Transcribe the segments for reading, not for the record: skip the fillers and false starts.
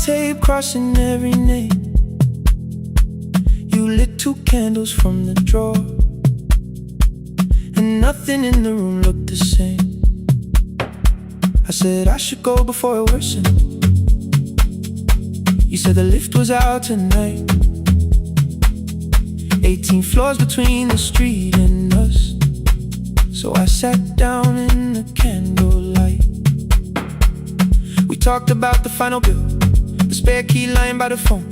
tape crossing every name. You lit 2 candles from the drawer, and nothing in the room looked the same. I said I should go before it worsened. You said the lift was out tonight. 18 floors between the street and us. So I sat down in the candlelight. We talked about the final bill, the spare key lying by the phone,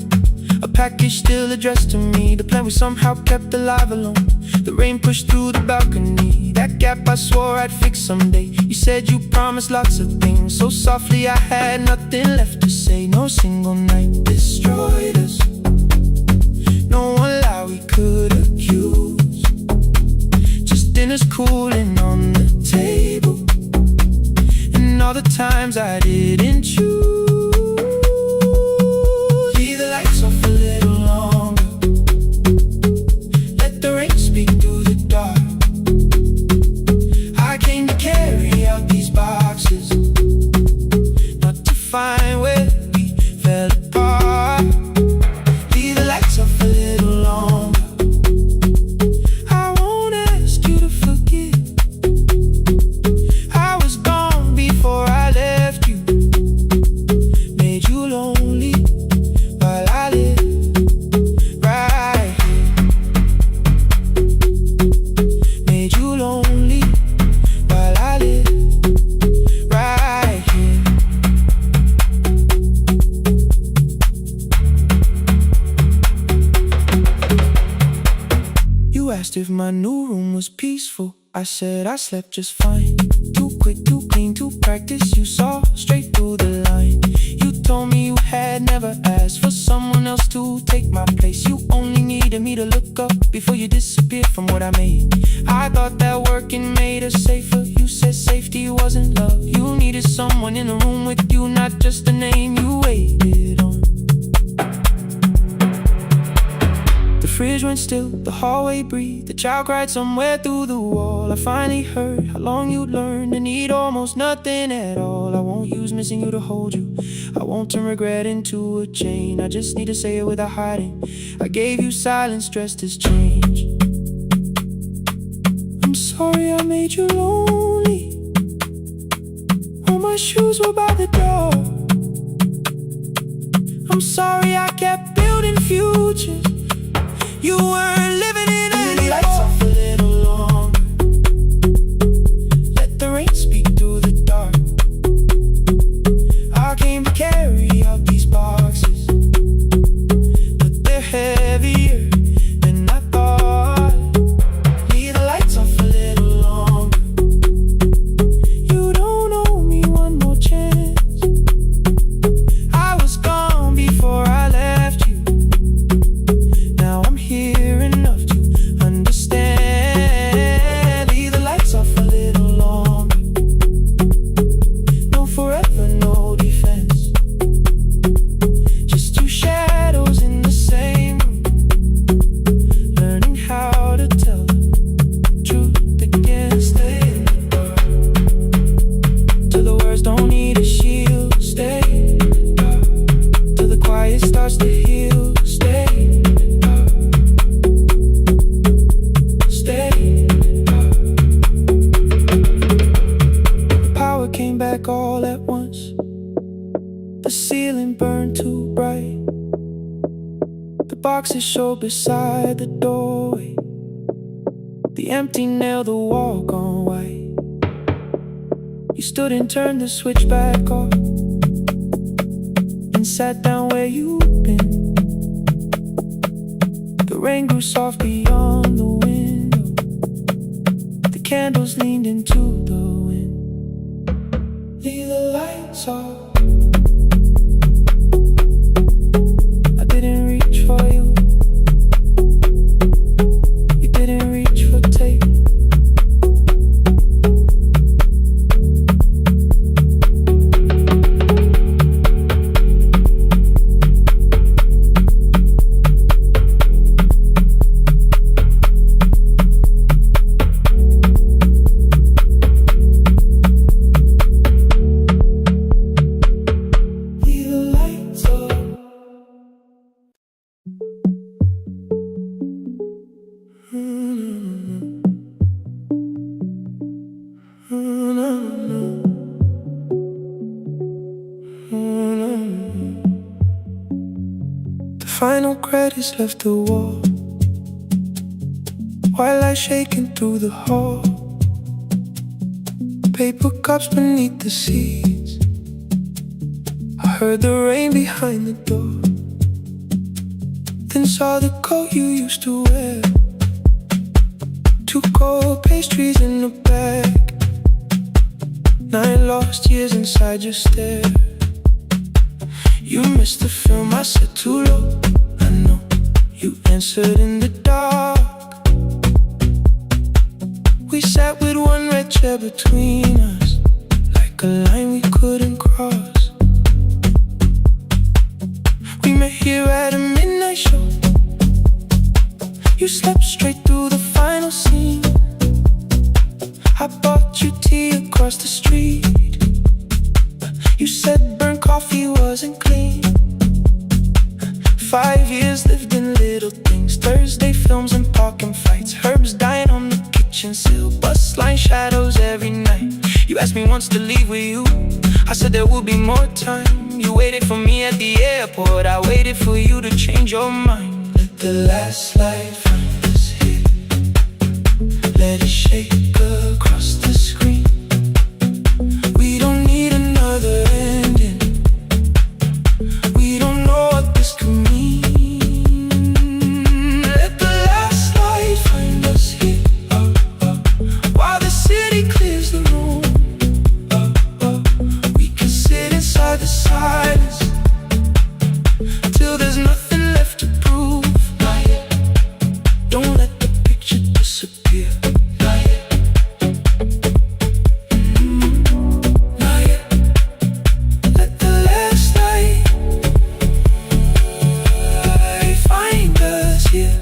a package still addressed to me, the plan we somehow kept alive alone. The rain pushed through the balcony, that gap I swore I'd fix someday. You said you promised lots of things, so softly I had nothing left to say. No single night destroyed us, no one lie we could accuse. Just dinners cooling on the table, and all the times I didn't choose. Leave the lights off a little longer, let the rain speak through the dark. I came to carry out these boxes, not to find where we fell apart. Leave the lights off a little longer, I won't ask you to forget. I was gone before I left you, made you lonely while I lived right here. Made you lonely while I lived right here. You asked if my new room was peaceful. I said I slept just fine. Too quick, too clean, too practiced. You saw straight through the line. You told me you had never asked for someone else to take my place. You only needed me to look up before you disappeared from what I made. I thought that working made us safer. You said safety wasn't love. You needed someone in the room with you, not just a name you waited on. The fridge went still, the hallway breathed, the child cried somewhere through the wall. I finally heard how long you'd learned to need almost nothing at all. I won't use missing you to hold you, I won't turn regret into a chain. I just need to say it without hiding. I gave you silence dressed as change. I'm sorry I made you lonely, all my shoes were by the door. I'm sorry I kept building futures you weren't living in anymore. Lights off a little longer, let the rain speak through the dark. I came to carry out these boxes, but they're heavier than I thought. Leave the lights off a little longer, you don't owe me one more chance. I was gone before I left you, now I'm here enough to understand. Leave the lights off a little longer, no forever, no defense, just 2 shadows in the same room, learning how to tell the truth against the dark. Till the words don't need a shield, stay dark. Till the quiet starts to heal, stay. Came back all at once. The ceiling burned too bright. The boxes showed beside the doorway. The empty nail, the wall gone white. You stood and turned the switch back off, and sat down where you'd been. The rain grew soft beyond the window. The candles leaned into the wind. Leave the lights off. I didn't reach for you, you didn't reach for tape. final credits left the wall, white light shaking through the hall. Paper cups beneath the seats. I heard the rain behind the door, then saw the coat you used to wear. 2 cold pastries in a bag, 9 lost years inside your stare. You missed the film, I said too low. I know you answered in the dark. We sat with one red chair between us, like a line we couldn't cross. We met here at a midnight show. You slept straight through the final scene. I bought you tea across the street. You said burnt coffee wasn't clean. 5 years lived in little things, Thursday films and parking fights, herbs dying on the kitchen sill, bus line shadows every night. You asked me once to leave with you, I said there would be more time. You waited for me at the airport, I waited for you to change your mind. Let the last light find us here, let it shake across the screen. We don't need another ending, we don't know what this could mean. Let the last light find us here, while the city clears the room. We can sit inside the silence till there's nothing left to prove. Not yet. Don't let the picture disappear. Not yet. Not yet. Let the last light find us here.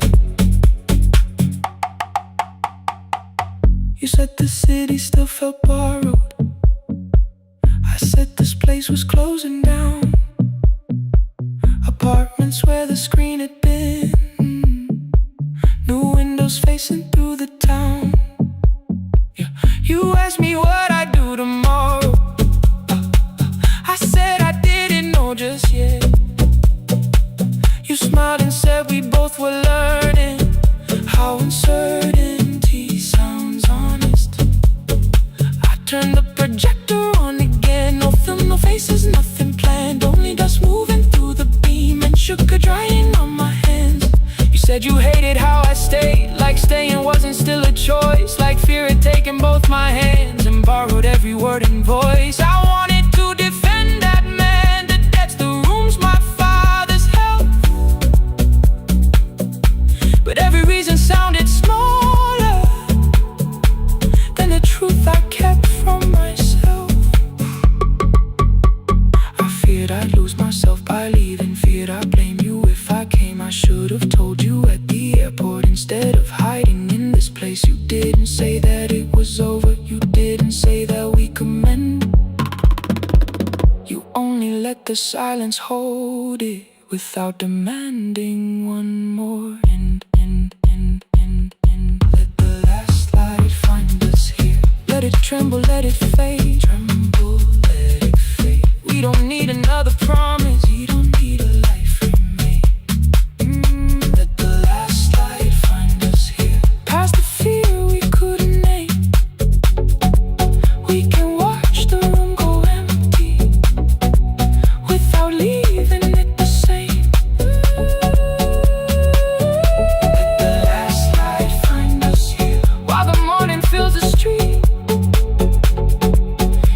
You said the city still felt borrowed. I said this place was closing down. Apartments where the screen had been, new windows facing through the town. Yeah. You asked me what I'd do tomorrow. I said I didn't know just yet. You smiled and said we both were learning how uncertainty sounds honest. I turned the projector on again, no film, no faces, nothing planned, only dust moving through the beam and sugar drying on my hands. You said you hated how I stayed, like staying wasn't still a choice, like fear had taken both my hands and borrowed every word and voice. I wanted to defend that man, the debts, the rooms, my father's health, but every reason sounded smaller than the truth I kept from myself. I feared I'd lose myself by leaving, feared I'd blame you if I came. I should have told you at the airport instead of hiding in this place. You didn't say that it was over, you didn't say that we could mend. You only let the silence hold it without demanding one more end. Let the last light find us here, let it tremble, let it fade. Tremble, let it fade. We don't need another promise, we don't need a life remade. Let the last light find us here, past the fear we couldn't name. We can watch the room go empty without leaving it the same. Let the last light find us here, while the morning fills the street.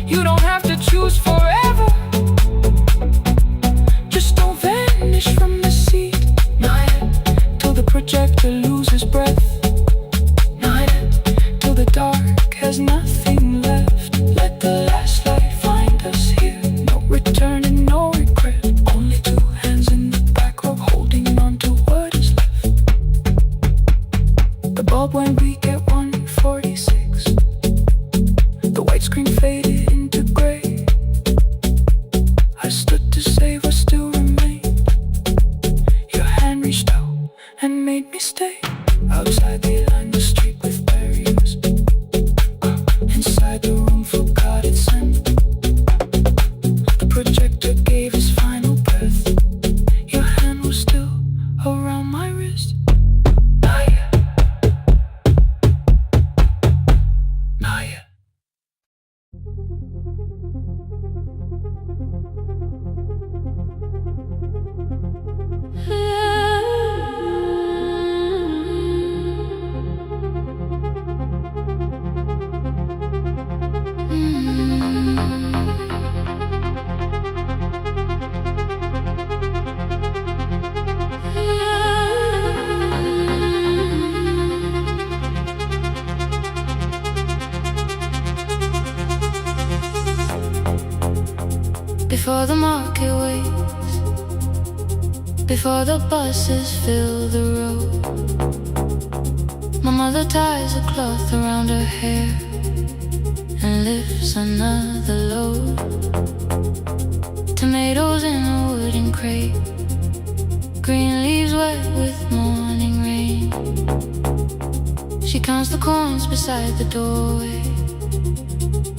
You don't have to choose forever, just don't vanish from the seat. Not yet. Till the projector loses breath. Not yet. Till the dark has nothing left. Let the last light find us here, no return and no regret, only 2 hands in the back row holding on to what is left. The bulb went weak at 1:46. The white screen faded into gray. I stood to save what still remained. Your hand reached out and made me stay. Outside they lined the street with barriers. Inside the room forgot its scent. The projector gave his final breath. Your hand was still Before the market waits, before the buses fill the road, my mother ties a cloth around her hair and lifts another load. Tomatoes in a wooden crate, green leaves wet with morning rain. She counts the coins beside the doorway,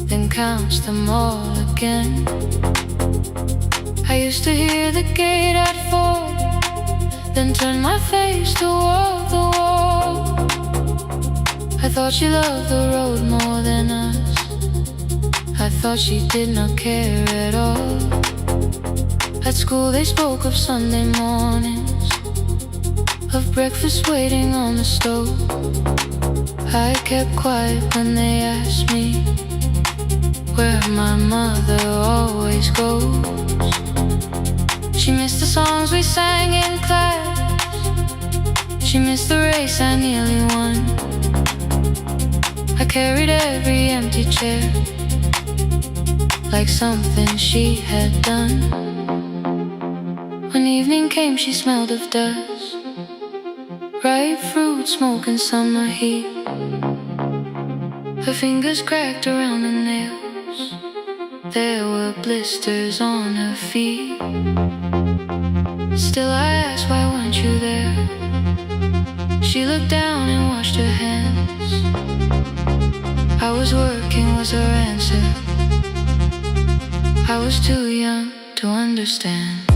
then counts them all again. I used to hear the gate at 4, then turn my face toward the wall. I thought she loved the road more than us. I thought she did not care at all. At school they spoke of Sunday mornings, of breakfast waiting on the stove. I kept quiet when they asked me where my mother always goes. She missed the songs we sang in class, she missed the race I nearly won. I carried every empty chair like something she had done. When evening came she smelled of dust, ripe fruit, smoke and summer heat. Her fingers cracked around the nails, there were blisters on her feet. Still I asked, why weren't you there? She looked down and washed her hands. I was working was her answer. I was too young to understand.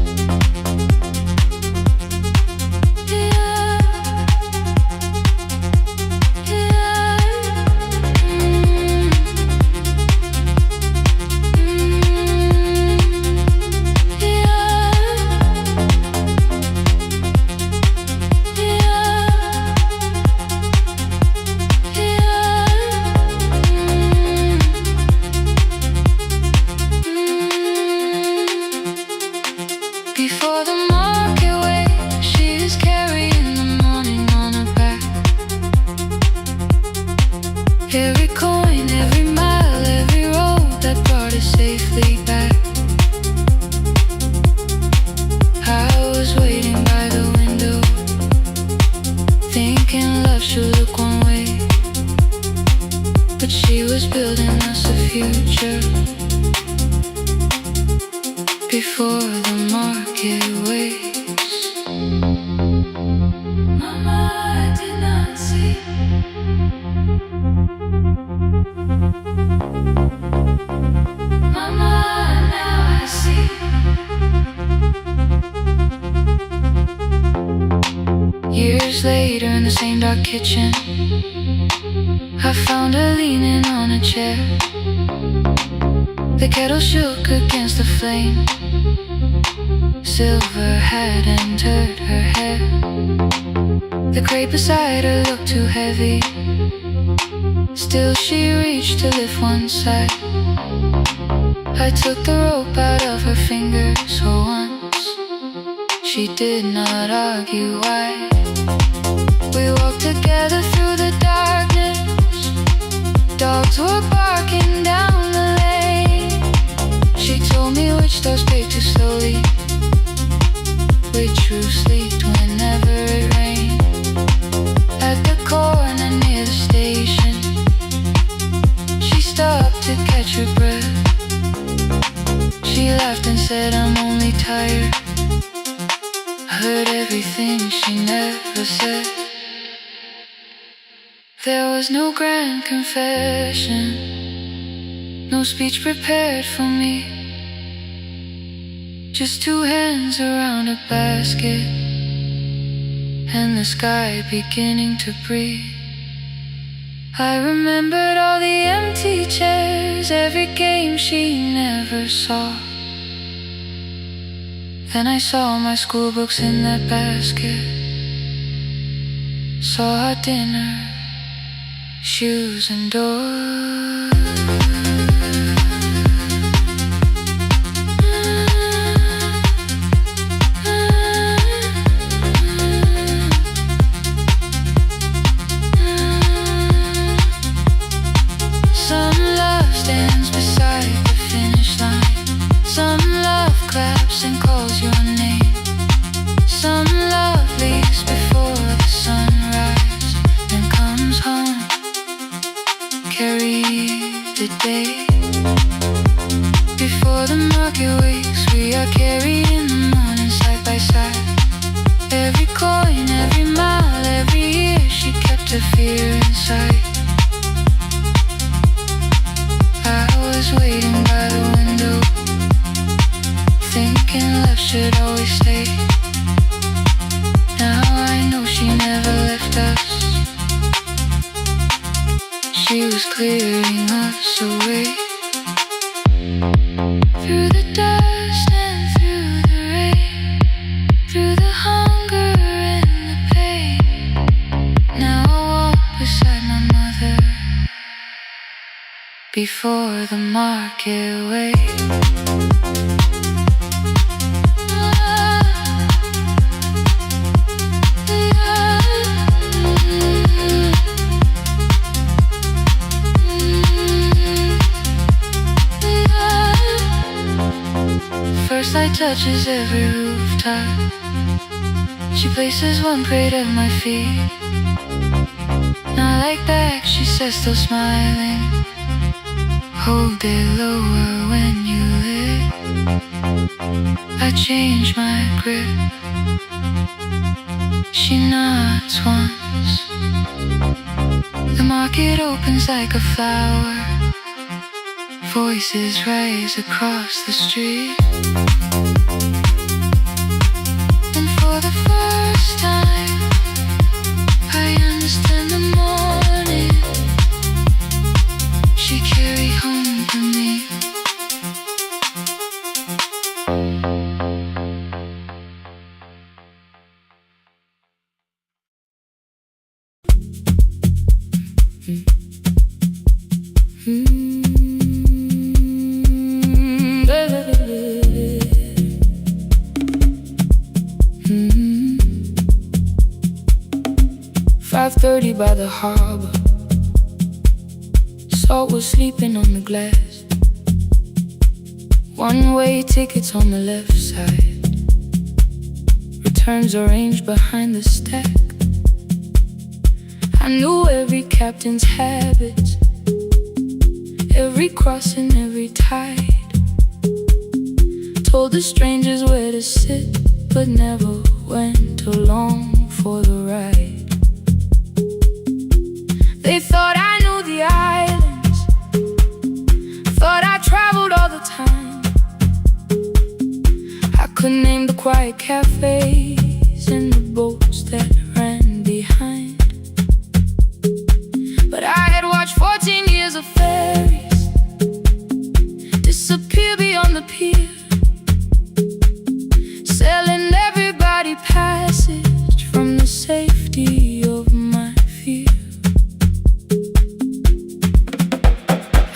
Before the market waits, she's carrying the morning on her back. Every coin, every mile, every road that brought us safely back. I was waiting by the window, thinking love should look one way, but she was building us a future. Before the market waits, Mama, I did not see. Mama, now I see. Years later in the same dark kitchen, I found her leaning on a chair. The kettle shook against the flame, silver had entered her hair. The crate beside her looked too heavy, still she reached to lift one side. I took the rope out of her fingers for once, she did not argue why. We walked together through the darkness, dogs were barking down the lane. She told me which doors paved too slowly, which roofs leaked whenever it rained. At the corner near the station, she stopped to catch her breath. She laughed and said, I'm only tired. I heard everything she never said. There was no grand confession, no speech prepared for me, just two hands around a basket and the sky beginning to breathe. I remembered all the empty chairs, every game she never saw. Then I saw my school books in that basket, saw our dinner, shoes and doors. Some love stands beside the finish line, some love stops and calls your name. Some love leaves before the sunrise, then comes home. Carry the day before the market wakes. We are carried in the morning side by side. Every coin, every mile, every year, she kept her fear inside. I was waiting by the window, thinking left should always stay. Now I know she never left us. She was clearing us away. Through the dust and through the rain, through the hunger and the pain. Now I walk beside my mother before the market waits. First light touches every rooftop. She places one crate at my feet. Not like back, she says, still smiling. Hold it lower when you lit. I change my grip. She nods once. The market opens like a flower. Voices rise across the street. And for the first time, I understand the morning she carried home to me. By the harbor, salt was sleeping on the glass. One-way tickets on the left side, returns arranged behind the stack. I knew every captain's habits, every crossing, every tide. Told the strangers where to sit, but never went along for the ride. They thought I knew the islands, thought I traveled all the time. I could name the quiet cafes and the boats that ran behind. But I had watched 14 years of ferries disappear beyond the pier, selling everybody passage from the safety of my fear.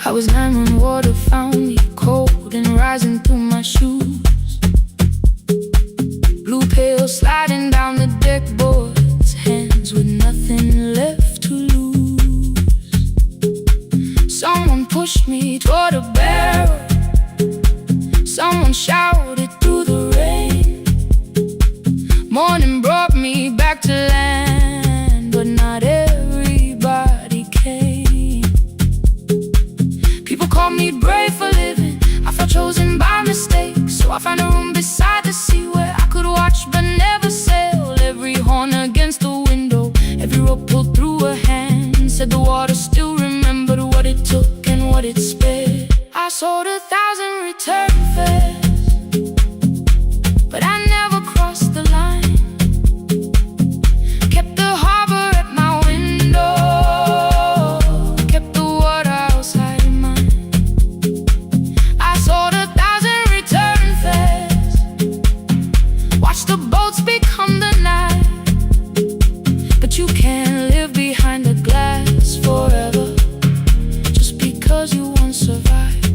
I was 9 when water found me, cold and rising through my shoes. Blue pail sliding down the deck boards, hands with nothing left to lose. Someone pushed me toward a barrel, someone shouted through the rain. Morning brought me back to land, but not everybody came. People call me brave for living, I felt chosen by mistake. So I found a room beside the sea where I could watch but never sail. Every horn against the window, every rope pulled through a hand, said the water still remembered what it took and what it spared. I sold 1,000 return fares, but I never crossed the line. Kept the harbor at my window, kept the water outside mine. I sold 1,000 return fares, watched the boats become the night. But you can't live behind the glass forever, just because you once survived.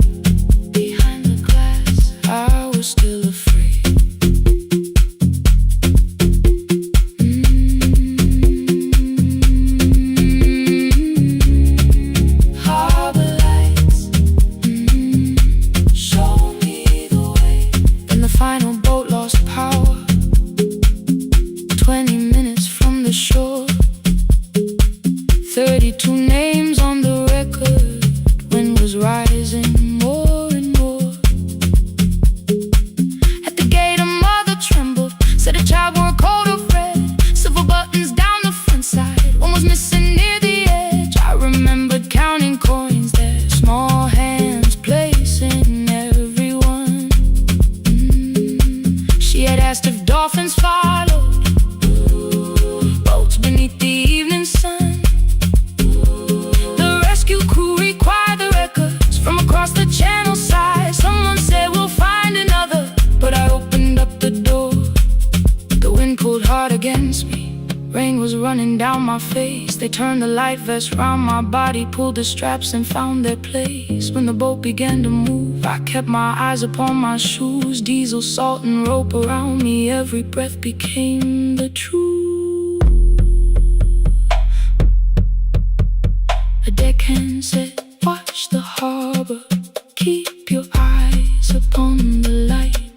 asked if dolphins followed, boats beneath the evening sun. The rescue crew required the records from across the channel side. Someone said we'll find another, but I opened up the door. The wind pulled hard against me, rain was running down my face. They turned the light vest round my body, pulled the straps and found their place. When the boat began to move, I kept my eyes upon my shoes. Diesel, salt and rope around me, every breath became the truth. A deckhand said, watch the harbor, keep your eyes upon the light.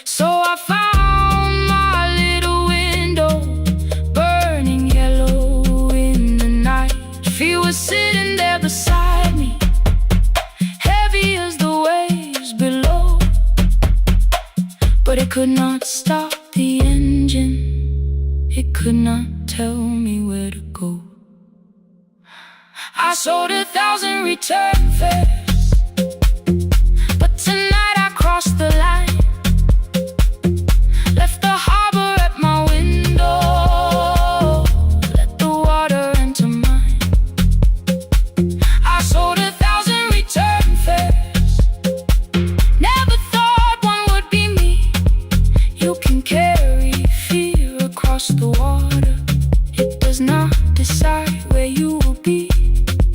So I found my little window, burning yellow in the night. She was sitting there beside me, heavy as the waves below, but it could not stop the engine. It could not tell me where to go. I sold 1,000 return fares, but tonight I crossed the line. Left the harbor at my window, let the water enter mine. I sold 1,000 return fares, never thought one would be me. You can carry fear across the water, it does not decide where you will be.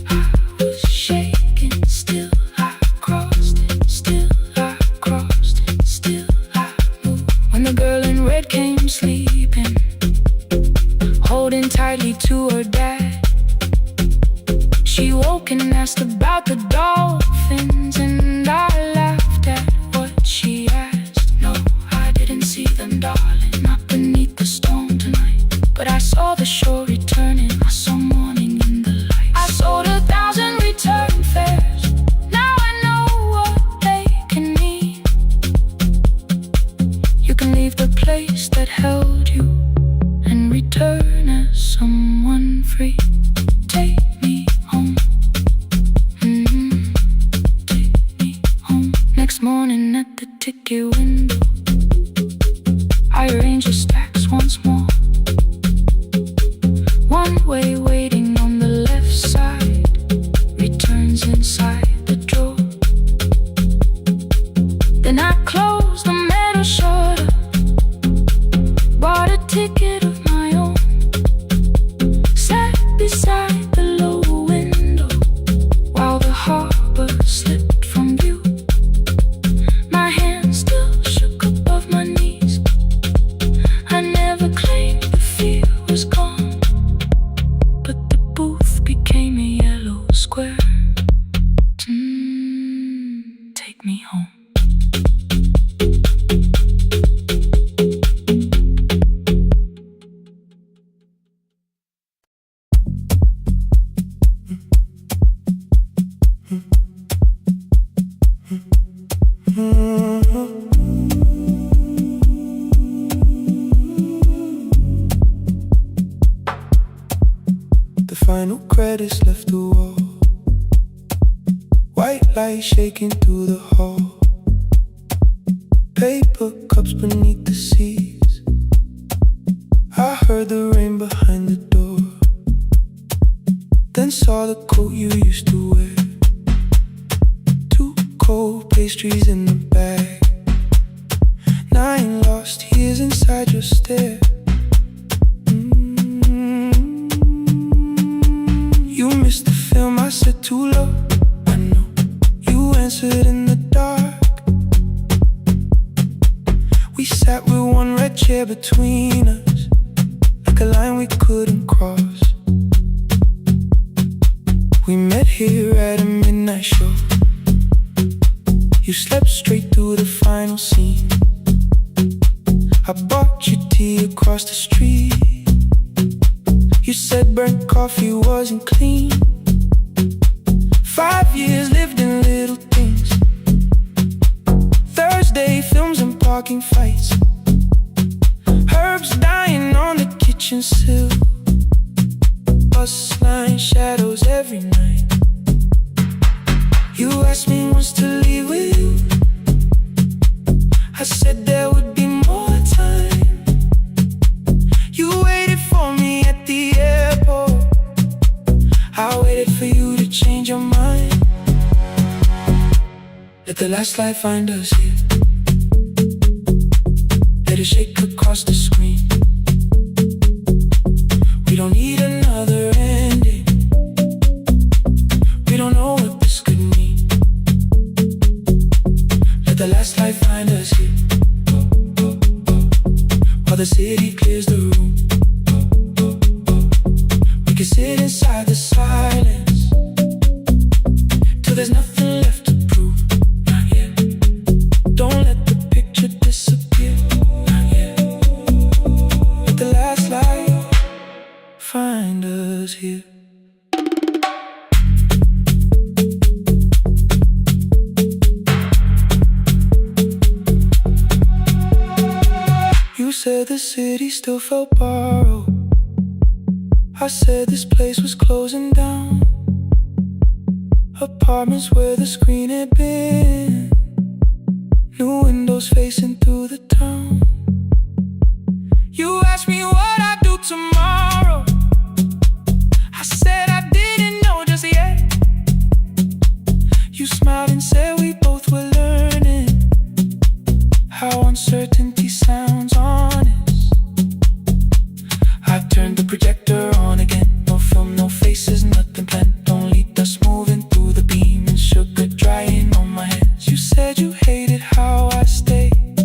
I was shaking, still I crossed it, still I crossed it, still I moved. When the girl in red came sleeping, holding tightly to her dad, she woke and asked about the dolphins, and I laughed at what she asked. No, I didn't see them, darling, not beneath the storm tonight, but I saw the shore returning, I saw morning in the light. I sold 1,000 return fares, now I know what they can mean. You can leave the place that held you and return as someone free. Take me home, take me home. Next morning at the ticket window, I arranged the stacks once more. One way waiting on the left side, returns inside the drawer. Then I closed the metal shutter, bought a ticket of my own, sat beside the low window while the harbor slipped from view. My hands still shook above my knees, I never claimed the fear was gone, but the booth became a yellow square. Take me home. The final credits left the wall, white light shaking through the hall. Paper cups beneath the seats, I heard the rain behind the door. Then saw the coat you used to wear, 2 cold pastries in the bag, 9 lost years inside your stare. You missed the film, I said too low, I know. You answered in the dark. We sat with one red chair between us, like a line we couldn't cross. We met here at a midnight show. You slept straight through the final scene. I bought you tea across the street. You said burnt coffee wasn't clean. 5 years lived in little things, Thursday films and parking fights, herbs dying on the kitchen sill, bus line shadows every night. You asked me once to leave with you, I said there would be more last light find us here. Let it shake across the screen. We don't need another ending. We don't know what this could mean. Let the last light find us here. While the city clears the room, we can sit inside the silence till there's nothing left to prove. Not yet. Don't let the picture disappear. Not yet. Let the last light find us here. You said the city still felt borrowed. I said this place was closing down. Apartments where the screen had been. New windows facing through the town. You asked me what I'd do tomorrow. I said I didn't know just yet. You smiled and said we both were learning how uncertainty sounds honest. I've turned the projector on again. No film, no faces, nothing planned. Only dust moving through the beam and sugar drying on my hands. You said you hated how I stayed,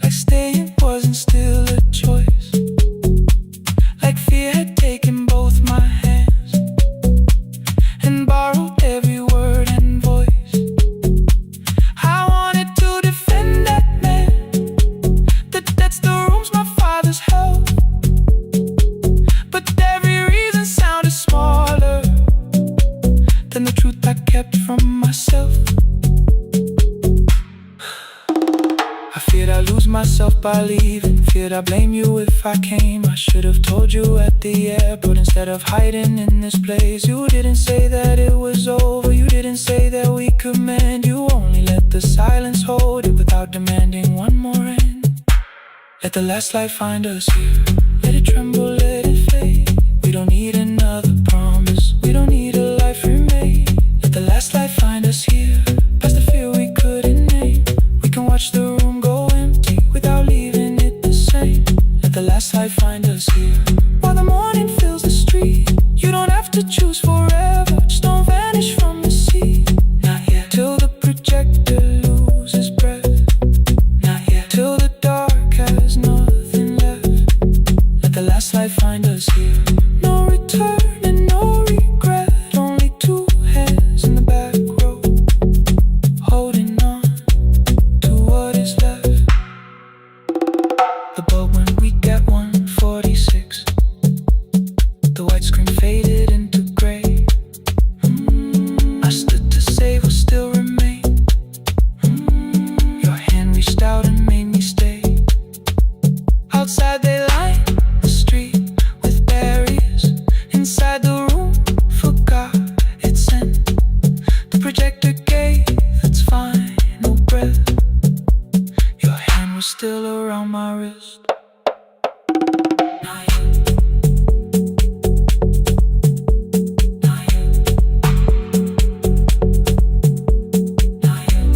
like staying wasn't still a choice, like fear had taken both my hands and borrowed every word and voice. I wanted to defend that man, that's the rooms my father's held, but every reason sounded smaller than the truth I kept from myself. I feared I'd lose myself by leaving. Feared I'd blame you if I came. I should have told you at the airport instead of hiding in this place. You didn't say that it was over. You didn't say that we could mend. You only let the silence hold it without demanding one more end. Let the last light find us here. Let it tremble, let it fade. We don't need another promise. We don't need a life remade. Let the last light find us here. Past the fear we couldn't name. We can watch the room go empty without leaving it the same. Let the last light find us here. While the morning fills the street, you don't have to choose forever. Just don't vanish from the sea. Not yet. Till the projector loses breath. Not yet. Till the dark has nothing left. Let the last light find us here. No return and no regret. Only two hands in the back row, holding on to what is left. The bulb went weak at 1:46. The white screen faded into gray. I stood to save what still remained. Your hand reached out and made me stay. Outside they lined the street with barriers. Inside the room forgot its end. The projector gave its final breath. Your hand was still around my wrist. Not yet. Not yet. Not yet. Not yet.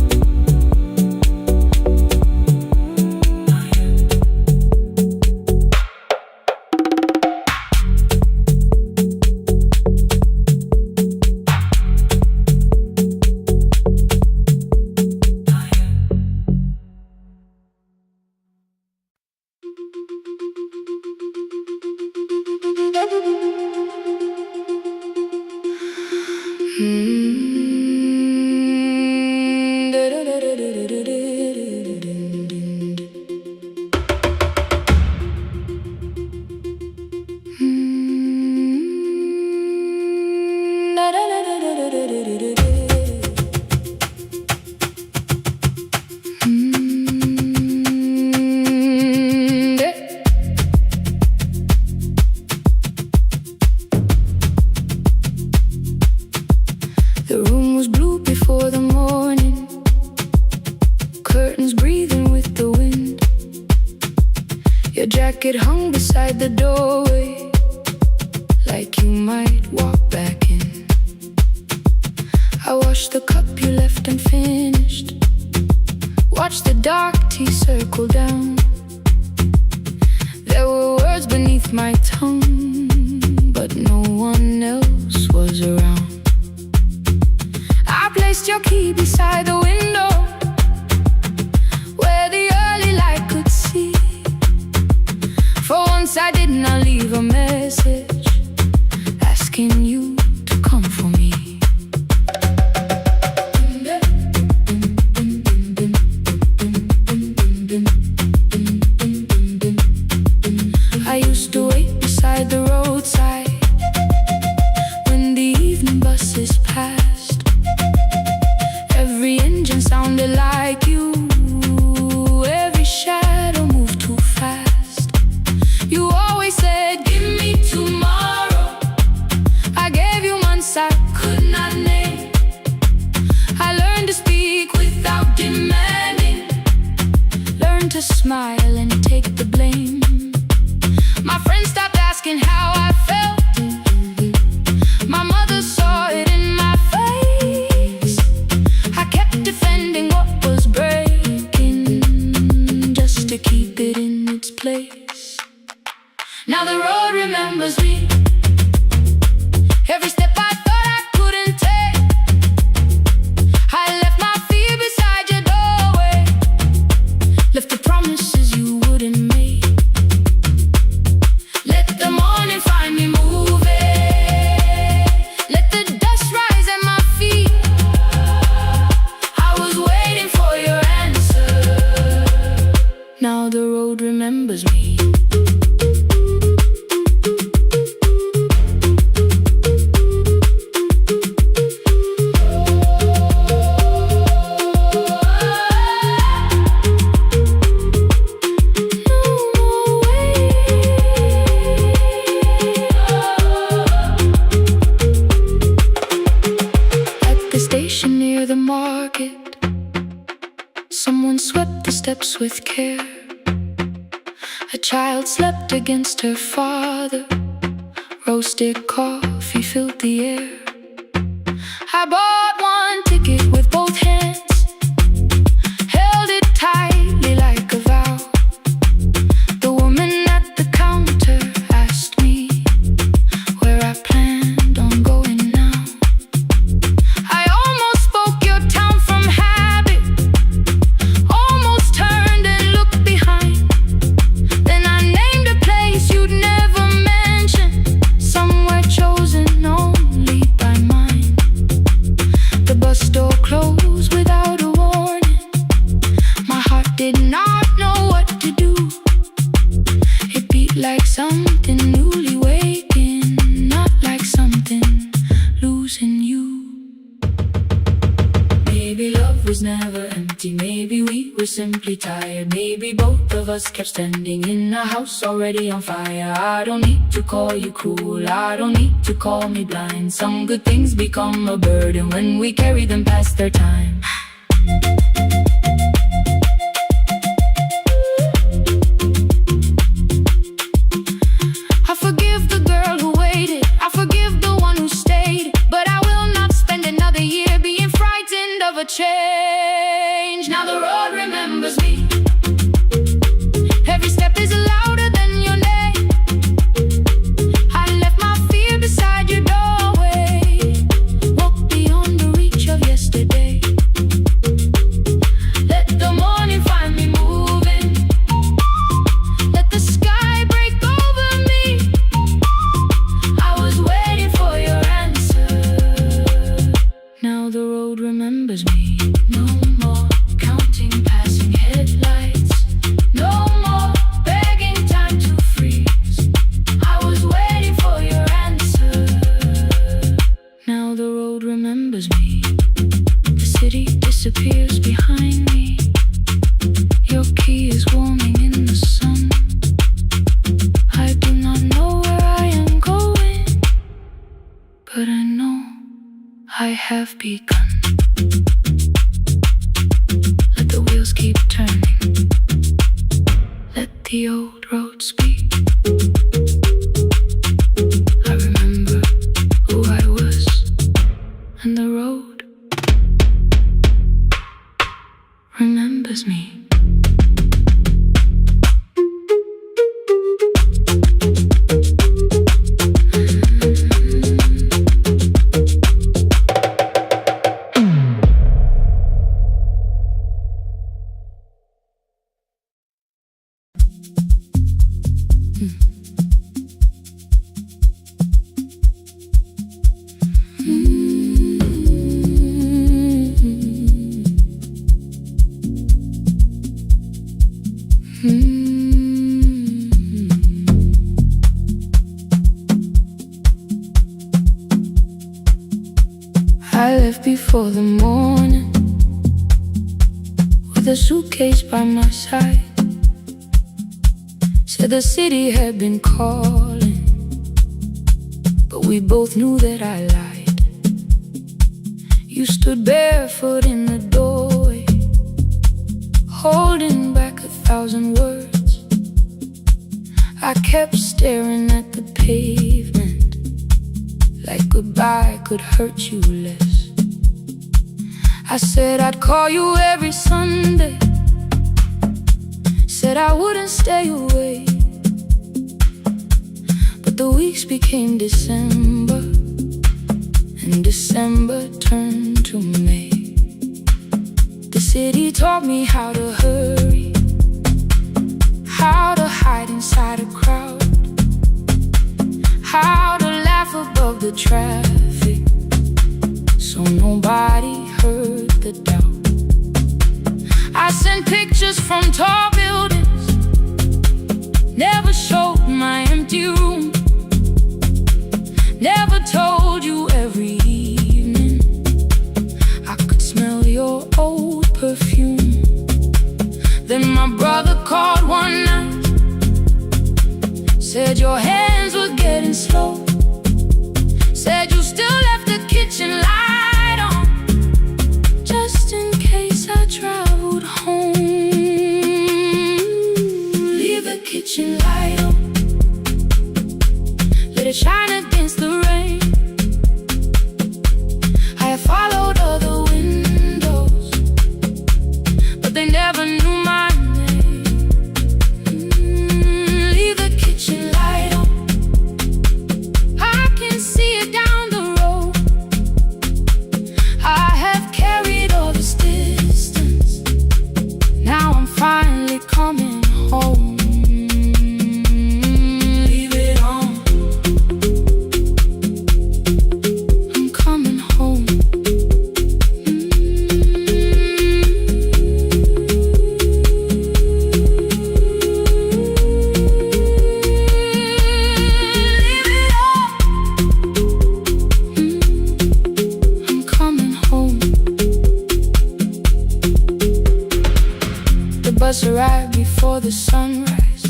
The room was blue before the morning, curtains breathing with the wind. Your jacket hung beside the doorway, like you might walk back in. I I washed the cup you left unfinished. Watched the dark tea circle down. There were words beneath my tongue, but no one else was around. I placed your key beside the window, where the early light could see. For once I did not leave a message asking you to come for me. I used to wait beside the roadside when the evening buses passed. Every engine sounded like you. Every shadow moved too fast. You always said, give me tomorrow. I gave you months I could not name. I learned to speak without demanding. Learned to smile and take the blame. My friends stopped asking how I felt. My mother saw it in my face. I kept defending what was breaking, just to keep it in its place. Now the road remembers me. Every step I thought I couldn't take, I left my fear beside your doorway. Left the promises you wouldn't make. Let the morning find me moving. Let the dust rise at my feet. I was waiting for your answer. Now the road remembers me. Near the market, someone swept the steps with care. A child slept against her father. Roasted coffee filled the air. I bought one ticket with both hands, held it tightly like a vow. The woman at the counter asked me where I planned on going now. Like something newly waking, not like something losing you. Maybe love was never empty, maybe we were simply tired. Maybe both of us kept standing in a house already on fire. I don't need to call you cruel, I don't need to call me blind. Some good things become a burden when we carry them past their time. Change. Now the road remembers me. Every step is louder than your name. I left my fear beside your doorway. Walk beyond the reach of yesterday. Let the morning find me moving. Let the sky break over me. I was waiting for your answer. Now the road remembers me. No more counting passing headlights. No more begging time to freeze. I was waiting for your answer. Now the road remembers me. The city disappears behind me. Your key is warming in the sun. I do not know where I am going, but I know I have begun. Let the wheels keep turning. Let the old road speak. I remember who I was, and the road I left before the morning with a suitcase by my side. Said the city had been calling, but we both knew that I lied. You stood barefoot in the doorway, holding back 1,000 words. I kept staring at the pavement, like goodbye could hurt you less. I said I'd call you every Sunday, said I wouldn't stay away. But the weeks became December, and December turned to May. The city taught me how to hurry, how to hide inside a crowd, how to laugh above the traffic, so nobody heard the doubt. I sent pictures from tall buildings, never showed my empty room, never told you every evening I could smell your old perfume. Then my brother called one night, said your hands were getting slow, said you still left the kitchen light on, just in case I traveled home. Leave the kitchen light on, let it shine against the rain. I have followed other windows, but they never knew my name. Leave the kitchen light on, I can see it down the road. I have carried all this distance, now I'm finally coming home. Leave it on, I'm coming home. Leave it on, I'm coming home. The bus arrived before the sunrise.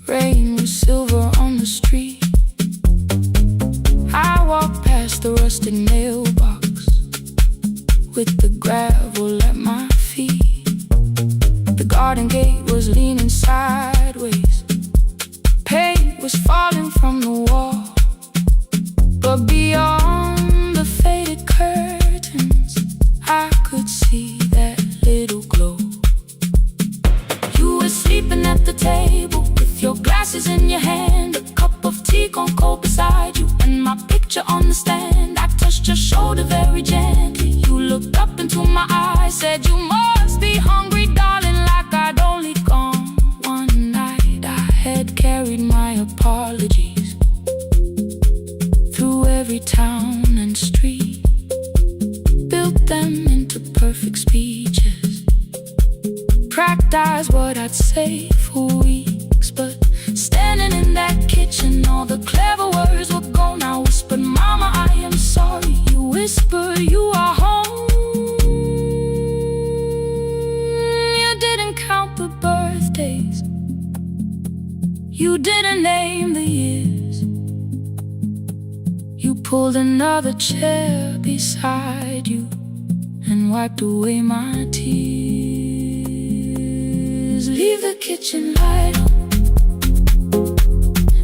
Rain was silver on the street. I walked past the rusted mailbox with the gravel at my feet. The garden gate was leaning sideways, paint was falling from the wall, but beyond the faded curtains I could see that little glow. You were sleeping at the table with your glasses in your hand, a cup of tea gone cold beside you, and my picture on the stand. I touched your shoulder very gently. You looked up into my eyes, said you must be hungry, darling, like I'd only gone one night. I had carried my apologies through every town and street, built them into perfect speeches, practiced what I'd say for weeks. But standing in that kitchen, all the clever words were gone. I whispered, Mama, I am sorry. You whispered, you are home. You didn't count the birthdays, you didn't name the years. You pulled another chair beside you and wiped away my tears. Leave the kitchen light on,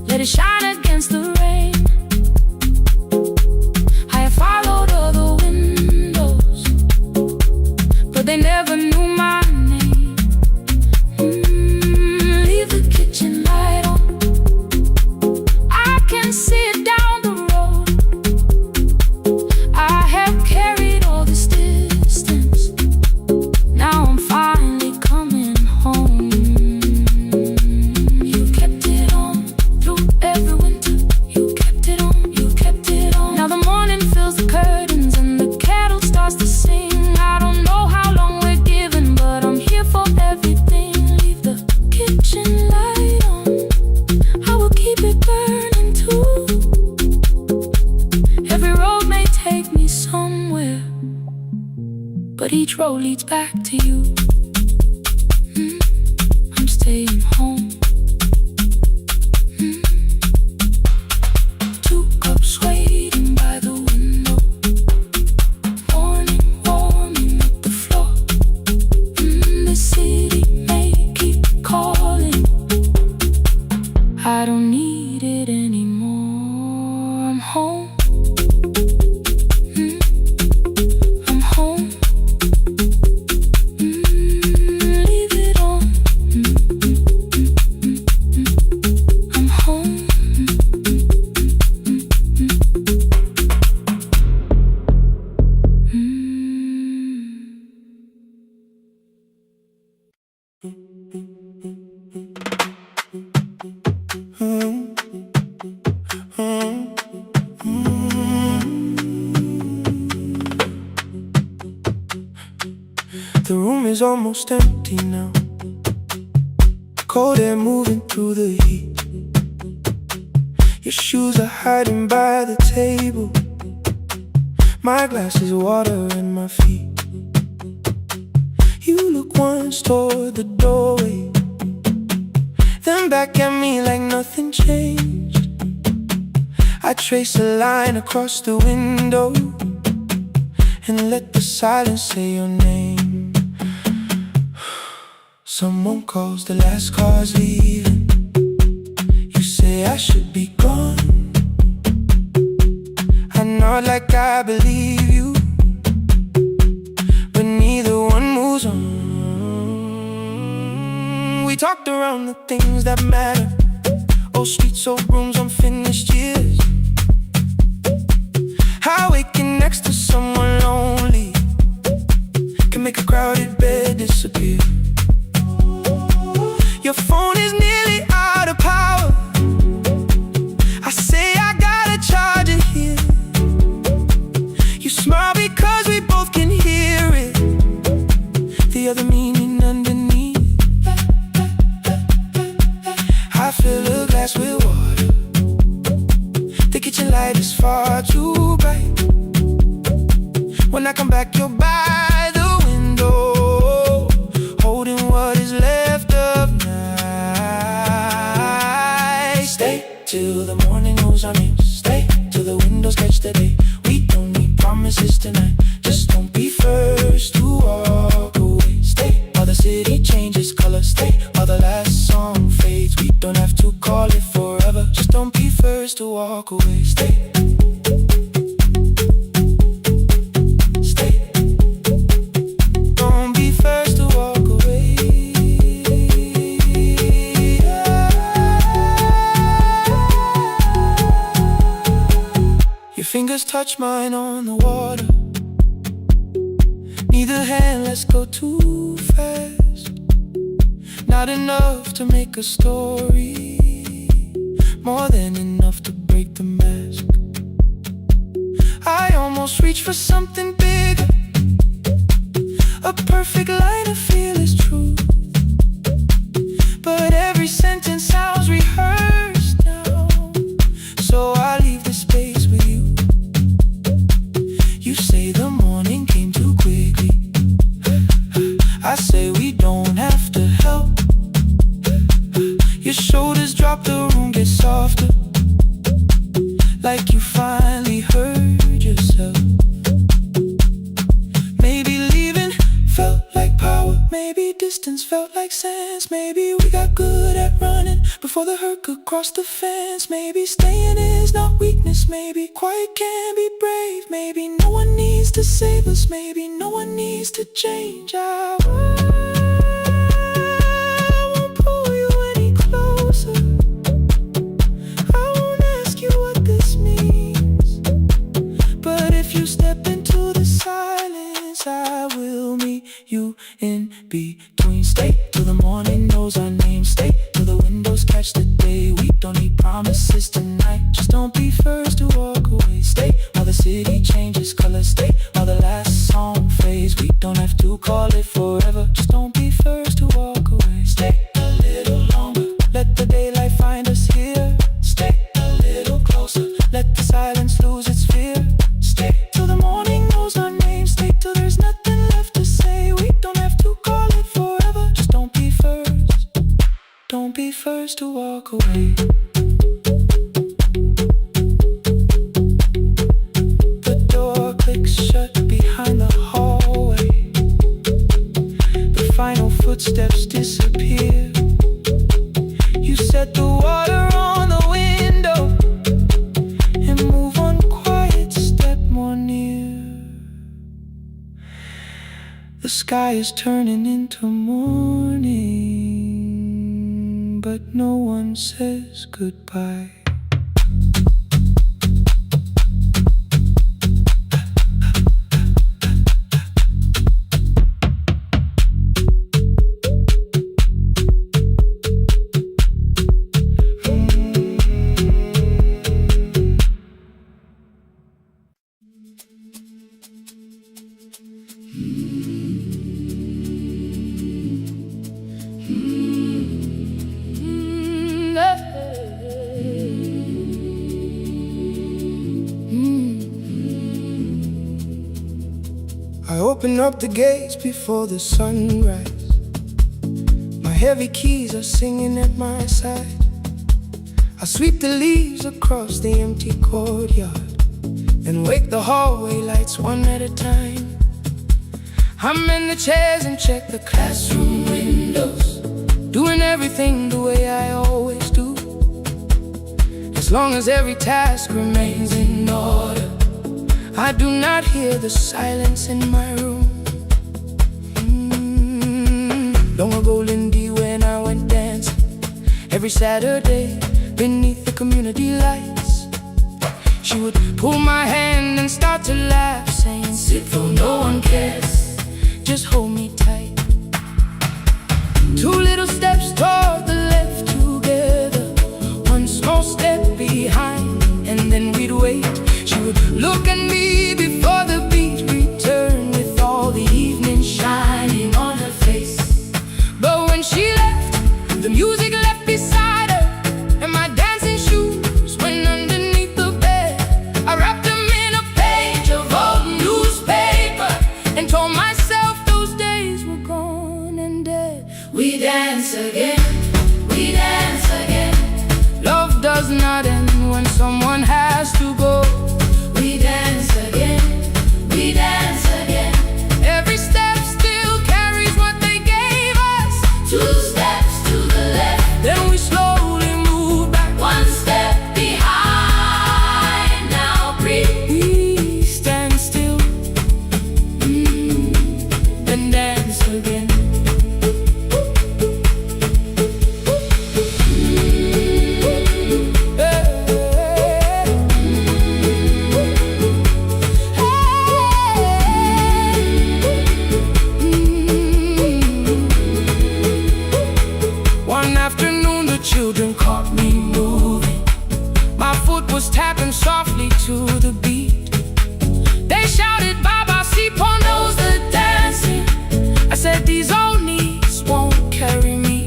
let it shine against the rain. I have followed other windows, but they never knew my name. Leave the kitchen light on, I can see it down the road. I have carried all this distance, now I'm finally coming home. You kept road leads back to you. I'm staying home. 2 cups waiting by the window. Morning warming up the floor. The city may keep calling. I don't need it anymore. I'm home. I'm home. Leave it on. I'm home. The room is almost empty now. Cold air moving through the heat. Your shoes are hiding by the table. My glass is water in my feet. You look once toward the doorway, then back at me like nothing changed. I trace a line across the window and let the silence say your name. Someone calls, the last car's leaving. You say I should be gone. I nod like I believe you, but neither one moves on. We talked around the things that matter. Old streets, old rooms, unfinished years. How waking next to someone lonely can make a crowded bed disappear. Your phone is nearly out of power. I say I gotta charge it here. You smile because we both can hear it, the other meaning underneath. I fill a glass with water. The kitchen light is far too bright. When I come back, you're by the window, holding what is left of night. Stay till the morning knows our names. Stay till the windows catch the day. We don't need promises tonight. Just don't be first to walk away. Stay while the city changes color. Stay while the last song fades. We don't have to call it forever. Just don't be first to walk away. Stay. Don't be first to walk away. Your fingers touch mine on the water. Neither hand lets go too fast. Not enough to make a story, more than enough to break the mask. I almost reach for something bigger, a perfect line of fearless truth. But every sentence sounds rehearsed now, so I leave the space with you. You say the morning came too quickly. I say we don't have to help. Your shoulders drop, the room gets softer, like you finally heard yourself. Maybe leaving felt like power. Maybe distance felt like sense. Maybe we got good at running before the hurt could cross the fence. Maybe staying is not weakness. Maybe quiet can be brave. Maybe no one needs to save us. Maybe no one needs to change our won't pull you any closer. I won't ask you what this means, but if you step into the silence, I will meet you in between. Stay till the morning knows our name. Stay till the windows catch the day. We don't need promises tonight. Just don't be first to walk away. Stay while the city changes color. Stay while the last song fades. We don't have to call it forever. Just don't be first to walk away. The door clicks shut behind the hallway. The final footsteps disappear. You set the water on the window and move one quiet step more near. The sky is turning into morning, but no one says goodbye. I open up the gates before the sunrise. My heavy keys are singing at my side. I sweep the leaves across the empty courtyard and wake the hallway lights one at a time. I'm in the chairs and check the classroom windows, doing everything the way I always do. As long as every task remains in order, I do not hear the silence in my room. Long ago, Lindy, when I went dancing every Saturday beneath the community lights, she would pull my hand and start to laugh, saying, "Sit though no one cares, just hold me tight." Two little steps toward the left together, one small step behind, and then we'd wait. She would look at me before the beat returned, with all the evening shining on her face. But when she left, the music left beside her, and my dancing shoes went underneath the bed. I wrapped them in a page of old newspaper and told myself those days were gone and dead. We dance again, we dance again. Love does not end when someone has to go. We dance again, we dance again. Every step still carries what they gave us. Two steps to the left, then we slowly move back. One step behind, now breathe. We stand still, then dance again. One afternoon the children caught me moving. My foot was tapping softly to the beat. They shouted, "Baba, Sipo knows the dancing." I said, "These old knees won't carry me."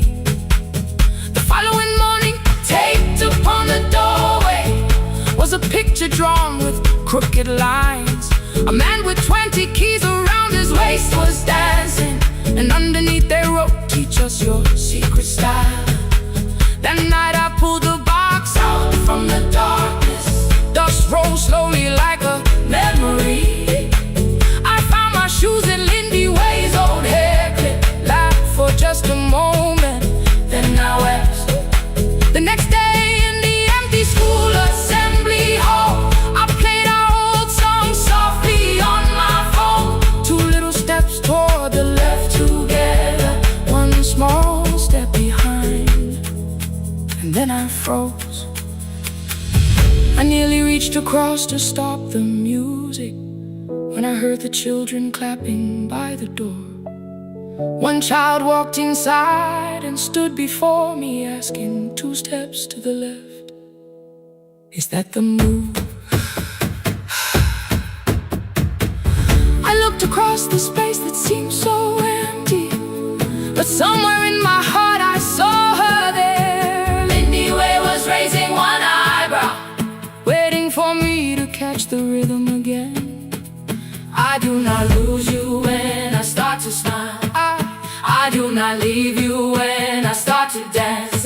The following morning, taped upon the doorway was a picture drawn with crooked lines. A man with 20 keys around his waist was dancing, and underneath they wrote, "Teach us your secret style." That night I pulled the box out from the darkness. Dust rolled slowly like a memory. I found my shoes in Lindy Way's old hair clip. Laughed for just a moment, then I wept. The next day in the empty school assembly hall, I played our old song softly on my phone. Two little steps toward the left together, one small step behind, and then I froze. I nearly reached across to stop the music when I heard the children clapping by the door. One child walked inside and stood before me, asking, "Two steps to the left, is that the move?" I looked across the space that seemed so empty, but somewhere in my heart I saw her there. Lindy Way was raising one eyebrow, waiting for me to catch the rhythm again. I do not lose you when I start to smile. I do not leave you when I start to dance.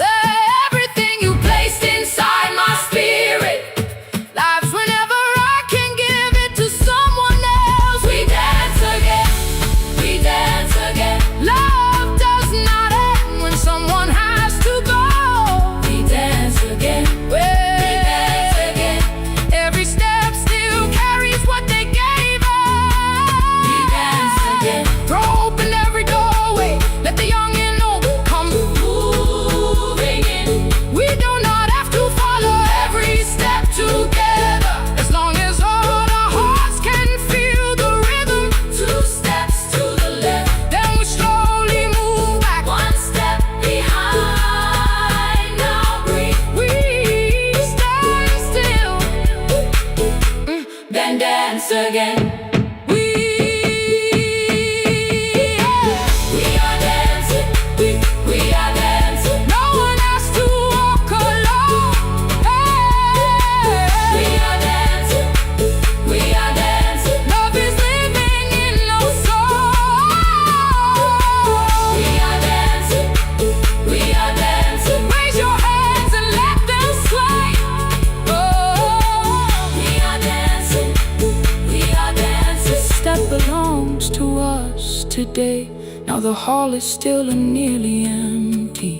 day. Now the hall is still and nearly empty,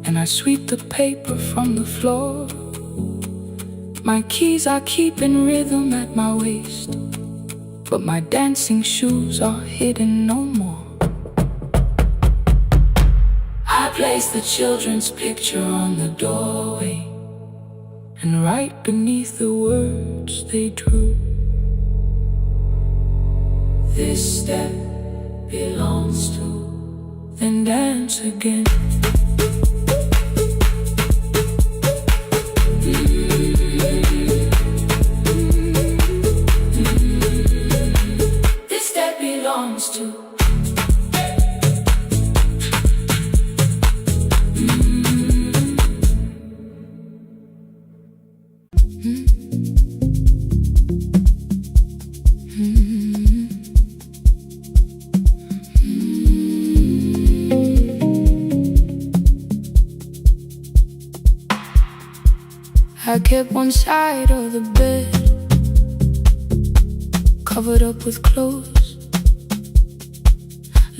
and I sweep the paper from the floor. My keys I keep in rhythm at my waist, but my dancing shoes are hidden no more. I place the children's picture on the doorway, and right beneath the words they drew, this step belongs to, then dance again. This step belongs to. I kept one side of the bed covered up with clothes,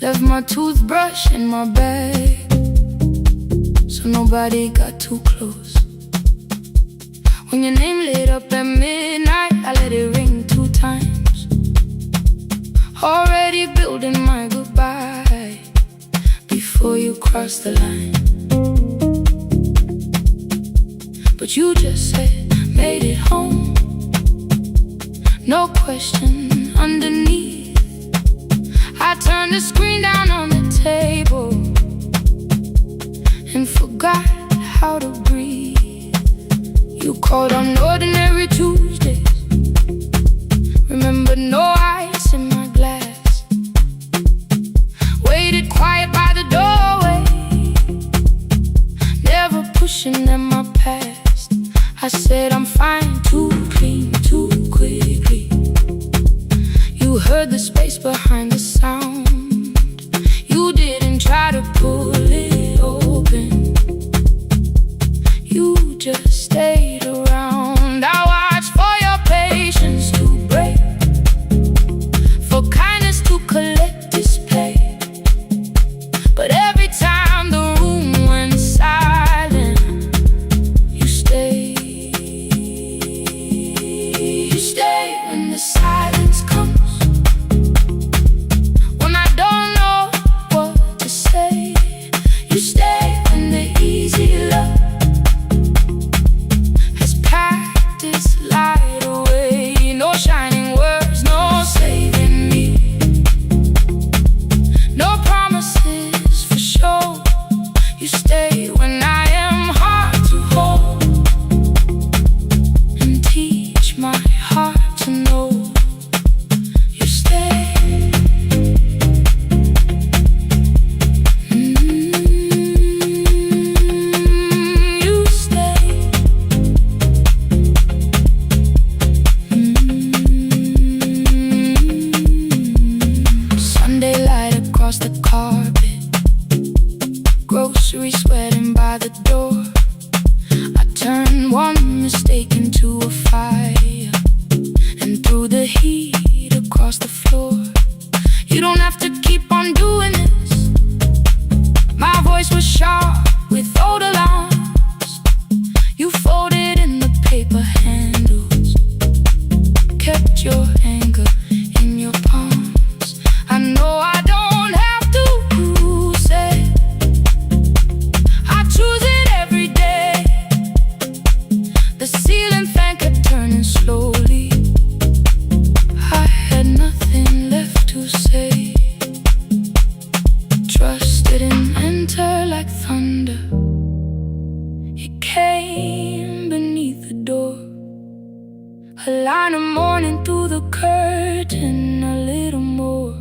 left my toothbrush in my bag so nobody got too close. When your name lit up at midnight, I let it ring 2 times, already building my goodbye before you cross the line. But you just said, made it home, no question underneath. I turned the screen down on the table and forgot how to breathe. You called on ordinary Tuesdays, remembered no ice in my glass, waited quiet by the doorway, never pushing at my past. I said I'm fine, too clean, too quickly. You heard the space behind the sound. You didn't try to pull it open, you just stayed around. I watched for your patience to break, for kindness to collect display. But every time the room went silent, you stayed. When the silence comes, when I don't know what to say, you stay when the easy love has packed its light away. No shining words, no saving me, no promises for sure. You stay when I am hard to hold and teach my heart to know. You stay. You stay. Sunday light across the carpet, groceries sweating by the door. I turned one mistake into a fire, and through the heat across the floor. You don't have to keep on doing this. My voice was sharp with old alarms. You folded in the paper handles, kept your anger in your palms. I know I don't have to say, I choose it every day. The ceiling fan kept turning slowly. I had nothing left to say. Trust didn't enter like thunder, it came beneath the door. A line of morning through the curtain, a little more,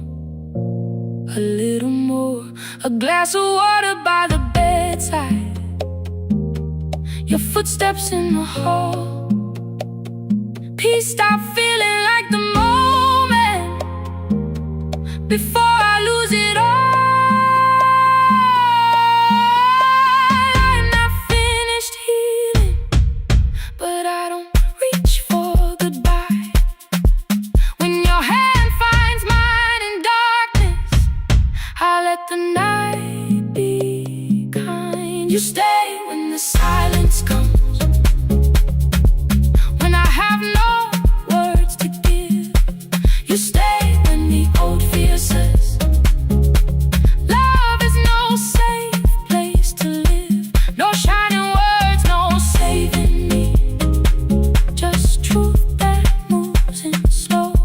a little more. A glass of water by the bedside, your footsteps in the hall. Peace stopped feeling like the moment before I lose it all. I'm not finished healing, but I don't reach for goodbye. When your hand finds mine in darkness, You stay when the silence comes, when I have no words to give. You stay when the old fear says love is no safe place to live. No shining words, no saving me, just truth that moves in slow.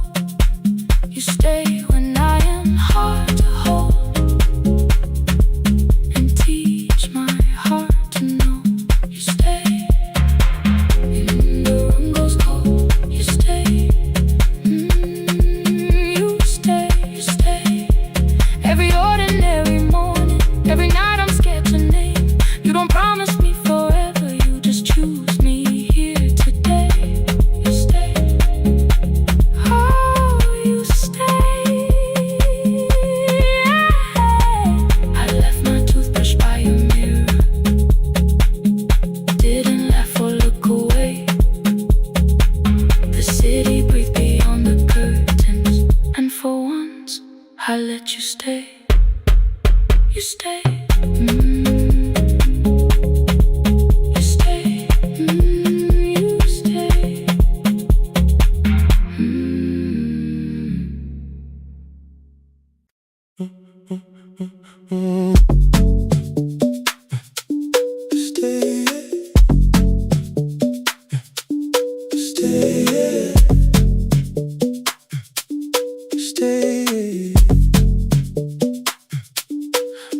You stay when I am hard to hold and teach my heart to know. You stay when the room goes cold. You stay, you stay, you stay. Every ordinary morning, every night I'm scared to name. You don't promise me forever, you just choose me here today. You stay, oh, you stay. I left my toothbrush by your mirror, didn't laugh or look away. The city breathed beyond the curtains, and for once I let you stay. You stay, you stay, you stay. Stay, stay, stay.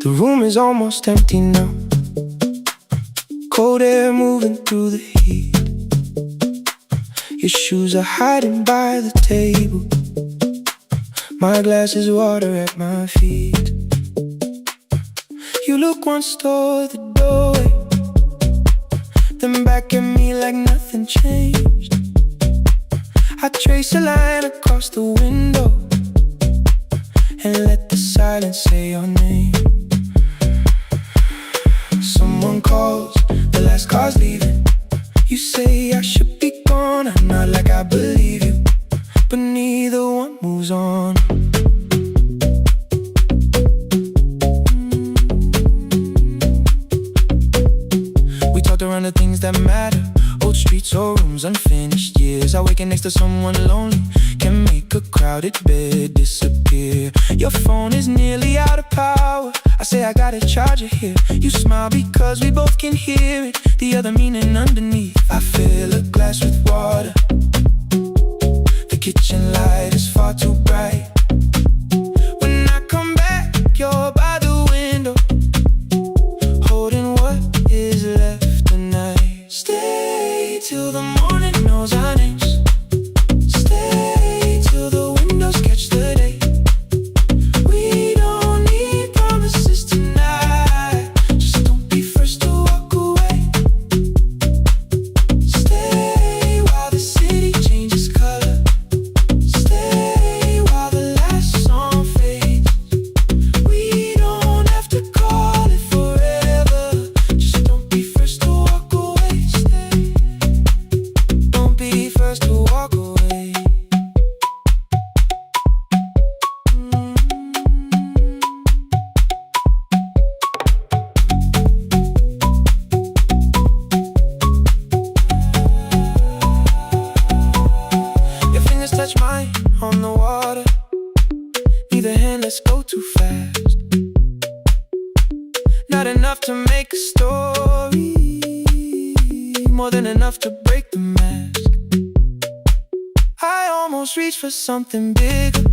The room is almost empty now. Cold air moving through the heat. Your shoes are hiding by the table. My glass is water at my feet. You look once toward the doorway, then back at me like nothing changed. I trace a line across the window and let the silence say your name. Someone calls, the last car's leaving. You say I should be gone, I nod like I believe you, but neither one moves on. We talked around the things that matter, old streets or rooms, unfinished years. I waking next to someone lonely can make a crowded bed disappear. Your phone is nearly out of power. I say I got a charger here. You smile because we both can hear it, the other meaning underneath. I fill a glass with water. The kitchen light is far too bright. When I come back, you're by the window, holding what is left tonight. Stay till the morning knows our names. Stay till the windows catch the day. We don't need promises tonight, just don't be first to walk away. Stay while the city changes color. Stay while the last song fades. We don't have to call it forever, just don't be first to walk away. Stay, don't be first to walk away. Your fingers touch mine on the water. Neither hand, let's go too fast. Not enough to make a story, more than enough to break the mask. I almost reach for something bigger,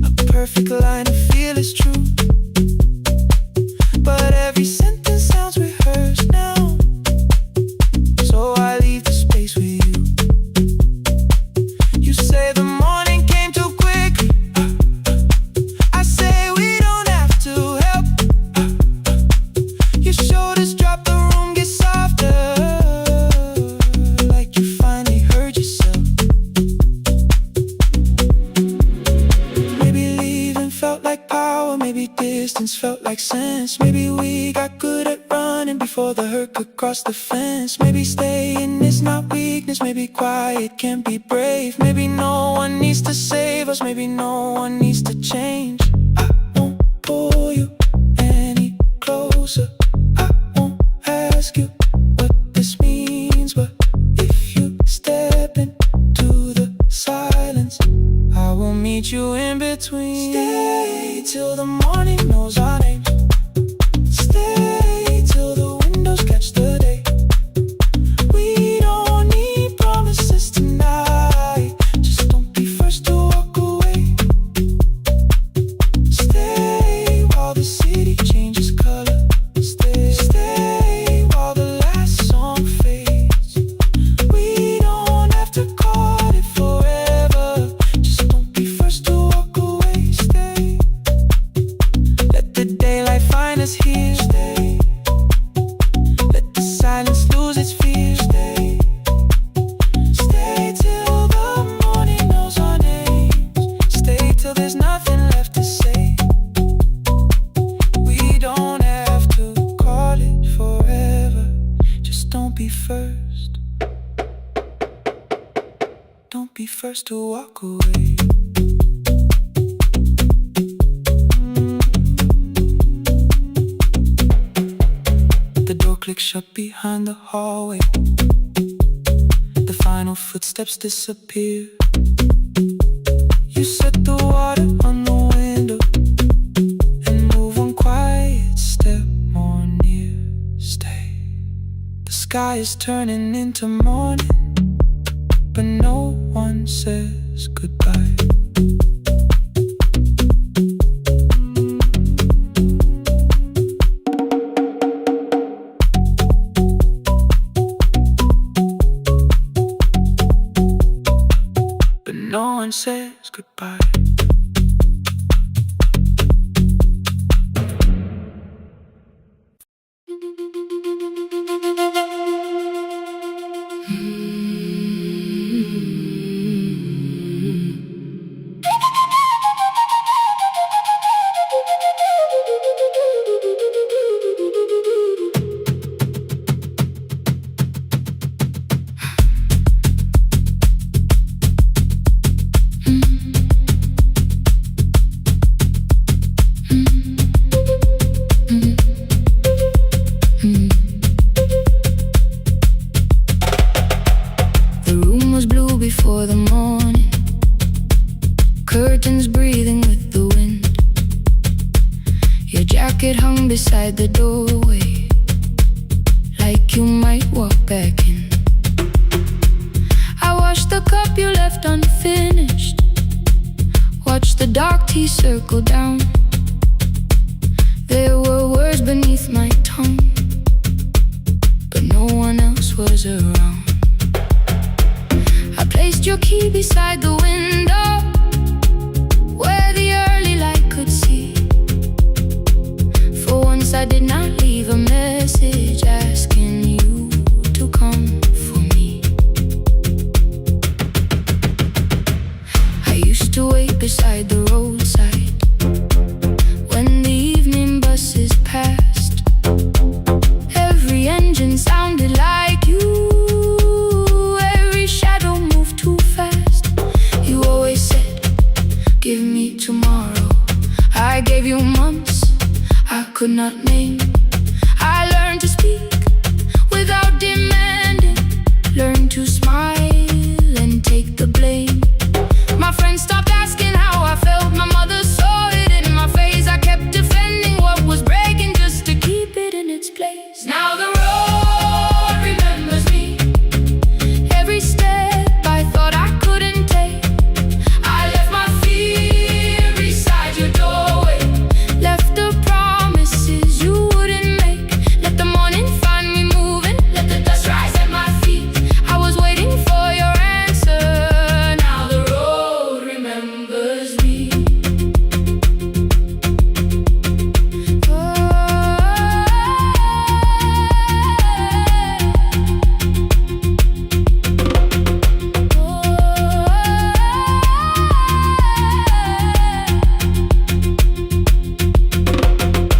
a perfect line to feel is true. But every sentence sounds rehearsed now, so I leave the space with you. You say the morning came too quickly. I say we don't have to help. Your shoulders drop, the room gets softer, like you finally heard yourself. Maybe leaving felt like power, maybe distance felt like sense. Maybe we got good at running before the hurt could cross the fence. Maybe staying is not weakness, maybe quiet can be brave. Maybe no one needs to save us, maybe no one needs to change. I won't pull you any closer, ask you what this means, but if you step into the silence, I will meet you in between. Stay till the morning knows our names. Stay till the windows catch the day. We don't need promises tonight. Just don't be first to walk away. Stay while the city changes color. Stay while the last song fades. We don't have to call it forever. Just don't be first to walk away. Stay. Let the daylight find us here. Stay. Let the silence lose its fear. Stay. Stay till the morning knows our names. Stay till there's nothing left to say. We don't have to call it forever. Just don't be first. Don't be first to walk away. The door clicks shut behind the hallway. The final footsteps disappear. You set the water on the window and move one quiet step more near. Stay. The sky is turning into morning, but no one says goodbye. But no one says goodbye. The room was blue before the morning, curtains breathing with the wind. Your jacket hung beside the doorway, like you might walk back in. I washed the cup you left unfinished, watched the dark tea circle down. There were words beneath my tongue, but no one else was around. I placed your key beside the window, where the early light could see. For once I did not leave a message asking you to come for me. I used to wait beside the roadside when the evening buses passed. Every engine sounded like you. Every shadow moved too fast. You always said, give me tomorrow. I gave you months I could not name. I learned to speak without demanding, learned to smile and take the blame. My friends stopped asking how I felt. My mother saw it in my face. I kept defending what was breaking just to keep it in its place. Now the road remembers me. Every step I thought I couldn't take, I left my fear beside your doorway, left the promises you wouldn't make. Let the morning find me moving, let the dust rise at my feet. I was waiting for your answer. Now the road remembers me.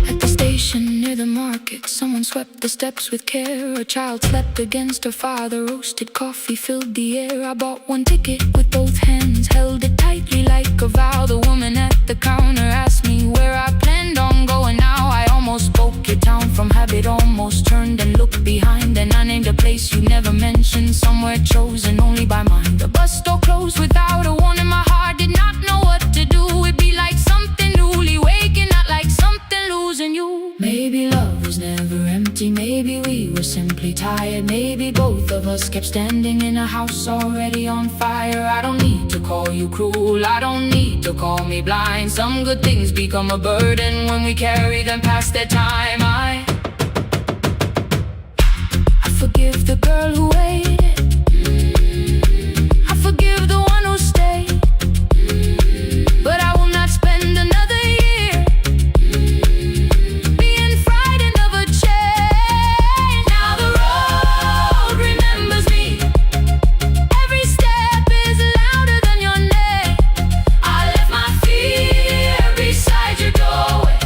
At the station near the market, someone swept the steps with care. A child slept against her father, roasted coffee filled the air. I bought one ticket with both hands, held it tightly like a vow. The woman at the counter asked me where I planned on going now. I almost almost spoke your town. From habit almost turned and looked behind. And I named a place you never mentioned, somewhere chosen only by mine. The bus door closed without a warning. My heart did not know what to do. It'd be like something newly waking, not like something losing you. Maybe love was never empty, maybe we were simply tired. Maybe both of us kept standing in a house already on fire. I don't need to call you cruel, I don't need to call me blind. Some good things become a burden when we carry them past their time. I forgive the girl who waited, I forgive the one who stayed, but I will not spend another year being frightened of a change. Now the road remembers me, every step is louder than your name. I left my fear beside your doorway,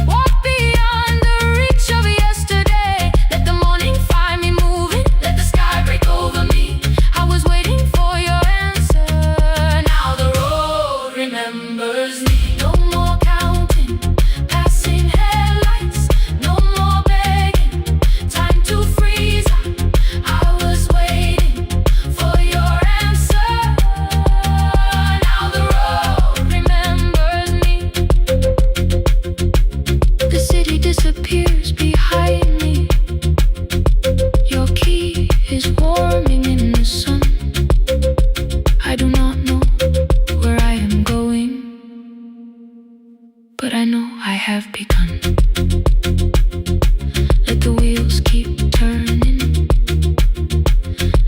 walk beyond the reach of yesterday. Let the morning find me moving, let the sky break over me. I was waiting for your answer. Now the road remembers me. No more counting passing headlights, no more begging time to freeze. I was waiting for your answer. Now the road remembers me. The city disappears behind me. Your key is warming in the sun. I do not know where I am going, but I know I have begun. Let the wheels keep turning,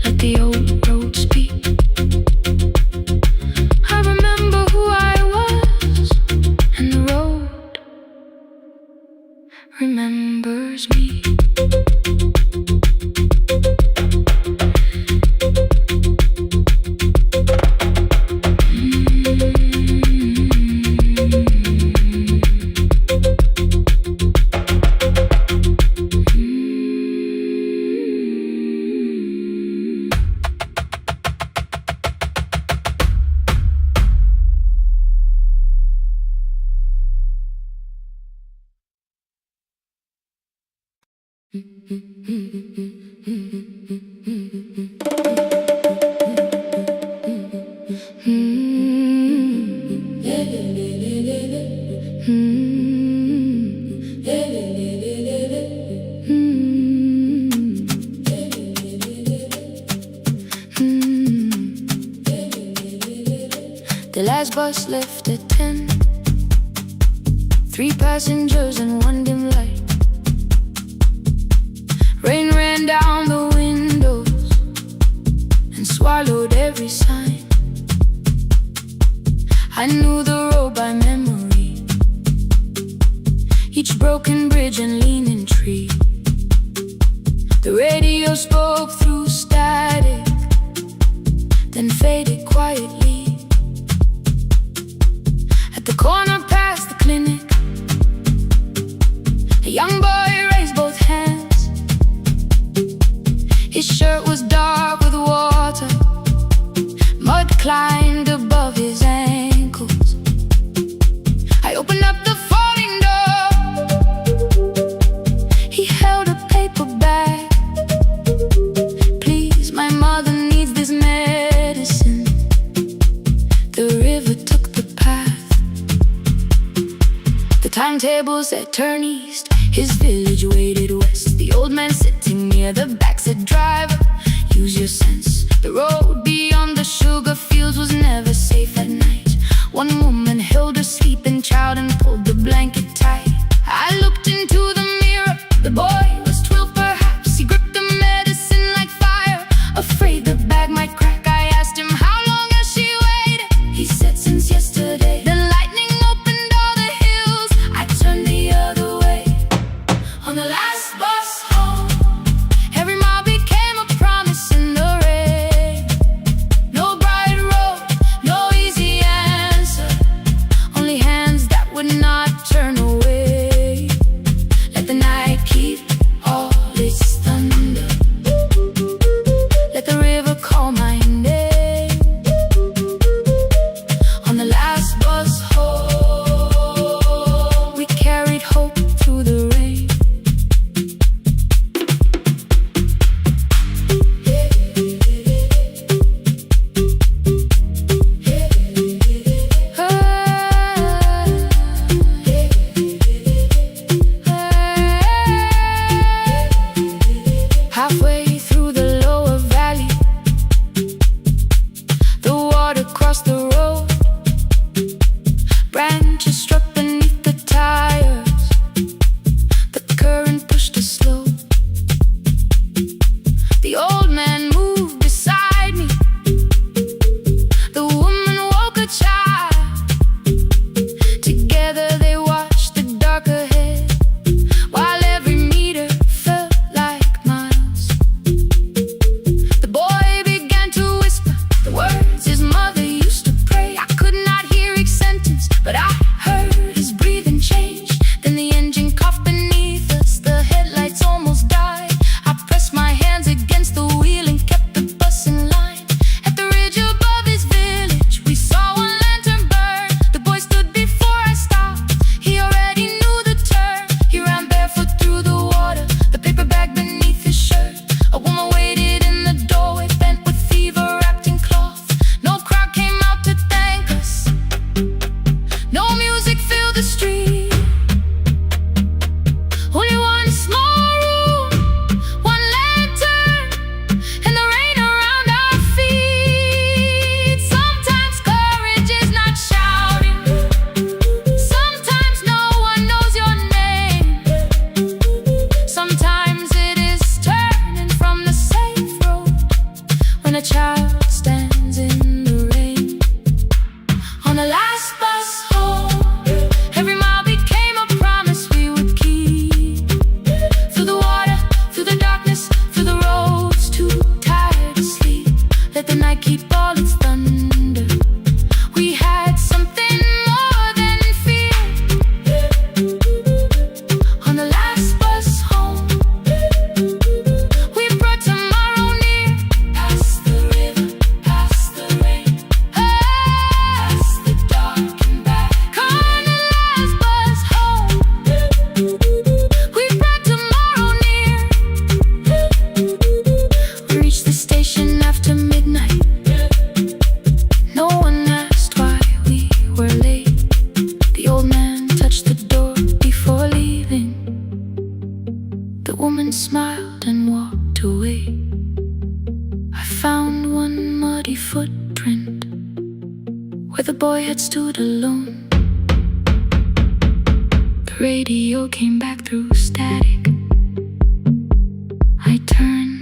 let the old road speak. I remember who I was, and the road remembers me. The last bus left at 10, 3 passengers and 1 dim light. Rain ran down the windows and swallowed every sign. I knew the road by memory, each broken bridge and leaning tree. The radio spoke through static, then faded quietly. At the corner past the clinic, a young boy raised both hands. His shirt was dark with water, mud climbed above his ankles. I opened up the folding door, he held a paper bag. Please, my mother needs this medicine. The river took the path, the timetable said turn east. His village waited west. The old man sitting near the back said, driver, use your sense. The road beyond the sugar fields was never safe at night. One woman held her sleeping child and pulled the blanket tight. I looked into the mirror, the boy was 12 perhaps. He gripped the medicine like fire, afraid the bag might crack. I asked him, how long has she waited? He said, since yesterday. The lightning opened all the hills. I turned the other way. On the last bus home, every mile became a promise in the rain. No bright road, no easy answer, only hands that would not turn away. Let the night keep all its thunder, let the river call my name. On the last bus home, we carried hope through the rain. woman smiled and walked away. I found one muddy footprint where the boy had stood alone. The radio came back through static. I turned.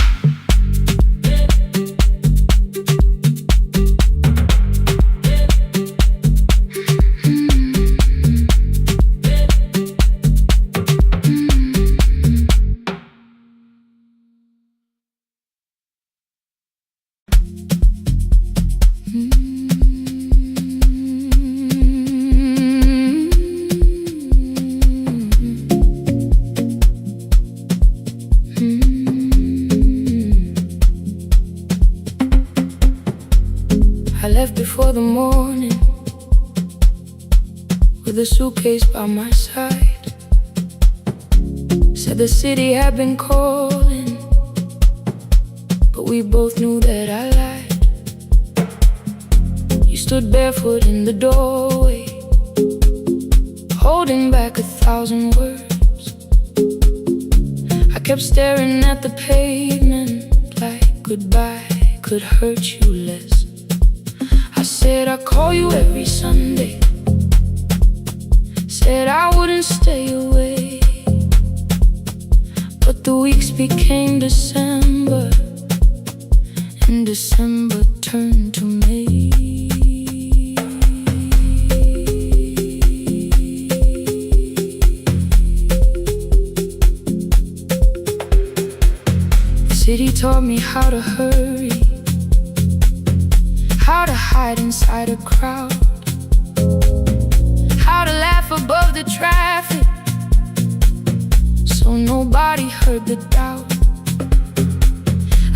I left before the morning with a suitcase by my side. Said the city had been calling, but we both knew that I lied. You stood barefoot in the doorway, holding back 1,000 words. I kept staring at the pavement like goodbye could hurt you less. I said I'd call you every Sunday, said I wouldn't stay away. But the weeks became December, and December turned to May. The city taught me how to hurry, how to hide inside a crowd, how to laugh above the traffic so nobody heard the doubt.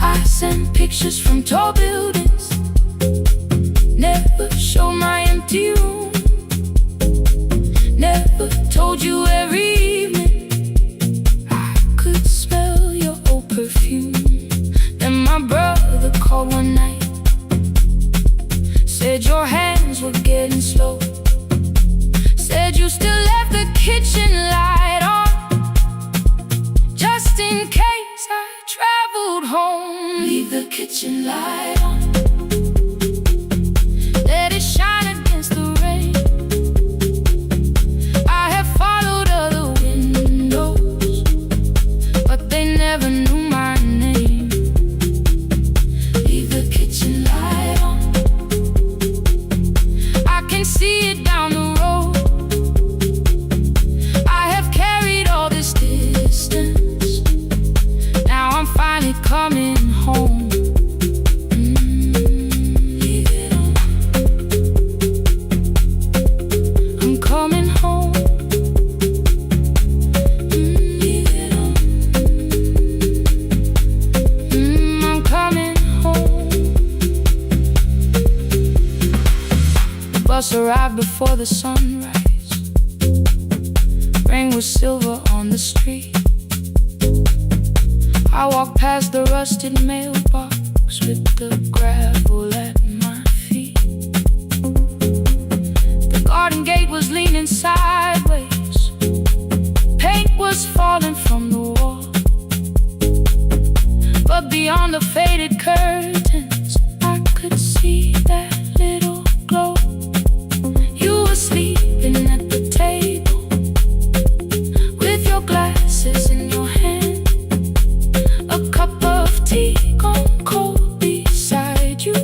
I sent pictures from tall buildings, never showed my empty room, never told you every evening I could smell your old perfume. Then my brother called one night, said your hands were getting slow, said you still left the kitchen light on, just in case I traveled home. Leave the kitchen light on, let it shine against the rain. I have followed other windows, but they never knew my name. Leave the kitchen light on, see it down the road. I have carried all this distance, now I'm finally coming home. Leave it on, I'm coming home. Leave it on, I'm coming home. The bus arrived before the sunrise. Rain was silver on the street. I walked past the rusted mailbox with the gravel at my feet. The garden gate was leaning sideways, paint was falling from the wall, but beyond the faded curtains I could see that little glow. You were sleeping at the table with your glasses in your hand, a cup of tea gone cold beside you,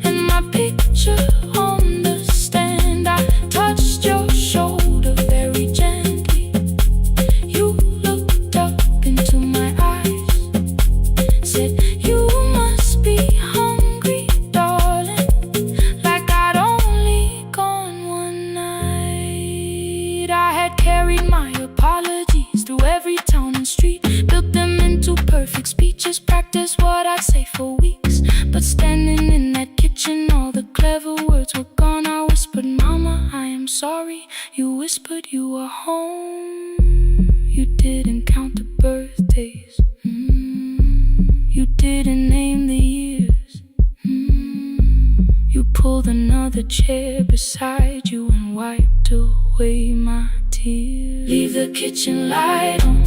and my picture on the stand. I touched your shoulder very gently. You looked up into my eyes, said you must be hungry, darling, like I'd only gone one night. I had carried my apologies through every town and street, built them into perfect speeches, practiced what I'd say for weeks. But standing in that kitchen, all the clever words were gone. I whispered, Mama, I am sorry. You whispered you were home. You didn't count the birthdays, you didn't name the years. You pulled another chair beside you and wiped away my tears. Leave the kitchen light on,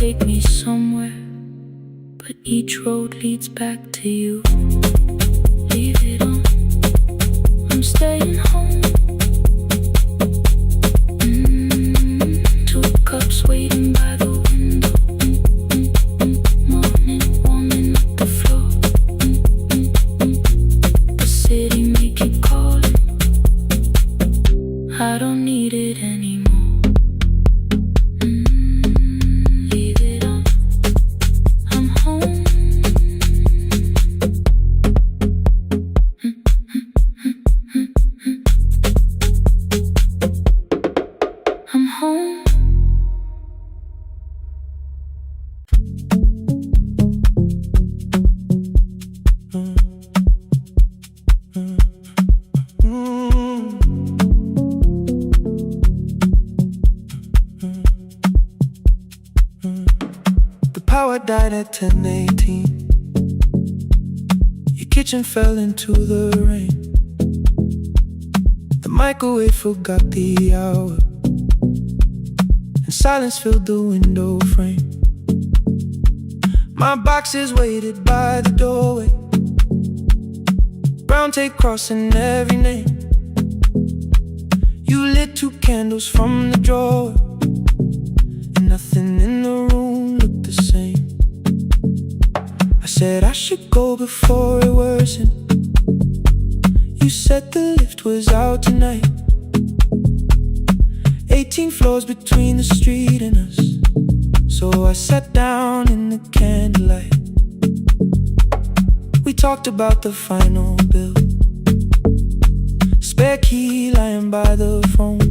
take me somewhere, but each road leads back to you. Leave it on, I'm staying home. Two cups waiting by the window. Morning warming up the floor. The city may keep calling, I don't need it anymore. Leave it on, I'm home. I'm home. The power died at 10:18. Your kitchen fell into the rain. The microwave forgot the hour, and silence filled the window frame. My boxes waited by the doorway, brown tape crossing every name. You lit 2 candles from the drawer, and nothing in the room looked the same. I said I should go before it worsened. You said the lift was out tonight. 18 floors between the street and us, so I sat down in the candlelight. We talked about the final bill, spare key lying by the phone,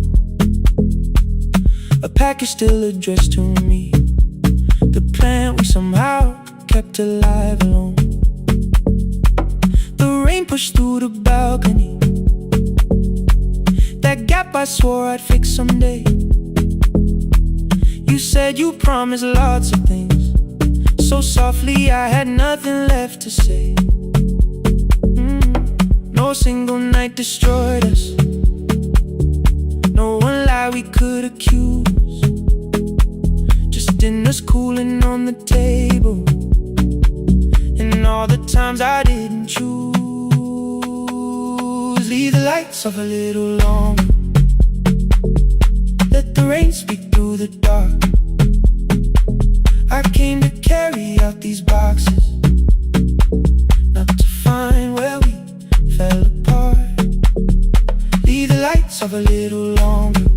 a package still addressed to me, the plant we somehow kept alive alone. The rain pushed through the balcony, that gap I swore I'd fix someday. You said you promised lots of things, so softly I had nothing left to say. No single night destroyed us, no one lie we could accuse. Just dinners cooling on the table, and all the times I didn't choose. Leave the lights off a little longer, let the rain speak through the dark. I came to carry out these boxes, not to find where we fell apart. Leave the lights off a little longer,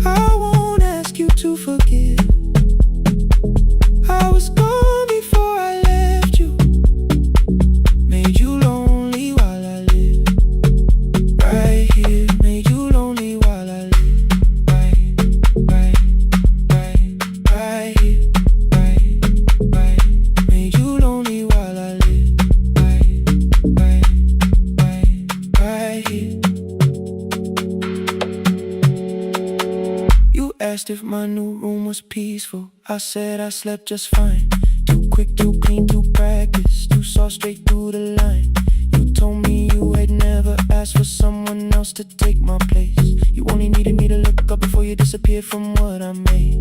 I won't ask you to forgive. I was gone before I left you, made you lonely while I lived right here, made you lonely while I lived right here, made you lonely while I lived right here. You asked if my new room was peaceful, I said I slept just fine. Too quick, too clean, too practiced, you saw straight through the line. You told me you had never asked for someone else to take my place. You only needed me to look up before you disappeared from what I made.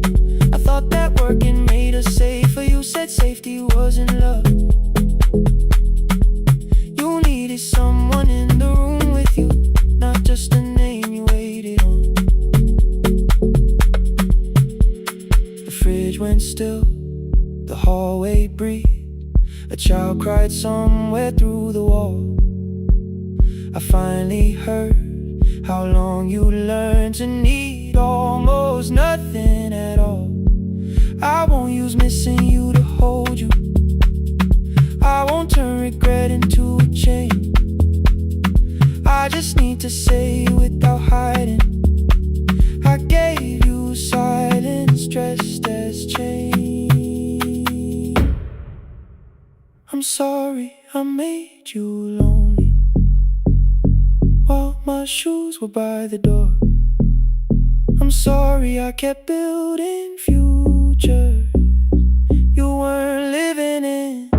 I thought that working made us safer, you said safety was in love. You needed someone in the room with you, not just a name you waited on. The fridge went still, the hallway breathed, a child cried somewhere through the wall. I finally heard how long you learned to need almost nothing at all. I won't use missing you to hold you, I won't turn regret into a chain. I just need to say without hiding, I gave you silence dressed as change. I'm sorry I made you lonely while my shoes were by the door. I'm sorry I kept building futures you weren't living in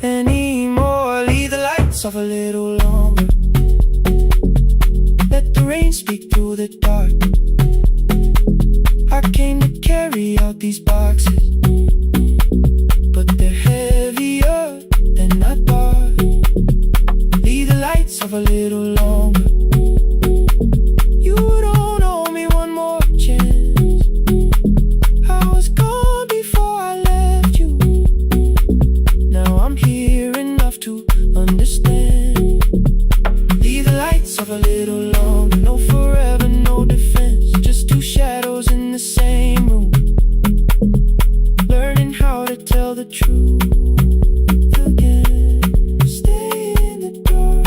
anymore. Leave the lights off a little longer, let the rain speak through the dark. I came to carry out these boxes, but they're heavier than I thought. Leave the lights off a little longer. You don't owe me one more chance. I was gone before I left you. Now I'm here enough to understand. Leave the lights off a little longer. No forever, no defense. Just two shadows in the same room, learning how to tell the truth again. Stay in the dark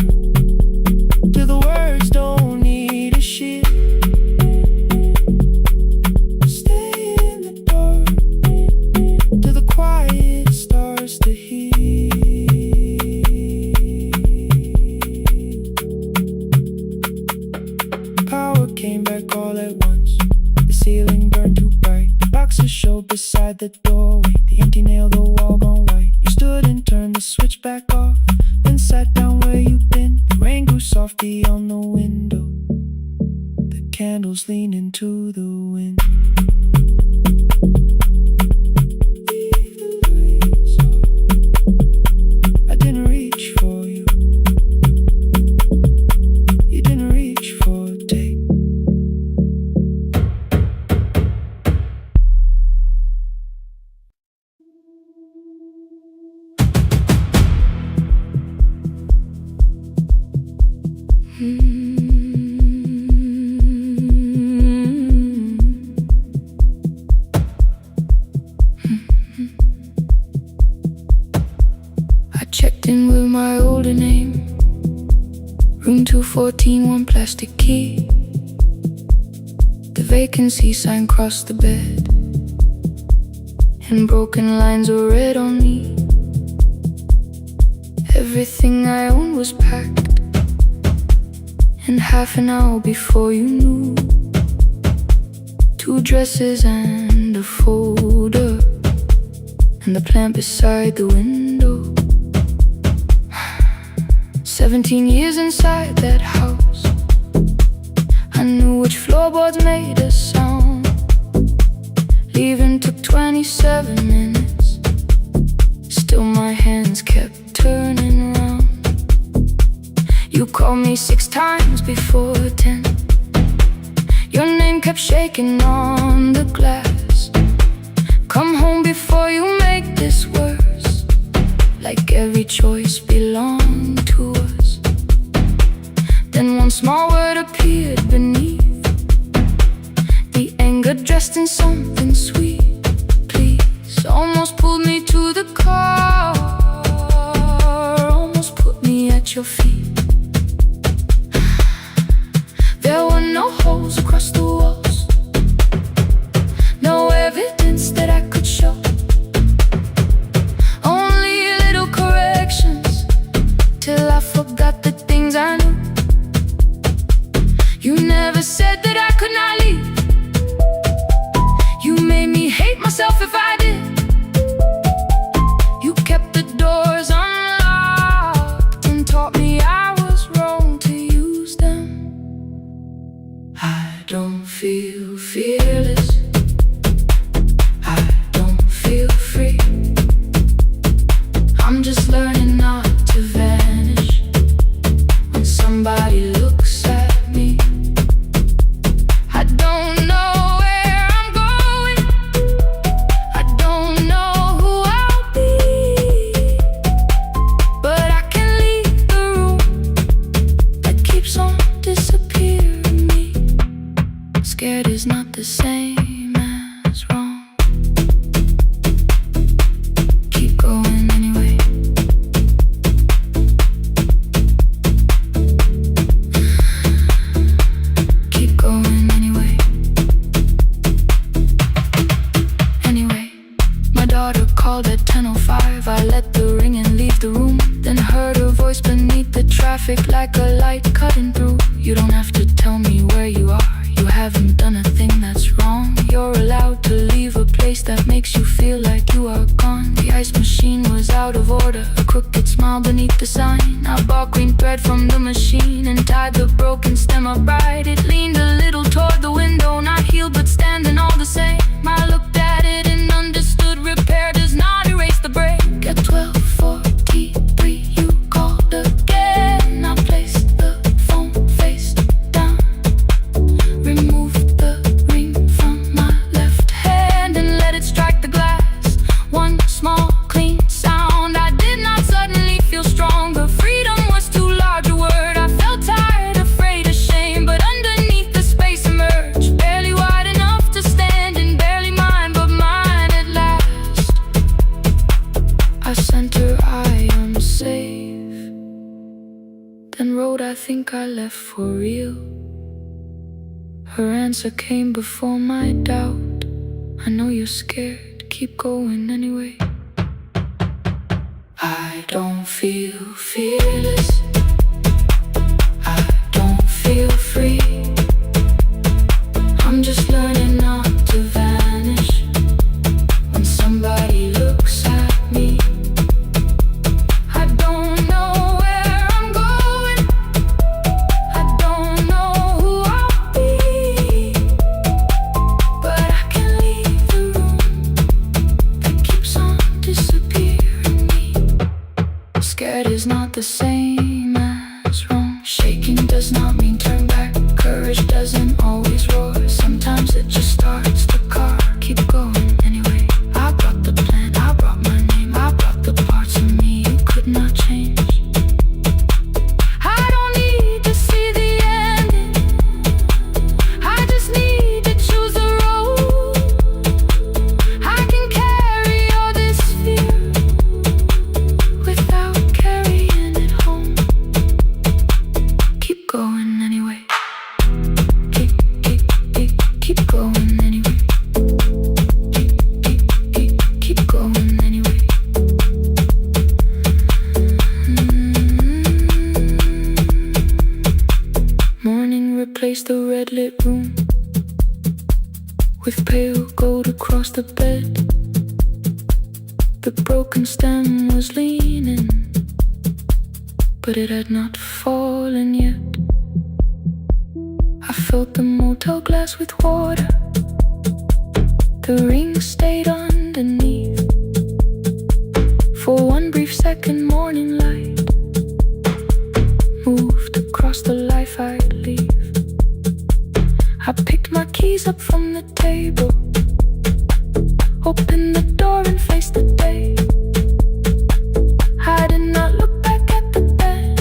till the words don't need a shield. Stay in the dark till the quiet starts to heal. Power came back all at once. The ceiling burned too bright. The boxes showed beside the doorway. The empty nail, the wall gone white. You stood and turned the switch back off, then sat down where you've been. The rain grew softly on the window. The candles leaned into the wind. Leave the lights off. I didn't reach for you. You didn't reach for a take. I checked in with my older name. Room 214, one plastic key. The vacancy sign crossed the bed, and broken lines were read on me. Everything I owned was packed, and half an hour before you knew, 2 dresses and a folder, and the plant beside the window. 17 years inside that house, I knew which floorboards made a sound. Leaving took 27 minutes. Still my hands kept turning round. You called me 6 times before 10. Your name kept shaking on the glass. Come home before you make this worse. Like every choice belonged to us. Then one small word appeared beneath. The anger dressed in something sweet. Please, almost pulled me to the car. Almost put me at your feet. There were no holes across the walls, no evidence that I could show. Only little corrections, till I forgot the things I knew. You never said that I could not leave. You made me hate myself if I did. You kept the doors unlocked and taught me I was wrong to use them. I don't feel fearless. I don't feel free. I'm just learning not to vanish when somebody looks at me. I don't know where I'm going. I don't know who I'll be. But I can leave the room that keeps on disappearing me. Scared is not the same as wrong. Keep going anyway. Keep going anyway. Anyway, my daughter called at 10:05. I let the ring and leave the room. Then heard her voice beneath the traffic like a light cutting through. You don't have to tell me where you are. You haven't done a thing that's wrong. You're allowed to leave a place that makes you feel like you are gone. The ice machine was out of order, a crooked smile beneath the sign. I bought green thread from the machine and tied the broken stem upright. It leaned a little toward the window, not healed but standing all the same. I looked at it I left for real. Her answer came before my doubt. I know you're scared, keep going anyway. I don't feel fearless, I don't feel free. I'm just learning not to vanish when somebody looks at me. I don't know where I'm going, I don't know who I'll be, but I can leave the room that keeps on disappearing me. Scared is not the same as wrong. Shaking does not mean turn back. Courage doesn't always roar. Sometimes it just starts the car. Keep going anyway. I brought the plan, I brought my name, I brought the parts of me you could not change. I don't need to see the ending, I just need to choose the road. I can carry all this fear without carrying it home. Keep going anyway. Keep going anyway. Keep going anyway. Morning replaced the red lit room with pale gold across the bed. The broken stem was leaning, but it had not fallen yet. I filled the motel glass with water. The ring stayed underneath. For one brief second, morning light moved across the life I'd leave. I picked my keys up from the table, opened the door and faced the day. I did not look back at the bed,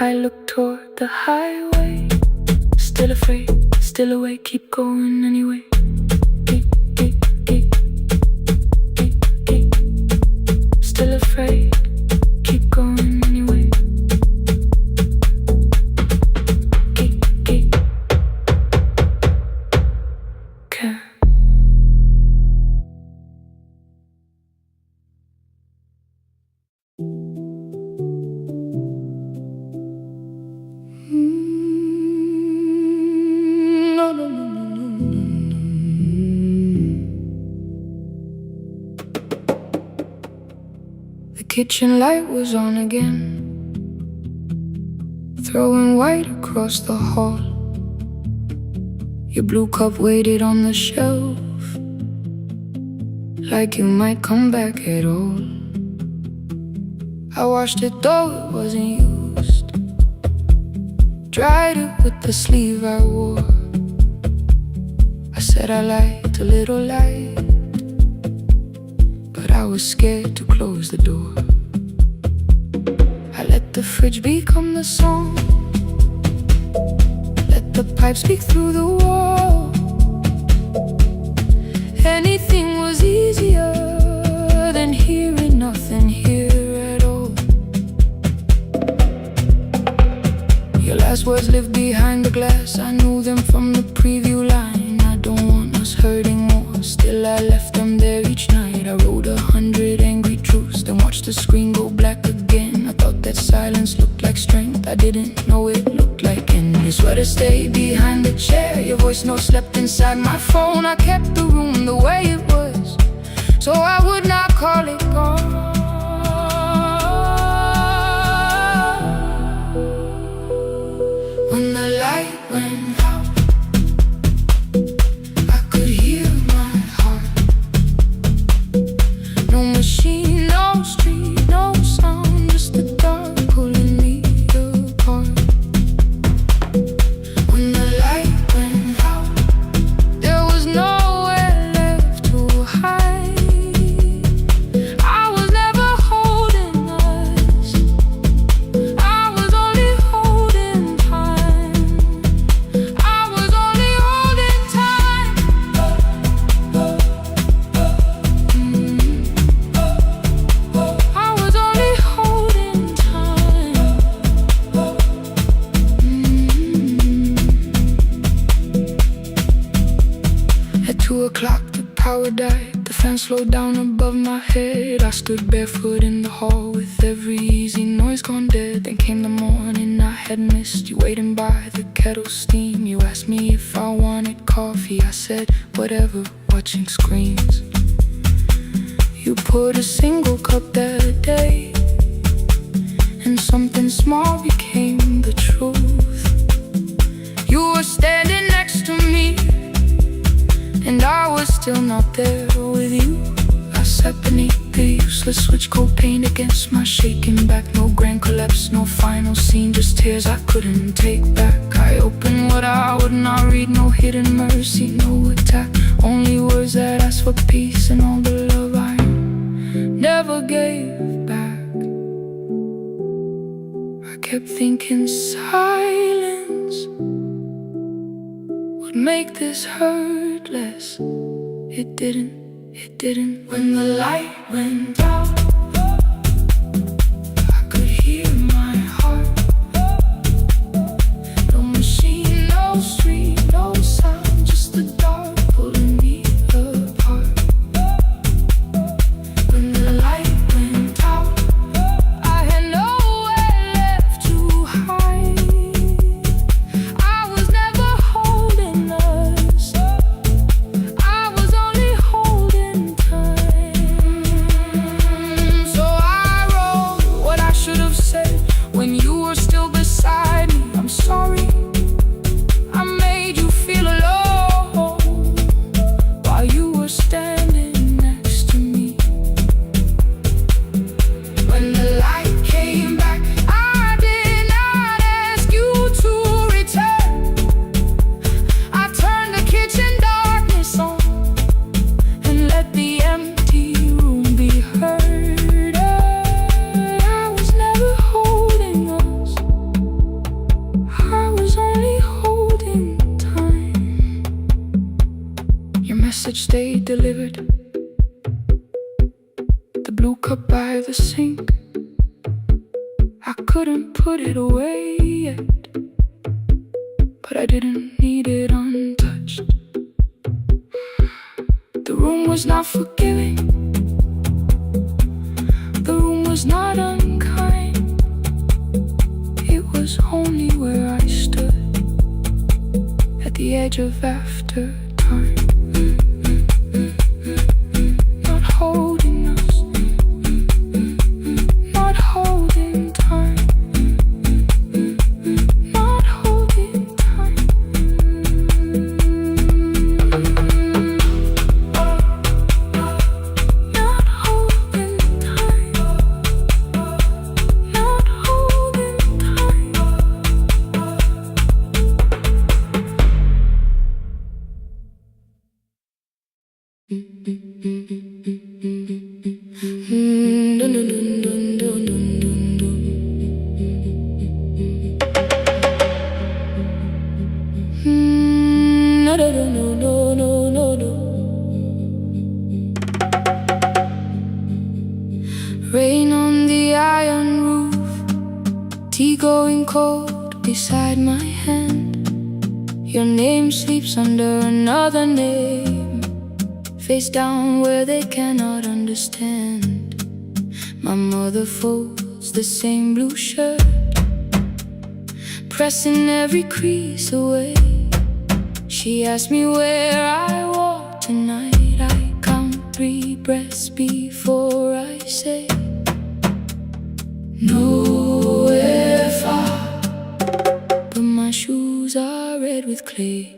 I looked toward the highway. Still afraid, still awake, keep going anyway. Still afraid, keep going anyway. Care. The kitchen light was on again, throwing white across the hall. Your blue cup waited on the shelf, like you might come back at all. I washed it though it wasn't used, dried it with the sleeve I wore. I said I liked a little light, but I was scared to close the door. I let the fridge become the song, let the pipe speak through the wall. Anything was easier than hearing nothing here at all. Your last words lived behind the glass, I knew them from the preview line. I don't want us hurting more, still I left them there each night. I wrote 100 angry truths, then watched the screen go black again. I thought that silence looked like strength, I didn't know it looked like end. Your sweater stayed behind the chair, your voice note slept inside my phone. I kept the room the way it was, so I would not call it gone. When the light went out, I could hear my heart. No machine, no street, no sound, just the dark pulling me apart. When the light went out, there was nowhere left to hide. I was never holding us, I was only holding time. At 2 o'clock the power died, the fan slowed down above my head. I stood barefoot in the hall with every easy noise gone dead. Then came the morning I had missed, you waiting by the kettle steam. You asked me if I wanted coffee, I said whatever, watching screens. You poured a single cup that day, and something small became the truth. You were standing next to me, and I was still not there with you. I sat beneath the useless switch, cold paint against my shaking back. No grand collapse, no final scene, just tears I couldn't take back. I opened what I would not read, no hidden mercy, no attack. Only words that asked for peace and all the love I never gave back. I kept thinking silence would make this hurt less. It didn't. When the light went out, I could hear my heart. No machine, no street, no sound, just the dark pulling me apart. When the light went out, I had nowhere left to hide. I was never holding us, I was only holding time. So I wrote what I should have said when you were still beside me. I'm sorry I made you feel alone while you were standing next to me. When the light came back, I did not ask you to return. I turned the kitchen darkness on and let the empty room be heard. I was never holding us, I was only holding time. Your message stayed delivered, the blue cup by the sink. I couldn't put it away yet, but I didn't need it untouched. The room was not forgiving, the room was not unkind. It was only where I stood at the edge of after time. Not holding us, not holding time, not holding time. Not holding time, not holding Rain on the iron roof, tea going cold beside my hand. Your name sleeps under another name, face down where they cannot understand. My mother folds the same blue shirt, pressing every crease away. She asked me where I walk tonight. I count 3 breaths before I say nowhere far, but my shoes are red with clay.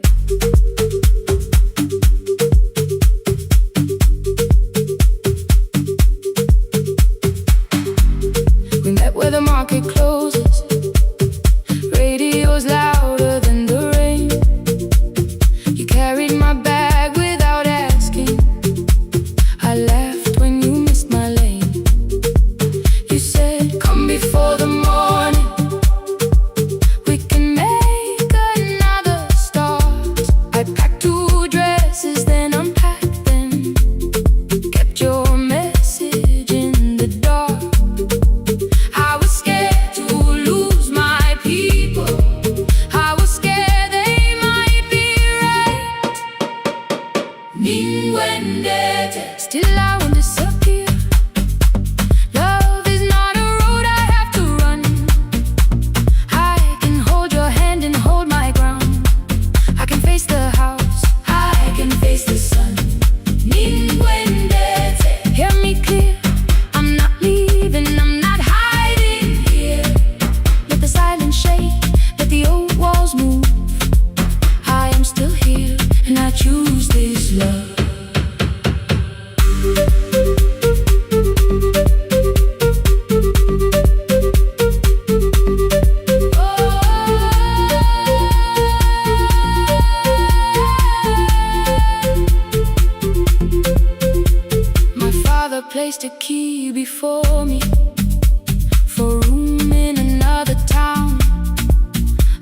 We met where the market closes, radio's louder than the rain. You carried my bag without asking, I laughed when you missed my lane. You said, come before the morning, we can make another start. I packed 2 Still I won't disappear. Love is not a road I have to run. I can hold your hand and hold my ground. I can face the house, I can face the sun. Hear me clear, I'm not leaving, I'm not hiding here. Let the silence shake, let the old walls move. I am still here, and I choose this love. Placed a key before me for room in another town,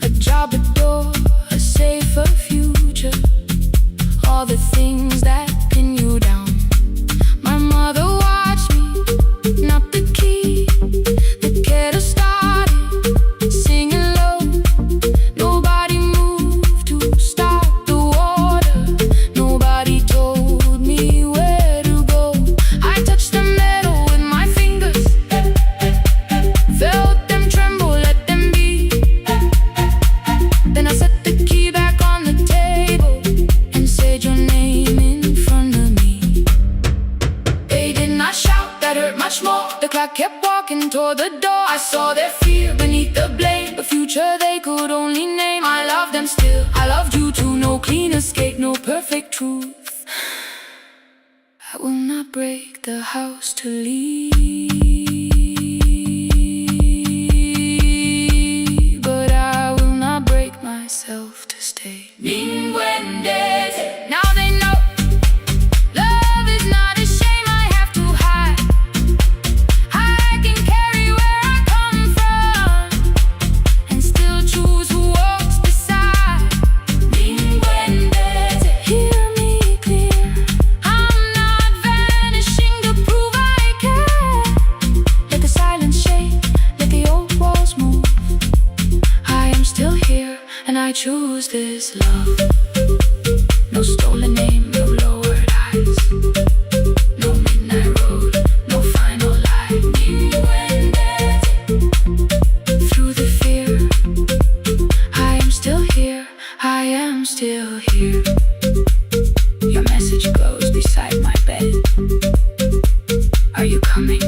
a job, a door, a safer future, all the things that pin you down. My mother watched me, not the key, the kettle started singing low. Nobody moved to stop the water, nobody told me where to go. I touched the metal with my fingers, felt them tremble, let them be. Then I set the key back on the table and said your name in front of me. They did not shout, that hurt much more. The clock kept walking toward the door. I saw their fear beneath the blame, a future they could only name. I loved them still, I loved you too. No clean escape, no perfect truth. I will not break the house to leave, but I will not break myself to stay. Now they know love is not a shame I have to hide. I can carry where I come from and still choose who walks beside. Hear me clear, I'm not vanishing to prove I care. Let the silence shake, let the old walls move. I am still here, and I choose this love. No stolen name, no lowered eyes, no midnight road, no final lie. Through the fear, I am still here, I am still here. Your message glows beside my bed. Are you coming?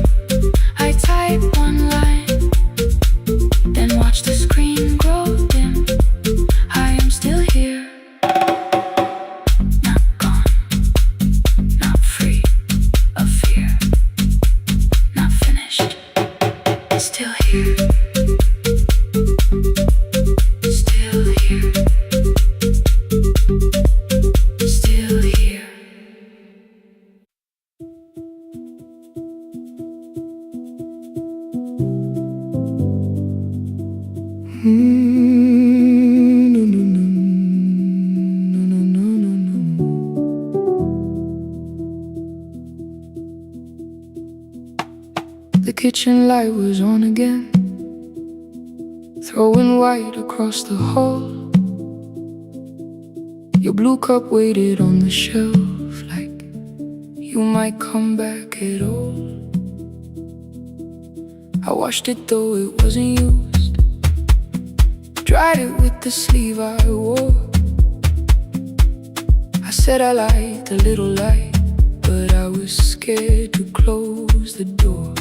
I type one line, then watch the screen grow dim. I am still here, not gone, not free of fear, not finished, still here, still here, still here. The kitchen light was on again, throwing white across the hall. Your blue cup waited on the shelf like you might come back at all. I washed it though it wasn't used, dried it with the sleeve I wore. I said I liked a little light, but I was scared to close the door.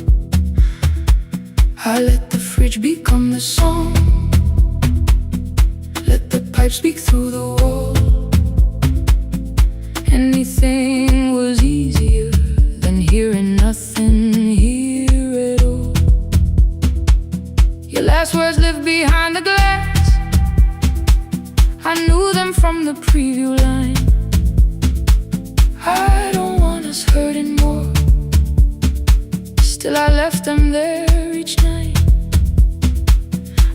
I let the fridge become the song, let the pipe speak through the wall. Anything was easier than hearing nothing here at all. Your last words lived behind the glass, I knew them from the preview line. I don't want us hurting more, still I left them there each night.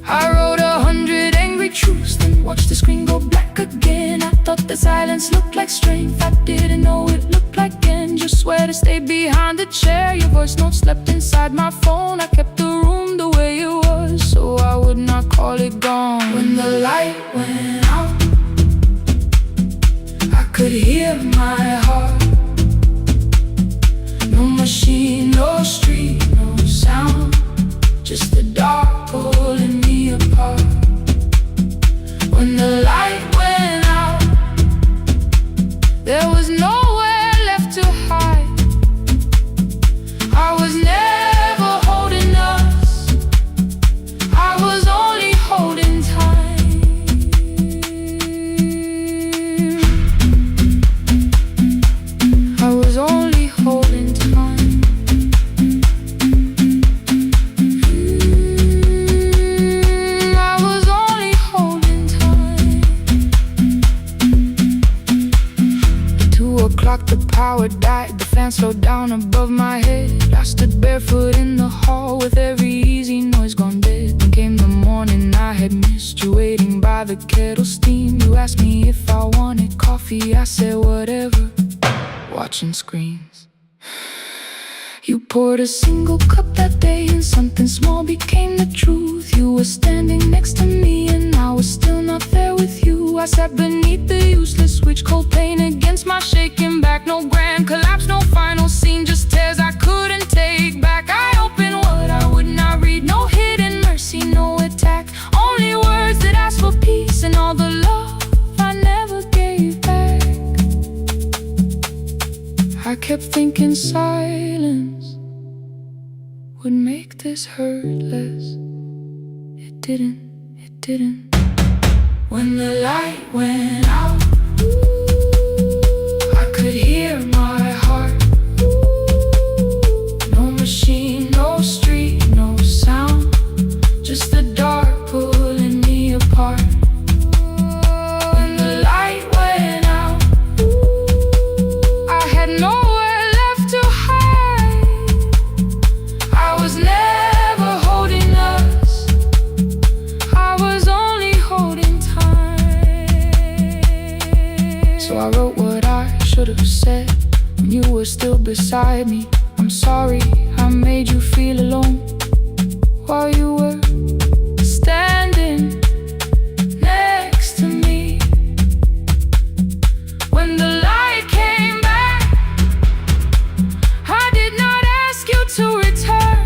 I wrote 100 angry truths, then watched the screen go black again. I thought the silence looked like strength, I didn't know it looked like end. Just swear to stay behind the chair, your voice note slept inside my phone. I kept the room the way it was, so I would not call it gone. When the light went out, I could could hear my heart. No machine, no street, no sound, just the dark pulling me apart. When the light went out, there was nowhere left to hide. I was never holding us, I was only holding time. I was only holding time. I was only holding time. At 2 o'clock the power died, the fan slowed down above my head. I stood barefoot in the hall with every easy noise gone dead. Then came the morning I had missed you, waiting by the kettle steam. You asked me if I wanted coffee, I said whatever, watching screens. You poured a single cup that day and something small became the truth. You were standing next to me and I was still not there with you. I sat beneath the useless switch, cold pain against my shaking back. No grand collapse, no final scene, just tears I couldn't take back. I opened what I would not read, no hidden mercy, no attack. Only words that ask for peace and all the love I never gave back. I kept thinking silence would make this hurt less. It didn't, it didn't. When the light went out, I could hear my heart. No machine, no street, no sound, just the dark pulling me apart. When the light went out, I had nowhere left to hide. I was never holding us, I was only holding time. So I wrote what I should have said when you were still beside me. I'm sorry I made you feel alone while you were standing next to me. When the light came back, I did not ask you to return.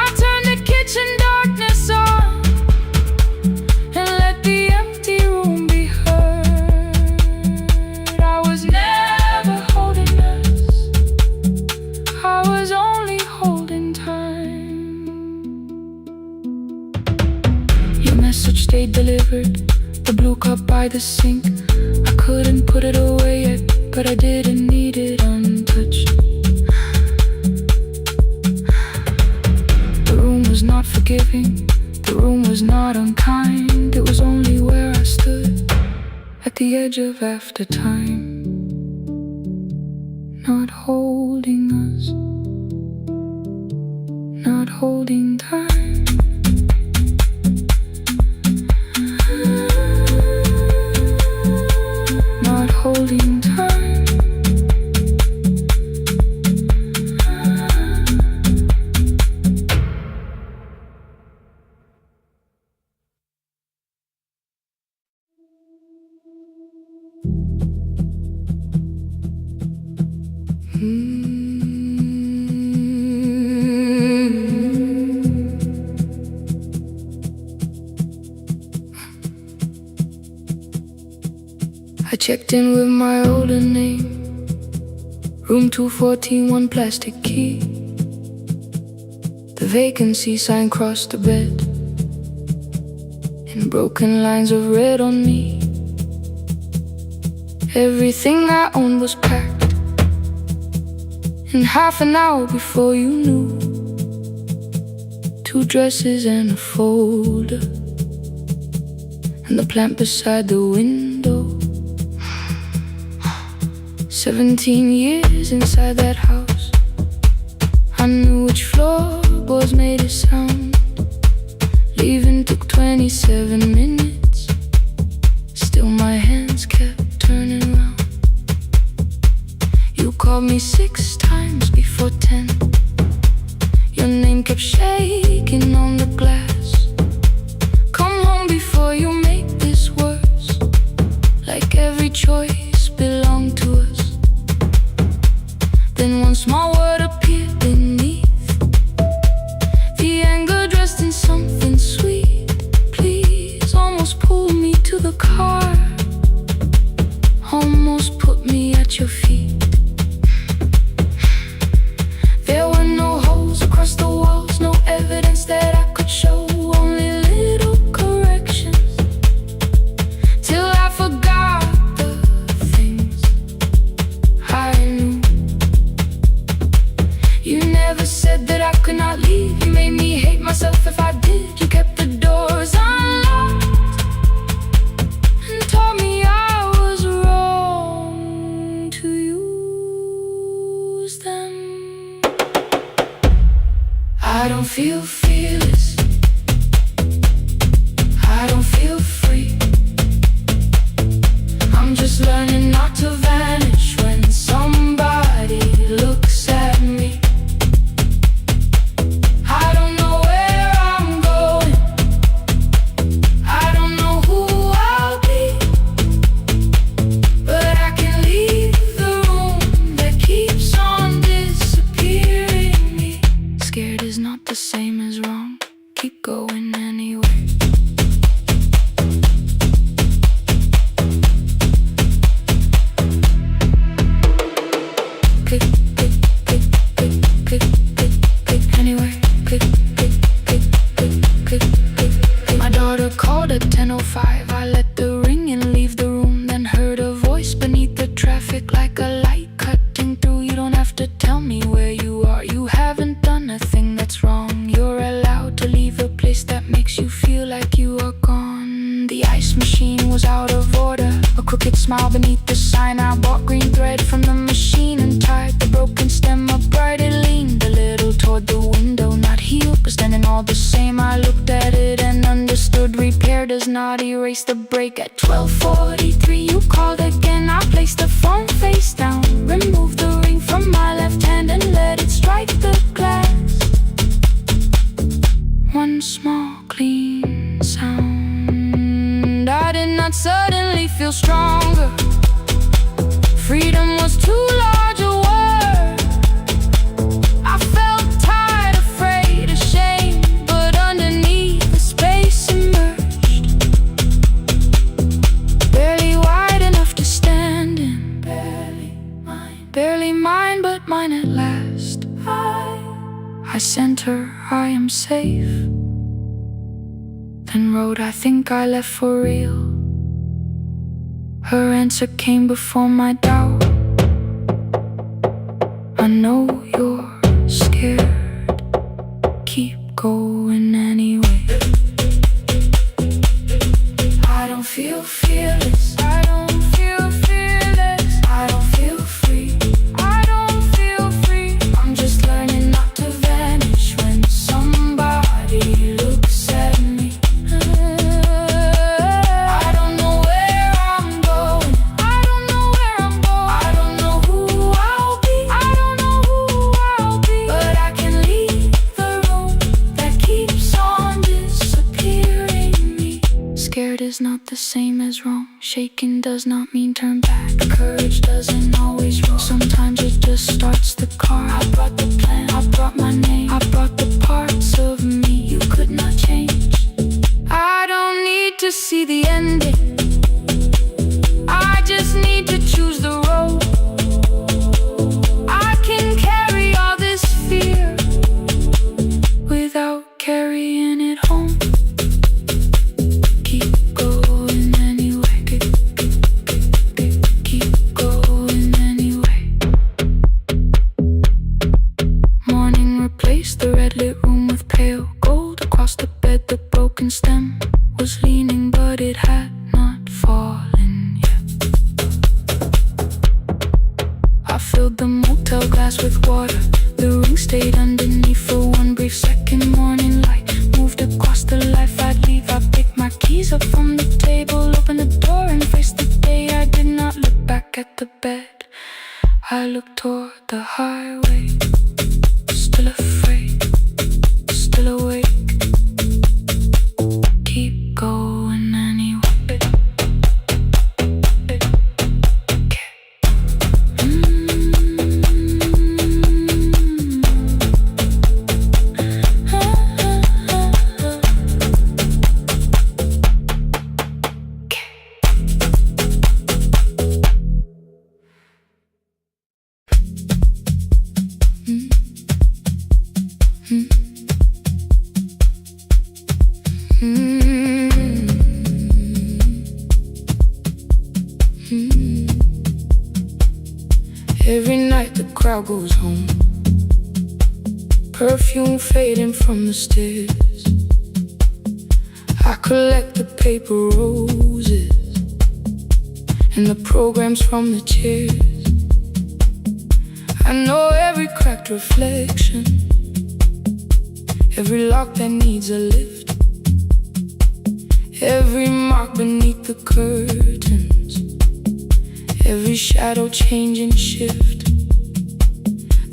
I turned the kitchen darkness on and let the empty room be heard. I was never holding us, I was only holding time. Your message stayed delivered, the blue cup by the sink. I couldn't put it away yet, but I didn't need it untouched. The room was not forgiving, the room was not unkind. It was only where I stood at the edge of after time, not holding us, not holding time. Not holding time. I checked in with my older name, room 214, one plastic key. The vacancy sign crossed the bed, and broken lines of red on me. Everything I owned was packed in half an hour before you knew. 2 dresses and a folder, and the plant beside the window. 17 years inside that house, I knew which floorboards made it sound. Leaving took 27 minutes, still my hands kept turning round. You called me 6 times before 10, your name kept shaking on the glass. Come home before you make this worse, like every choice choice belonged to us. Then one small word appeared beneath the anger, dressed in something sweet. Please, almost pulled me to the car, almost put me at your feet. There were no holes across the walls, no evidence that I could show, only little corrections, till I forgot the things I knew. You never said that I could not leave. You made me hate myself if I did. You kept the doors unlocked and taught me I was wrong to use them. I don't feel fearless, I don't feel free. I'm just learning not to vanish when somebody looks at me. I don't know where I'm going, I don't know who I'll be, but I can leave the room that keeps on disappearing me. Scared is not the same as wrong. Keep going anyway. Click, click, click, click, click, click, click, anyway. Click, click, click, click, click, click, click. My daughter called at 10:05. I let the ring and leave the room, then heard a voice beneath the traffic like a light cutting through. You don't have to tell me where you are. You haven't done a thing that's wrong. You're allowed to leave a place that makes you feel like you are gone. The ice machine was out of order, a crooked smile beneath the sign. I bought green thread from the machine and tied the broken stem upright. It leaned a little toward the window, not healed but standing all the same. I looked at it and understood repair does not erase the break. At 12:43 you called again. I placed the phone face down, removed the ring from my left hand and let it strike the glass. One small clean sound. I did not suddenly feel stronger. Freedom was too large a word. I felt tired, afraid, ashamed, but underneath the space emerged, barely wide enough to stand in. Barely mine, but mine at last. I sent her, I am safe, then wrote, I think I left for real. Her answer came before my doubt. I know you're scared, keep going anyway. I don't feel fearless, I don't feel fearless, I don't feel free, I don't feel free. I'm just learning not to vanish when somebody looks at me. I don't know where I'm going, I don't know where I'm going, I don't know who I'll be, I don't know who I'll be, but I can leave the room that keeps on disappearing me. Scared is not the same as wrong. Shaken does not mean turn back. Courage doesn't always roll. Sometimes it just starts the car. I brought the plan, I brought my name, I brought the parts of me you could not change. I don't need to see the ending, I just need to choose the road. I can carry all this fear without carrying it home. Keep going anyway. Keep going anyway. Morning replaced the red lit room with pale gold. Across the bed the broken stem was leaning, but it had not fallen yet. I filled the motel glass with water. The ring stayed underneath for one brief second. Morning light moved across the life I'd leave. I picked my keys up from the table, opened the door and faced the day. I did not look back at the bed, I looked toward the highway. Still afraid, still awake. Keep going anyway. Every night the crowd goes home, perfume fading from the stairs. I collect the paper roses and the programs from the chairs. I know every cracked reflection, every lock that needs a lift, every mark beneath the curtains, every shadow change and shift.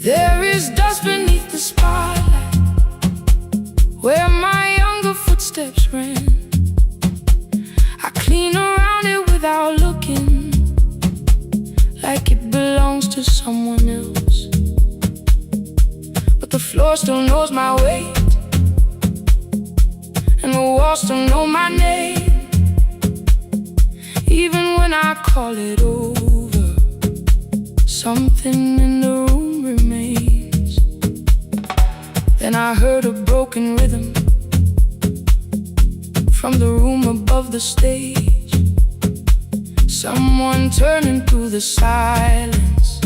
There is dust beneath the spotlight where my younger footsteps ran. I clean around it without looking, like it belongs to someone else. But the floor still knows my weight, and the walls still know my name. Even when I call it over, something in the room remains. Then I heard a broken rhythm from the room above the stage, someone turning through the silence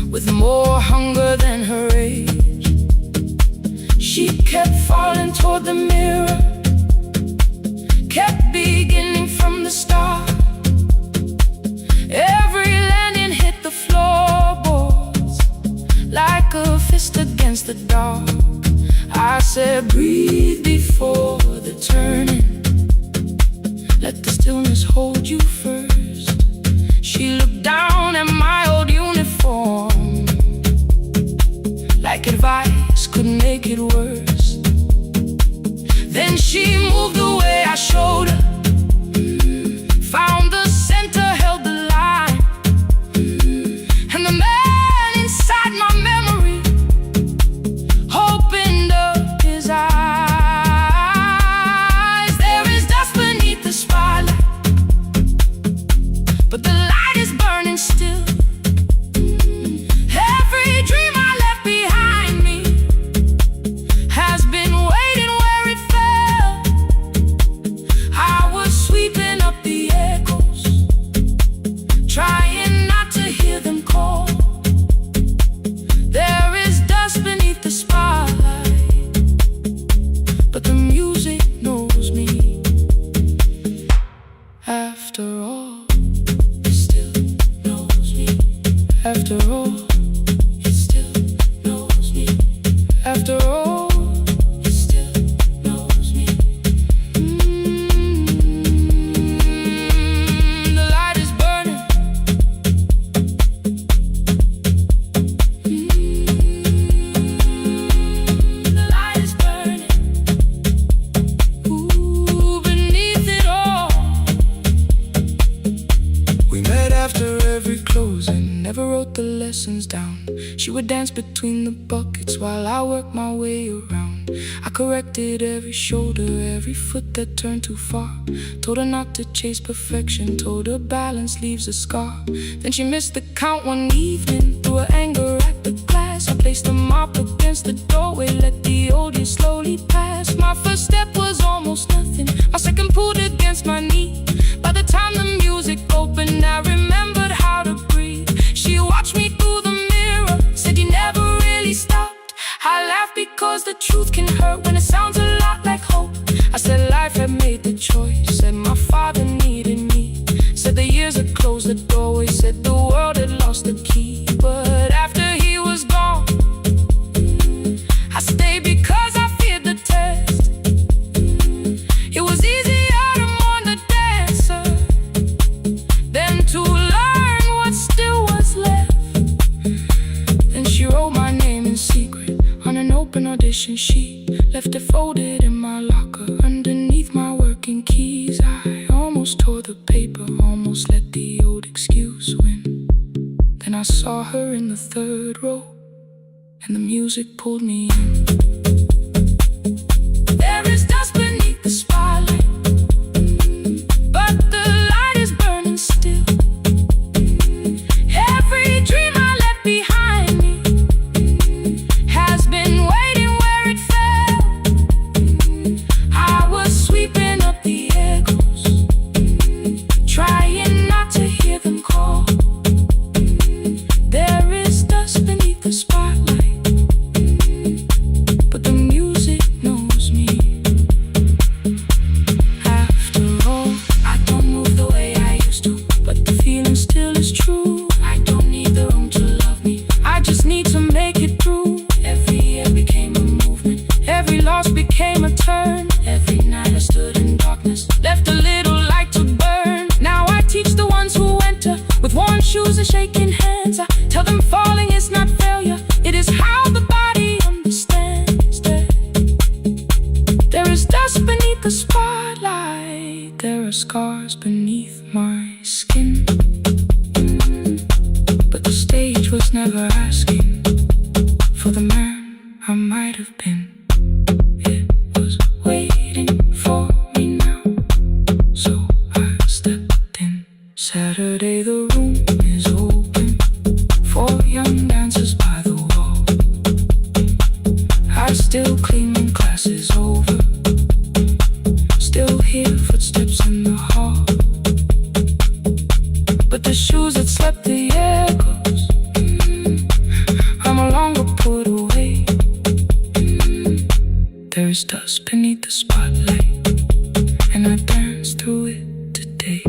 with more hunger than her age. She kept falling toward the mirror, kept beginning from the start. Every landing hit the floorboards like a fist against the dark. I said, breathe before the turning, let the stillness hold you first. She looked down at my old uniform, like advice could make it worse. Then she moved the way I showed her, found the center, held the line, and the man inside my memory opened up his eyes. There is dust beneath the spotlight, but the light is burning still. Every dream I left behind me has been waiting where it fell. I was sweeping up the echoes, trying not to hear them call. There is dust beneath the spotlight, but the music knows me. After all, it still knows me. After all, it still knows me. After all, it still knows me. The light is burning. The light is burning. Ooh, beneath it all. We met after every closing, never wrote the lessons down. She would dance between the buckets while I worked my way around. I corrected every shoulder, every foot that turned too far. Told her not to chase perfection, told her balance leaves a scar. Then she missed the count one evening, threw her anger at the glass. I placed a mop against the doorway, let the old years slowly pass. My first step was almost nothing, my second pulled against my knee. By the time the music opened, I remembered how to breathe. She watched me through the mirror, said you never really stopped. I laughed because the truth can hurt when it sounds a lot like hope. I said life had made the choice, said my father needed me, said the years had closed the doorway, said the world had lost the key. But after he was gone, I stayed because I feared the test. It was easier to mourn the dancer than to learn what still was left. Then she wrote my name in secret on an open audition sheet, left it folded in my locker underneath my working keys. I almost tore the paper, almost let the old excuse win. Then I saw her in the third row, and the music pulled me in. There is dust beneath the spotlight, but the light is burning still. Every dream I left behind me has been waiting where it fell. I was sweeping up the echoes, trying not to hear them call. There till it's true. I don't need the room to love me, I just need to make it through. Every year became a movement, every loss became a turn. Every night I stood in darkness, left a little light to burn. Now I teach the ones who enter with worn shoes and shaking hands. I tell them falling is not failure, it is how the body understands. There is dust beneath the spotlight, there are scars beneath my skin. But the stage was never asking for the man I might have been. It was waiting for me now, so I stepped in. Saturday the room is open for young dancers by the wall. I still clean when class is over, still hear footsteps in the hall. But the shoes that slept the echoes, are no longer put away. There's dust beneath the spotlight, and I dance through it today.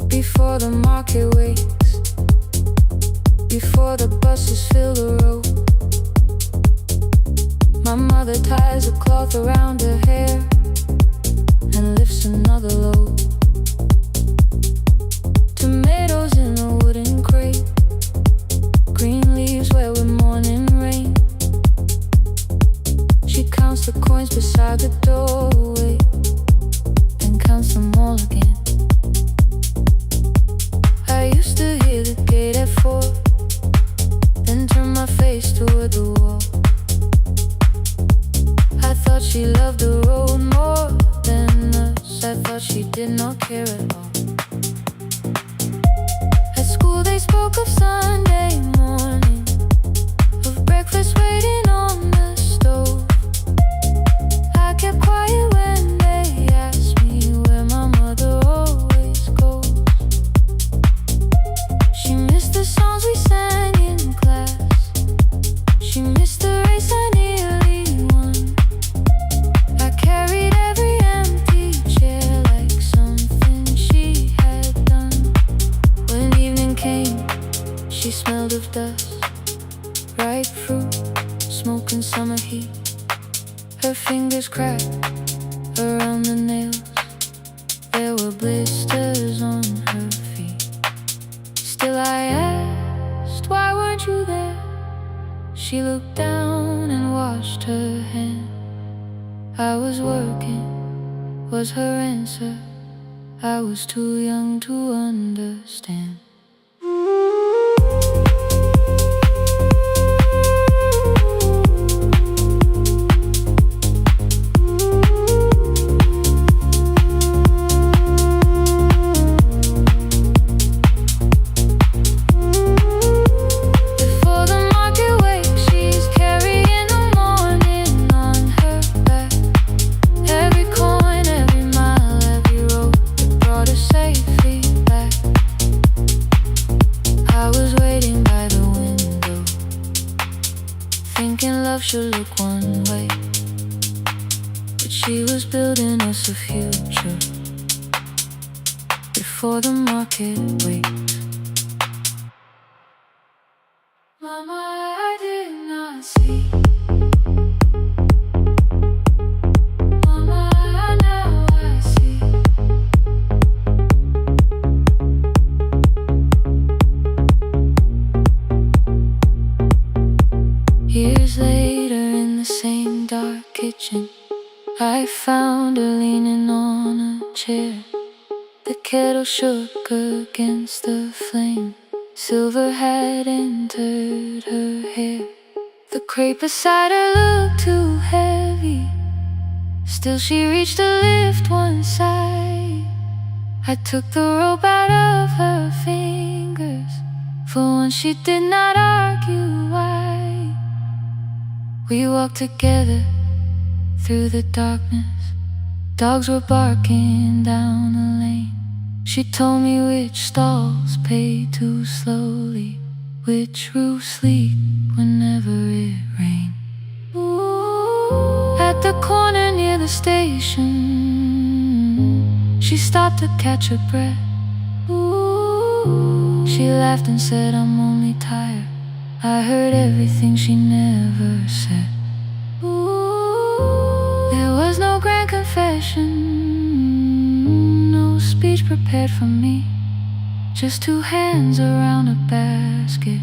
Before the market wakes, before the buses fill the road, my mother ties a cloth around her hair and lifts another load. Tomatoes in a wooden crate, green leaves wet with morning rain. She counts the coins beside the doorway and counts them all again. I used to hear the gate at 4, then turn my face toward the wall. I thought she loved the road more than us, I thought she did not care at all. At school they spoke of Sunday morning, of breakfast waiting on the stove. I kept quiet when they asked me where my mother always goes. She missed the songs we sang in class, she missed the race I nearly won. I carried every empty chair like something she had done. When evening came, she smelled of dust, ripe fruit, smoke and summer heat. Her fingers cracked around the nails, there were blisters on her feet. Still I asked, why weren't you there? She looked down and washed her hand. I was working, was her answer. I was too young to understand. Should look one way, but she was building us a future before the market wakes. Mama, I did not see. Mama, now I see. Years later in the same dark kitchen, I found her leaning on a chair. The kettle shook against the flame, Silver had entered her hair. The crepe beside her looked too heavy. Still she reached to lift one side. I took the rope out of her fingers. For once she did not argue why. We walked together through the darkness. Dogs were barking down the lane. She told me which stalls pay too slowly, which roofs leak whenever it rained. At the corner near the station, she stopped to catch her breath. She laughed and said, "I'm only tired." I heard everything she never said. There was no grand confession, no speech prepared for me. Just two hands around a basket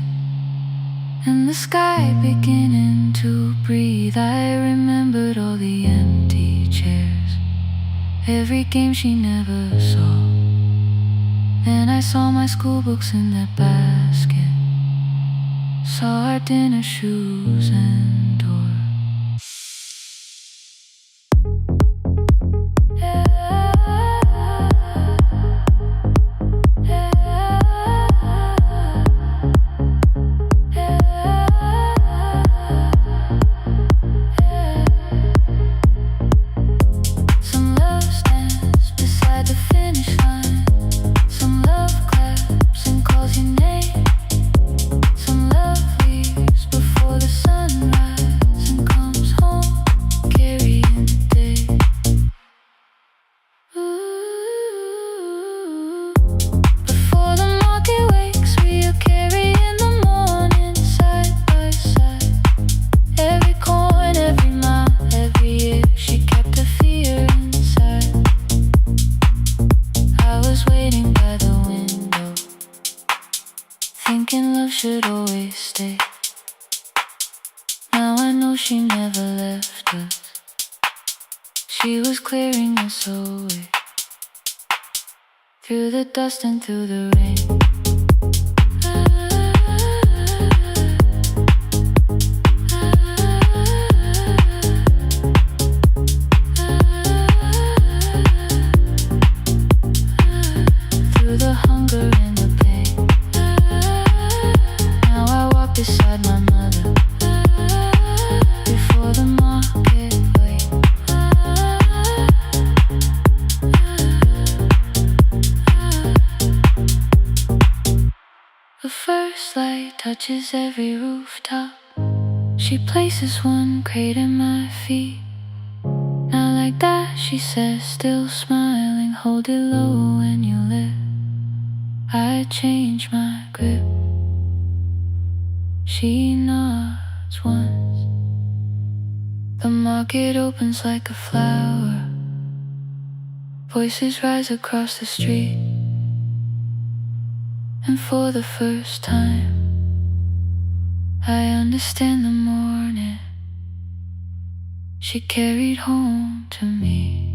and the sky beginning to breathe. I remembered all the empty chairs, every game she never saw. Then I saw my school books in that basket, saw our dinner shoes and door. Thinking love should always stay. Now I know she never left us. She was clearing us away, through the dust and through the rain. Through the hunger and the pain. Now I walk beside my mother, before the market wait. The first light touches every rooftop. She places one crate at my feet. Now like that, she says, still smiling, hold it low when you lift. I change my grip. She nods once. The market opens like a flower. Voices rise across the street. And for the first time, I understand the morning she carried home to me.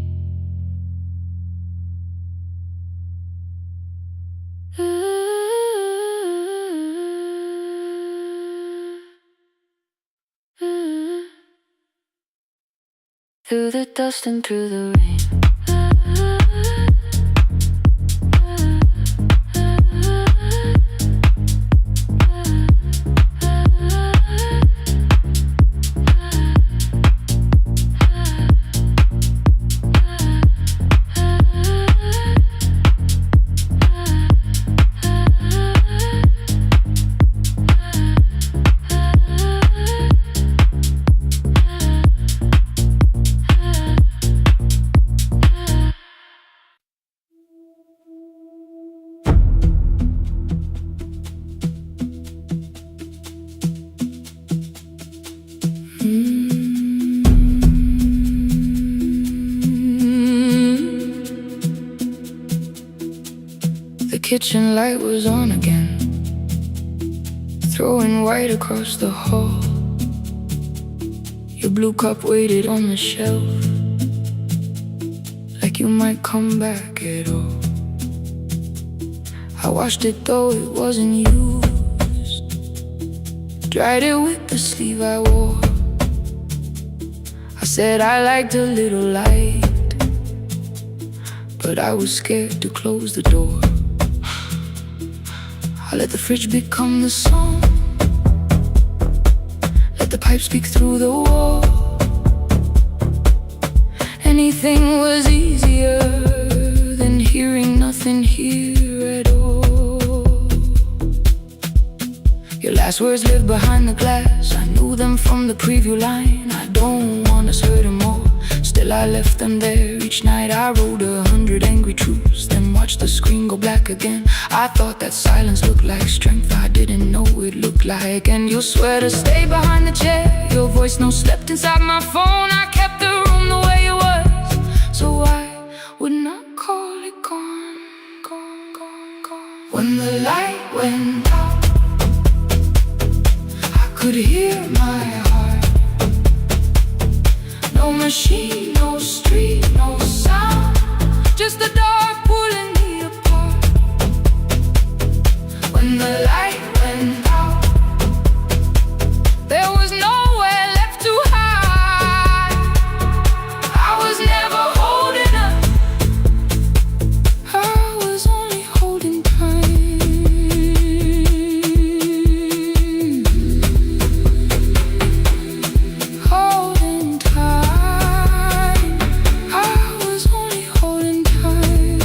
Through the dust and through the rain. The kitchen light was on again, throwing white across the hall. Your blue cup waited on the shelf, like you might come back at all. I washed it though it wasn't used, dried it with the sleeve I wore. I said I liked a little light, but I was scared to close the door. I let the fridge become the song, let the pipe speak through the wall. Anything was easier than hearing nothing here at all. Your last words live behind the glass, I knew them from the preview line. I don't want us hurting more, still I left them there. Each night I wrote 100 angry truths, then watched the screen go black again. I thought that silence looked like strength, I didn't know it looked like. And you'll swear to stay behind the chair, your voice no slept inside my phone. I kept the room the way it was, so I would not call it gone, gone, gone, gone. When the light went out, I could hear my heart. No machine, no street, no sound, just the dark pulling me apart. When the light went out, there was nowhere left to hide. I was never holding up, I was only holding time. Holding time, I was only holding time.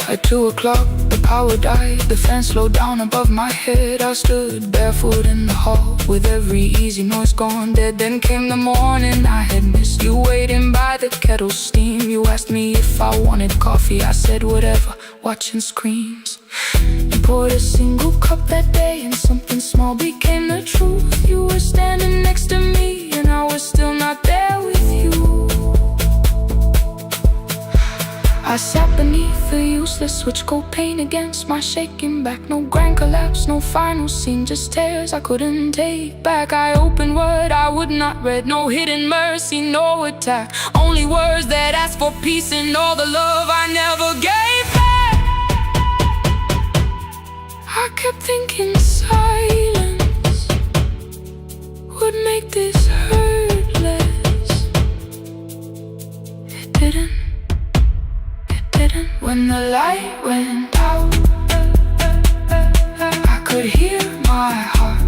At 2 o'clock, the power died, the fan slowed down above my head. I stood barefoot in the hall, with every easy noise gone dead. Then came the morning I had missed, you waiting by the kettle steam. You asked me if I wanted coffee, I said whatever, watching screens. You poured a single cup that day, and something small became the truth. You were standing next to me, and I was still not there with you. I sat beneath the useless switch, cold pain against my shaking back. No grand collapse, no final scene, just tears I couldn't take back. I opened what I would not read, no hidden mercy, no attack. Only words that asked for peace and all the love I never gave back. I kept thinking silence would make this hurt less. It didn't. When the light went out, I could hear my heart.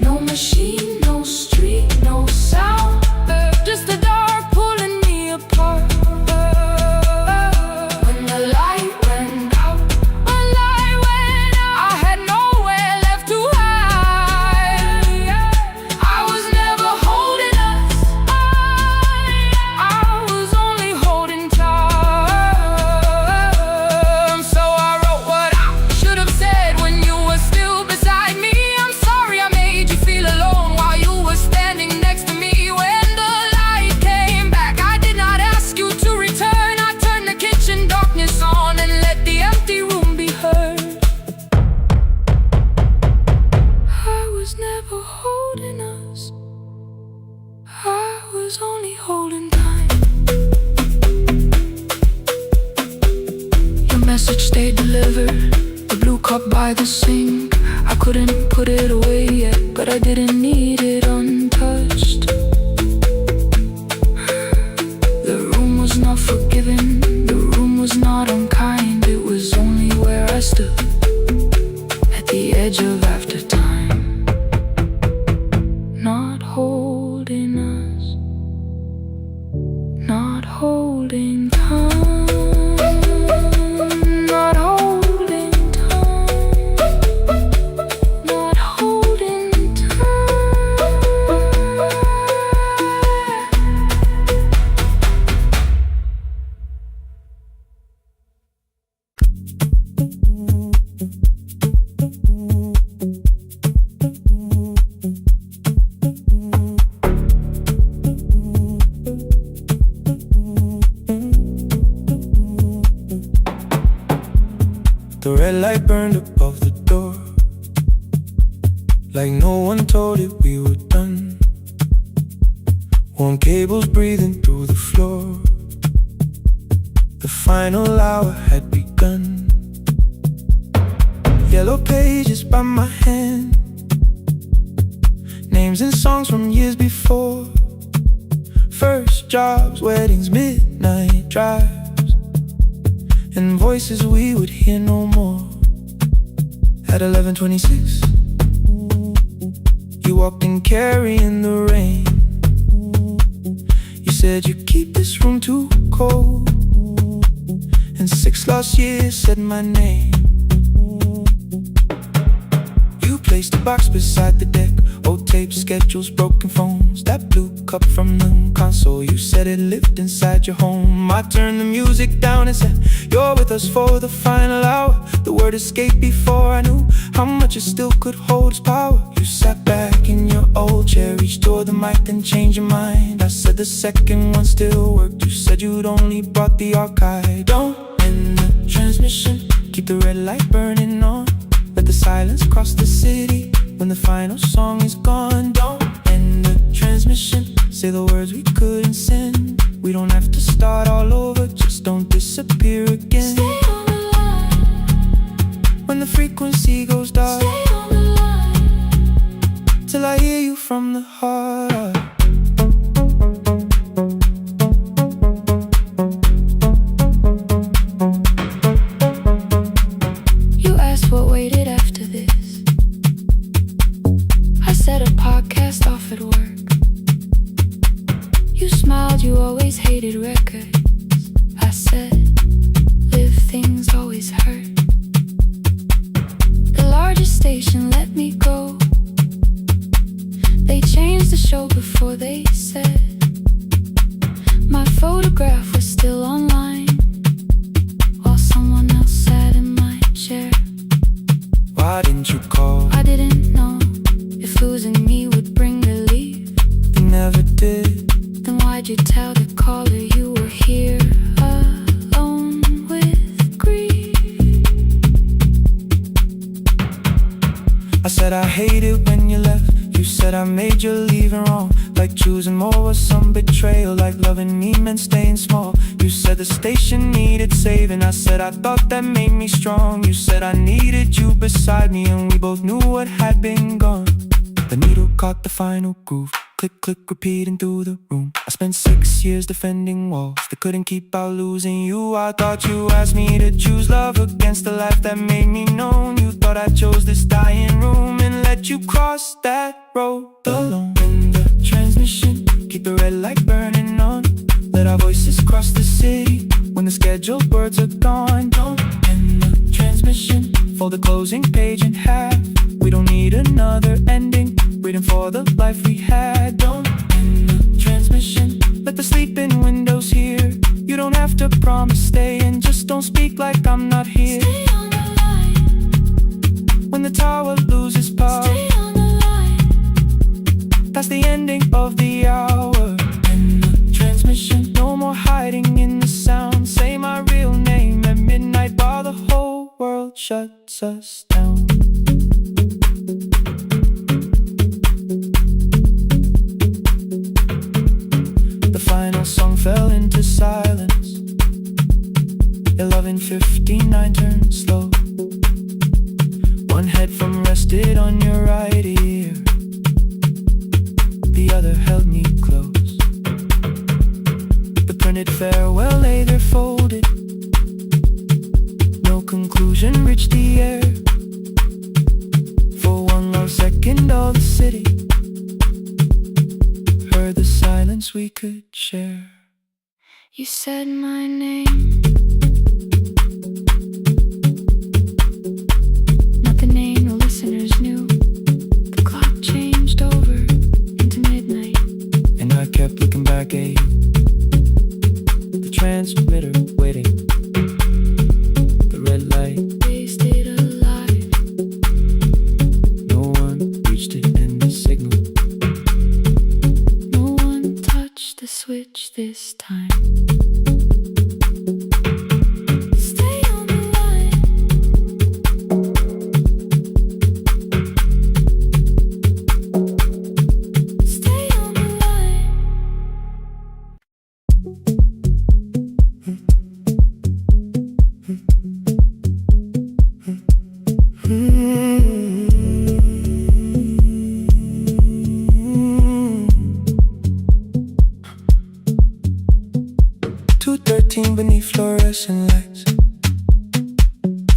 No machine, no street, no sound, just the dark pulling me apart. When the light went out, I had nowhere left to hide. I was never holding us, I was only holding time. Only holding time. Your message stayed delivered, the blue cup by the sink. I couldn't put it away yet, but I didn't need it untouched. The room was not forgiving, the room was not unkind. It was only where I stood, at the edge of after time. Not holding us, not holding time, not holding time, not holding time. The red light burned above the door, like no one told it we were done. Warm cables breathing through the floor. The final hour had begun. Yellow pages by my hand, names and songs from years before. First jobs, weddings, midnight drives, and voices we would hear no more. At 11:26, you walked in carrying the rain. You said you keep this room too cold, and 6 lost years said my name. You placed a box beside the deck, old tapes, schedules, broken phones, that blue cup from the console. You said it lived inside your home. I turned the music down and said, you're with us for the final hour. The word escaped before I knew how much it still could hold its power. You sat back in your old chair, reached toward the mic, then changed your mind. I said the second one still worked. You said you'd only brought the archive. Don't end the transmission, keep the red light burning on. Let the silence cross the city when the final song is gone. Don't end the transmission, say the words we couldn't send. We don't have to start all over, just don't disappear again. Stay on the line when the frequency goes dark. Stay on the line till I hear you from the heart. You asked what waited after this. I said a podcast off at work. You smiled, you always hated records. I said, live things always hurt. The largest station let me go. They changed the show before they said my photograph was still online, while someone else sat in my chair. Why didn't you call? I didn't know if losing me would bring relief. You never did. Then why'd you tell the caller you were here alone with grief? I said I hate it when you left. You said I made you leaving wrong, like choosing more was some betrayal, like loving me meant staying small. You said the station needed saving. I said I thought that made me strong. You said I needed you beside me, and we both knew what had been gone. The needle caught the final groove, click, click, repeating through the room. I spent 6 years defending walls that couldn't keep out losing you. I thought you asked me to choose love against the life that made me known. You thought I chose this dying room and let you cross that road alone. In the transmission, keep the red light burning on. Let our voices cross the city when the scheduled words are gone. Don't end the transmission, fold the closing page in half. We don't need another ending, waiting for the life we had. Don't end the transmission, let the sleeping windows hear. You don't have to promise staying, just don't speak like I'm not here. Stay on the line when the tower loses power, Stay on the line that's the ending of the hour. End the transmission, no more hiding in the sound. Say my real name at midnight while the whole world shuts us down. The final song fell into silence. 11:59 turned slow. One headphone rested on your right ear, the other held me close. The printed farewell lay there folded. No conclusion reached the air. For one last second all the city heard the silence we could share. You said my name, not the name the listeners knew. The clock changed over into midnight, and I kept looking back at you. The transmitter waiting, the red light, they stayed alive. no one reached it in the signal. No one touched the switch this time.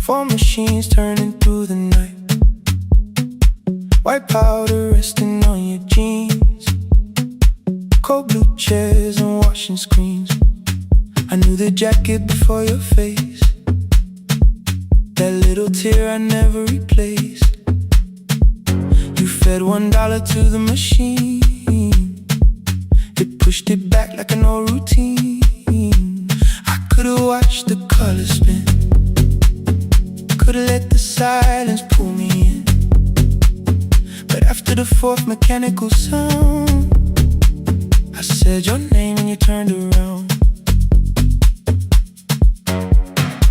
four machines turning through the night. White powder resting on your jeans, cold blue chairs and washing screens. I knew the jacket before your face, that little tear I never replaced. You fed $1 to the machine, it pushed it back like an old routine. I could've watched the colors spin, could've let the silence pull me in. But after the fourth mechanical sound, I said your name and you turned around.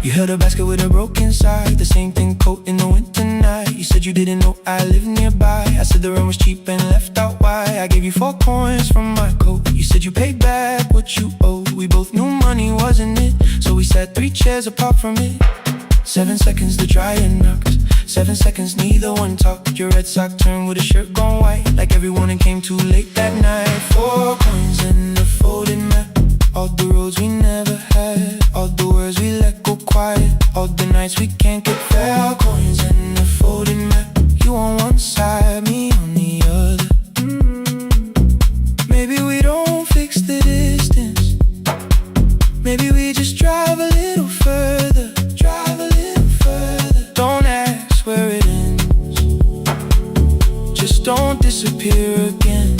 You held a basket with a broken side, the same thing coat in the winter night. You said you didn't know I lived nearby. I said the rent was cheap and left out why. I gave you 4 coins from my coat. You said you paid back what you owed. We both knew money wasn't it, so we sat 3 chairs apart from it. 7 seconds the dryer knocks, 7 seconds neither one talked. Your red sock turned with a shirt gone white, like everyone that came too late that night. 4 coins and a folded map, all the roads we never had, all the words we let go quiet, all the nights we can't get fair. Coins and a folded map, you on one side, me on the other. Maybe we don't fix the distance, maybe we just drive a little further, drive a little further. Don't ask where it ends, just don't disappear again.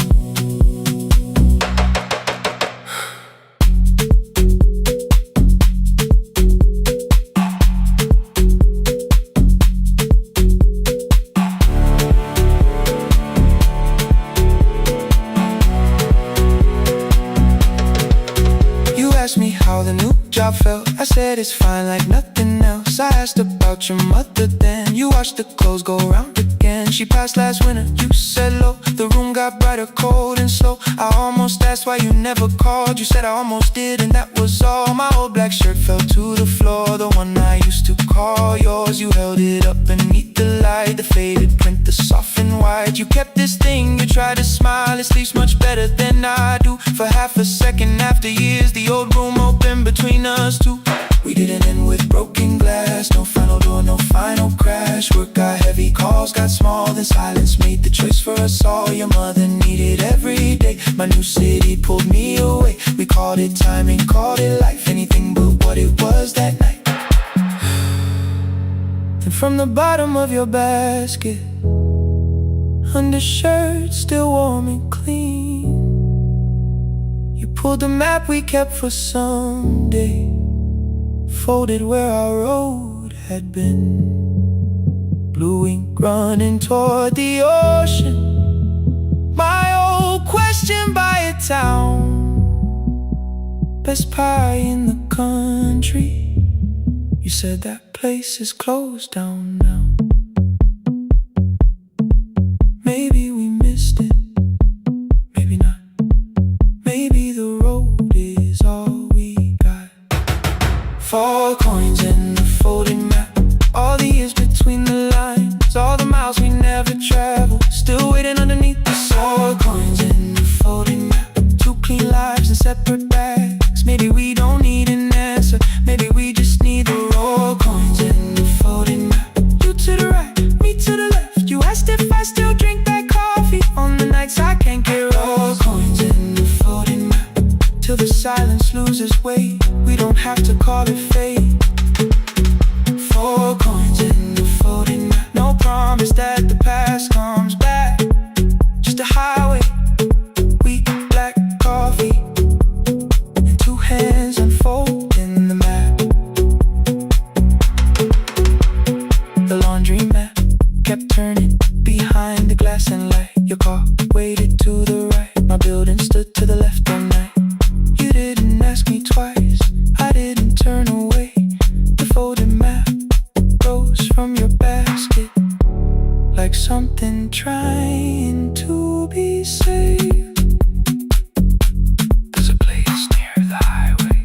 Me how the new job felt, I said it's fine like nothing else. I asked about your mother then, you watched the clothes go round again. She passed last winter, you said low, the room got brighter, cold and slow. I almost asked why you never called, you said I almost did and that was all. My old black shirt fell to the floor, the one I used to call yours. You held it up beneath the light, the faded print, the soft and white. You kept this thing, you tried to smile, it sleeps much better than I do. For half a second after years, the old room open between us two. We didn't end with broken glass, no final door, no final crash. Work got heavy, calls got small, then silence made the choice for us all. Your mother needed every day, my new city pulled me away. We called it timing, called it life, anything but what it was that night. Then from the bottom of your basket, undershirt still warm and clean, you pulled the map we kept for someday, folded where our road had been. Blue ink running toward the ocean, my old question by a town. Best pie in the country, you said that place is closed down now. Maybe we missed it, maybe not. Maybe the road is all we got. 4 coins and a folded map, all the years between the lines, all the miles we never traveled, still waiting underneath the 4 coins and a folded map. 2 clean lives in separate bags, maybe we don't need an answer, maybe we just need the raw coins and a folded map. You to the right, me to the left, you asked if I still drink that coffee on the nights I can't get raw coins and a folded map. Till the silence loses weight, we don't have to call it fate. 4 coins and a folded map, no promise that the past comes back, just a highway, weak black coffee, and 2 hands unfolding the map. The laundry mat kept turning behind the glass and light. Your car waited to the right, my building stood to the left all night. You didn't ask me twice, I didn't turn away. The folded map rose from your basket, like something trying to be saved. There's a place near the highway.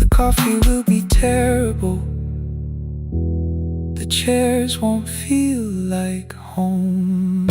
The coffee will be terrible, the chairs won't feel like home.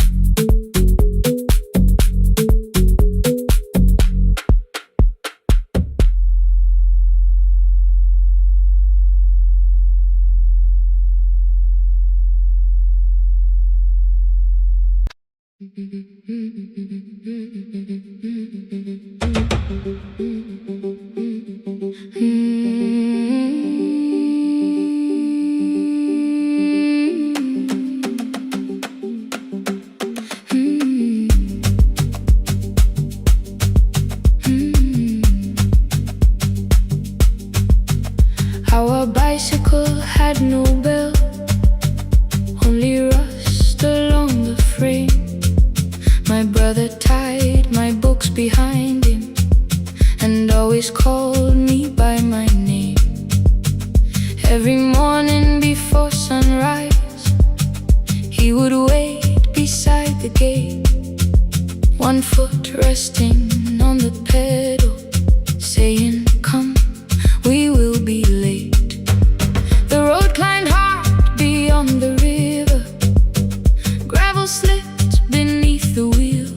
Our bicycle had no bell, only rust along the frame. My brother tied my books behind him and always called me by my name. Every morning before sunrise, he would wait beside the gate, one foot resting on the pedal, saying, "Come, we will be late." The road climbed hard beyond the river, gravel slipped beneath the wheel.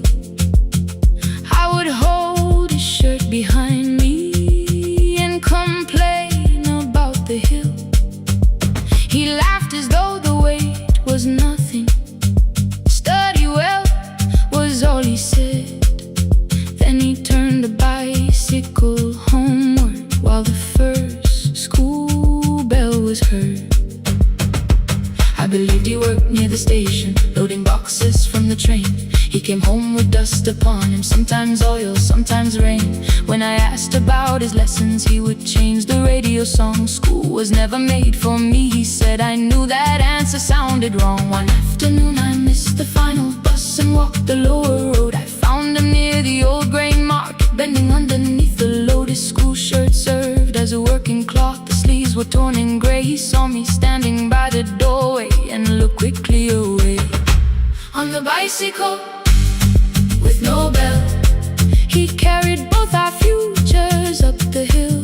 I would hold his shirt behind me and complain about the hill. He laughed as though the weight was nothing. "Study well," was all he said. Then he turned the bicycle homeward while the first school bell was heard. I believed he worked near the station, loading boxes from the train. He came home with dust upon him, sometimes oil, sometimes rain. When I asked about his lessons, he would change the radio song. "School was never made for me," he said. I knew that answer sounded wrong. One afternoon I missed the final bus and walked the lower road. I found him near the old grain market, bending underneath the load. His school shirt served as a working cloth, the sleeves were torn and gray. He saw me standing by the doorway and looked quickly away. On the bicycle with no bell, he carried both our futures up the hill.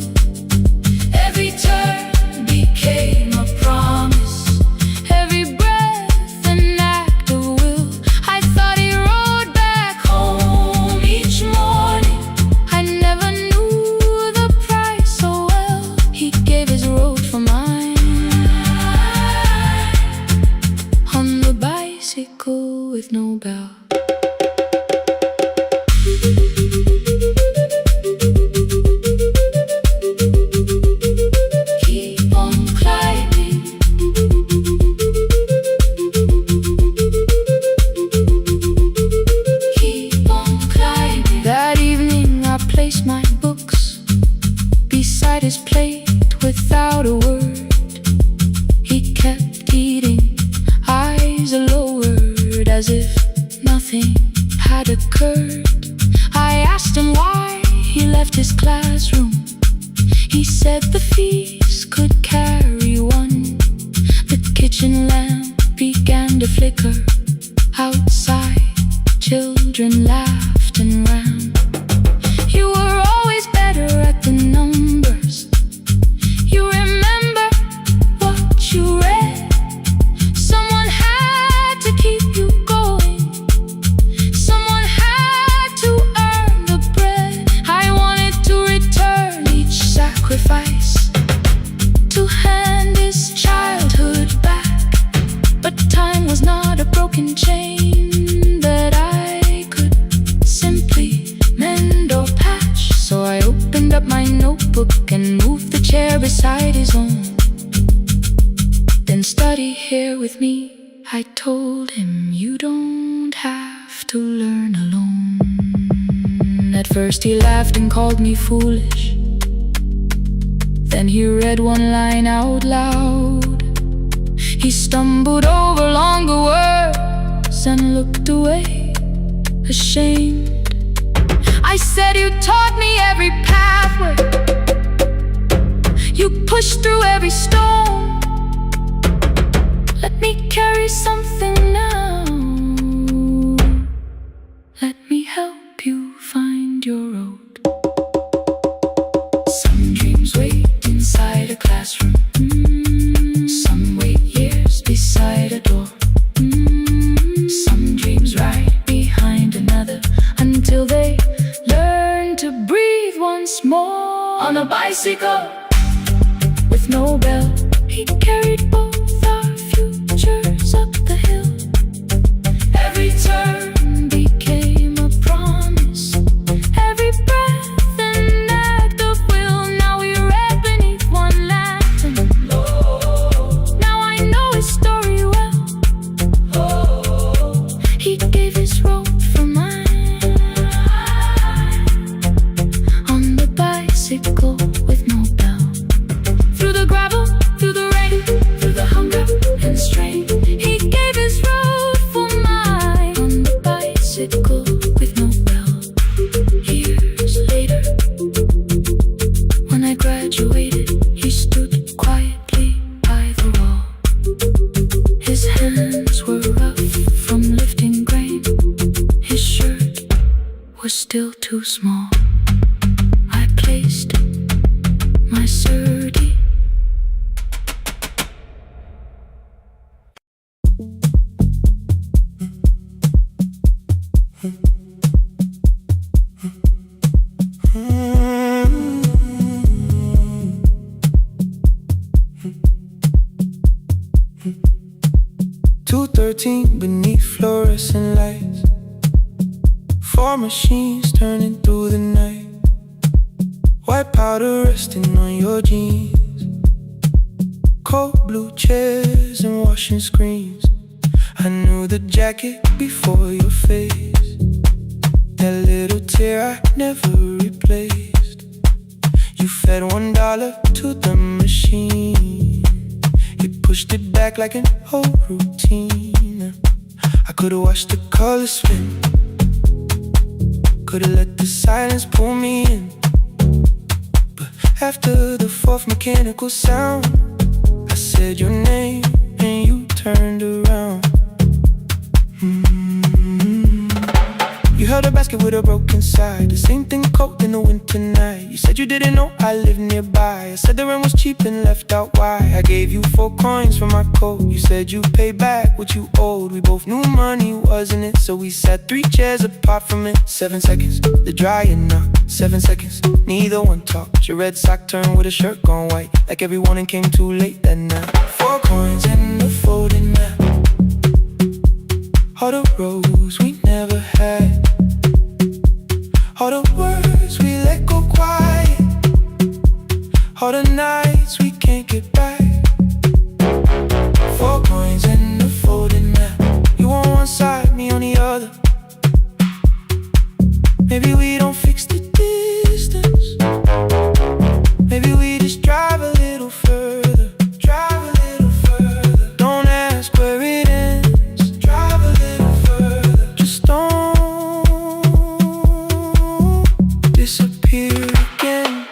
Every turn became a promise, every breath an act of will. I thought he rode back home each morning. I never knew the price so well. He gave his road for mine. On the bicycle with no bell. Keep on climbing. Keep on climbing. That evening I placed my books beside his plate without a word. He kept eating, eyes lowered, as if nothing had occurred. I asked him why he left his classroom. He said the fees could carry one. The kitchen lamp began to flicker. Outside, children laughed and ran. You were always better at the numbers. You remember what you read. Someone had to keep you going. Someone had to earn the bread. I wanted to return each sacrifice, to hand his childhood back. But time was not a broken chain that I could simply mend or patch. So I opened up my notebook and moved the chair beside his own. Then study here with me, I told him. You don't have to learn alone. At first he laughed and called me foolish. Then he read one line out loud. He stumbled over longer words and looked away, ashamed. I said, "You taught me every pathway. You pushed through every stone. Let me carry something now. Let me help you find your road." Some dreams wait inside a classroom. Some wait years beside a door. Some dreams right behind another until they learn to breathe once more. On a bicycle with no bell, he carried both our futures up the hill. Every turn became a promise, every breath an act of too small. I placed my surdy. Beneath fluorescent lights, four machines turning through the night. White powder resting on your jeans, cold blue chairs and washing screens. I knew the jacket before your face, that little tear I never replaced. You fed $1 to the machine, you pushed it back like an old routine. I could've watched the colors spin, could've let the silence pull me in. But after the fourth mechanical sound, I said your name and you turned around. You held a basket with a broken side, the same thing cold in the winter night. You said you didn't know I lived nearby. I said the rent was cheap and left out why. I gave you 4 coins for my coat. You said you'd pay back what you owed. We both knew money wasn't it, so we sat 3 chairs apart from it. 7 seconds, the dryer knocked. 7 seconds, neither one talked. Your red sock turned with a shirt gone white, like everyone came too late that night. 4 coins and a folding map, all the roads we never had, all the words we let go quiet, all the nights we can't get back. 4 coins and a folding map, you on one side, me on the other. Maybe we don't fix the distance, maybe we just drive a little further. Drive a little further, don't ask where it ends. Drive a little further, just don't disappear again.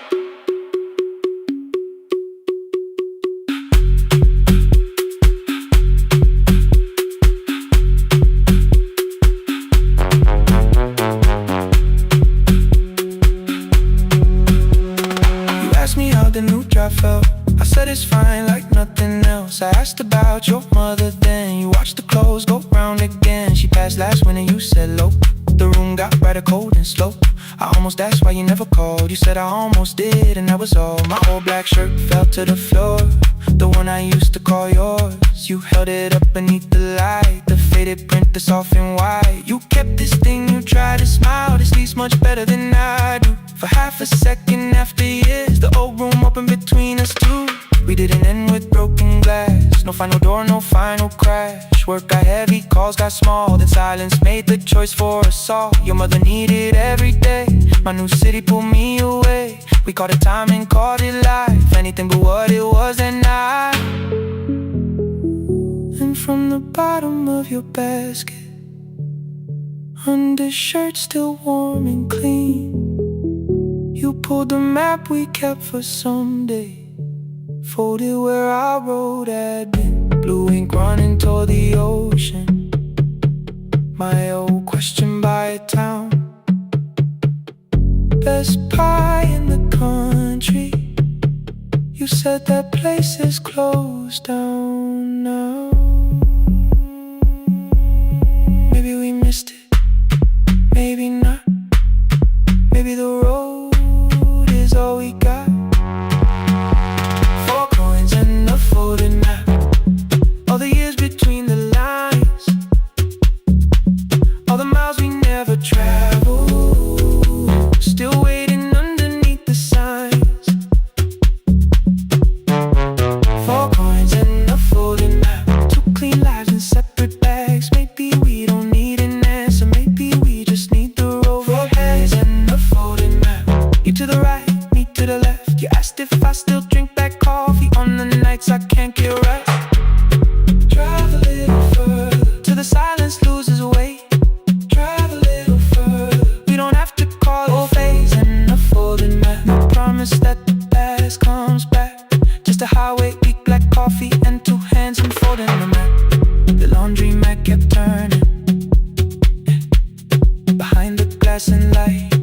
You asked me how the new drive felt, I said it's fine like nothing else. I asked about your mother then, you watched the clothes go round again. She passed last winter, you said low. The room got brighter, cold and slow. I almost asked why you never called. You said I almost did and that was all. My old black shirt fell to the floor, the one I used to call yours. You held it up beneath the light, the faded print that's off in white. You kept this thing, you tried to smile, this sleeps much better than I do. For half a second after years, the old room opened between us two. We didn't end with broken glass, no final door, no final crash. Work got heavy, calls got small, then silence made the choice for us all. Your mother needed every day, my new city pulled me away. We called it time and called it life, anything but what it was that night. And from the bottom of your basket, undershirt still warm and clean, you pulled the map we kept for someday, folded where our road had been. Blue ink running toward the ocean, my old question by a town. Best pie in the country, you said that place is closed down now. Maybe we missed it, maybe not. Maybe the road is all we got. 4 coins and a folded map, all the years between the lines, all the miles we never traveled, still waiting underneath the signs. 4 coins and a folded map, 2 clean lives in separate bags. Maybe we don't need an answer, maybe we just need the road. 4 hands and a folded map, you to the right, me to the left. You asked if I still drink that coffee on the nights I can't get right. Drive a little further, till the silence loses weight. Drive a little further, we don't have to call it phase and a folded map. No promise that the past comes back, just a highway, big black coffee and 2 hands and folding the map. The laundry mat kept turning behind the glass and light.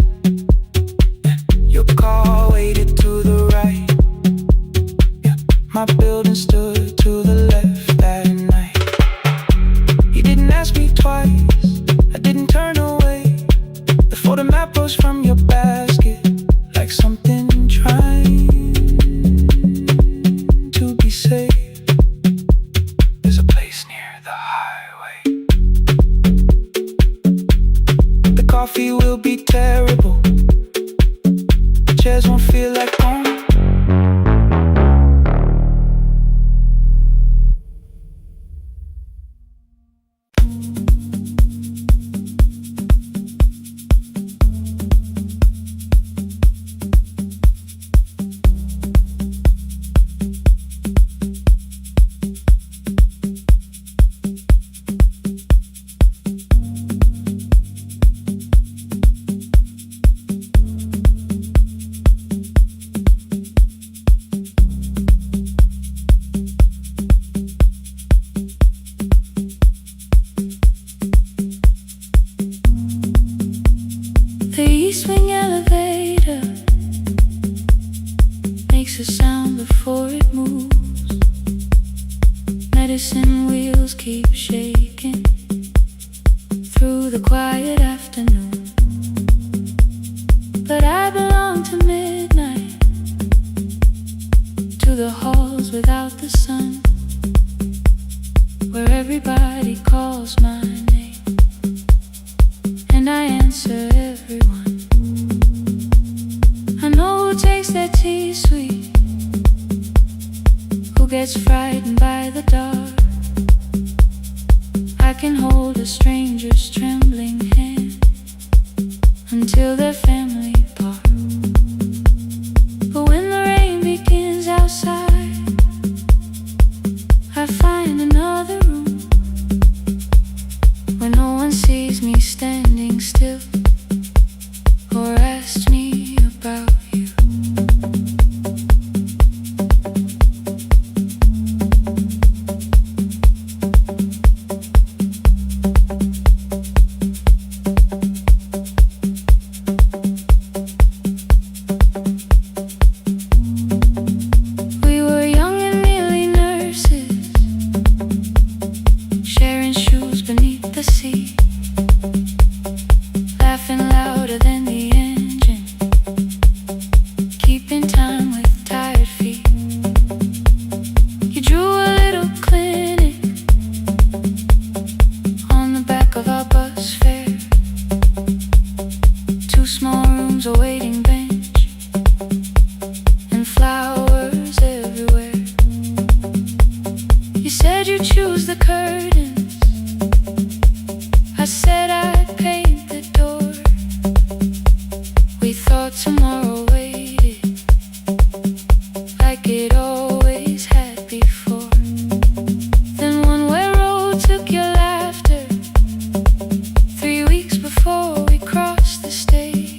makes a sound before it moves. Medicine wheels keep shaking through the quiet afternoon. But I belong to midnight, to the halls without the sun, where everybody calls my name, and I answer everyone. I know who takes their tea sweet, who gets frightened by the dark. I can hold a stranger's trembling hand until their family part. But when the rain begins outside, I find another room where no one sees me standing still or asks me about you. We were young and nearly nurses, sharing shoes beneath the sea, laughing louder than the engine, keeping time with tired feet. You drew a little clinic on the back of our bus fare, 2 small rooms, a waiting bench, and flowers everywhere. You said you'd choose the curtains, I said I'd paint the door. We thought tomorrow waited like it always had before. Then one-way road took your laughter, 3 weeks before we crossed the stage.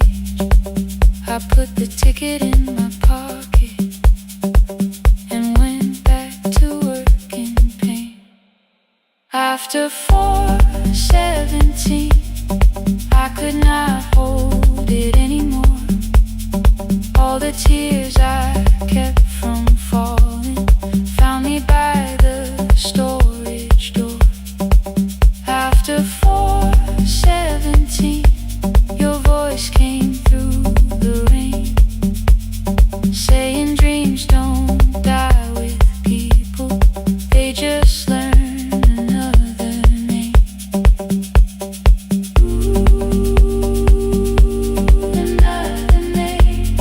I put the ticket in my pocket and went back to work in pain. After 4:17, I could not hold it anymore. All the tears I kept from falling found me by the storage door. After 4:17, your voice came through the rain, saying dreams don't die with people, they just learn another name. Another name.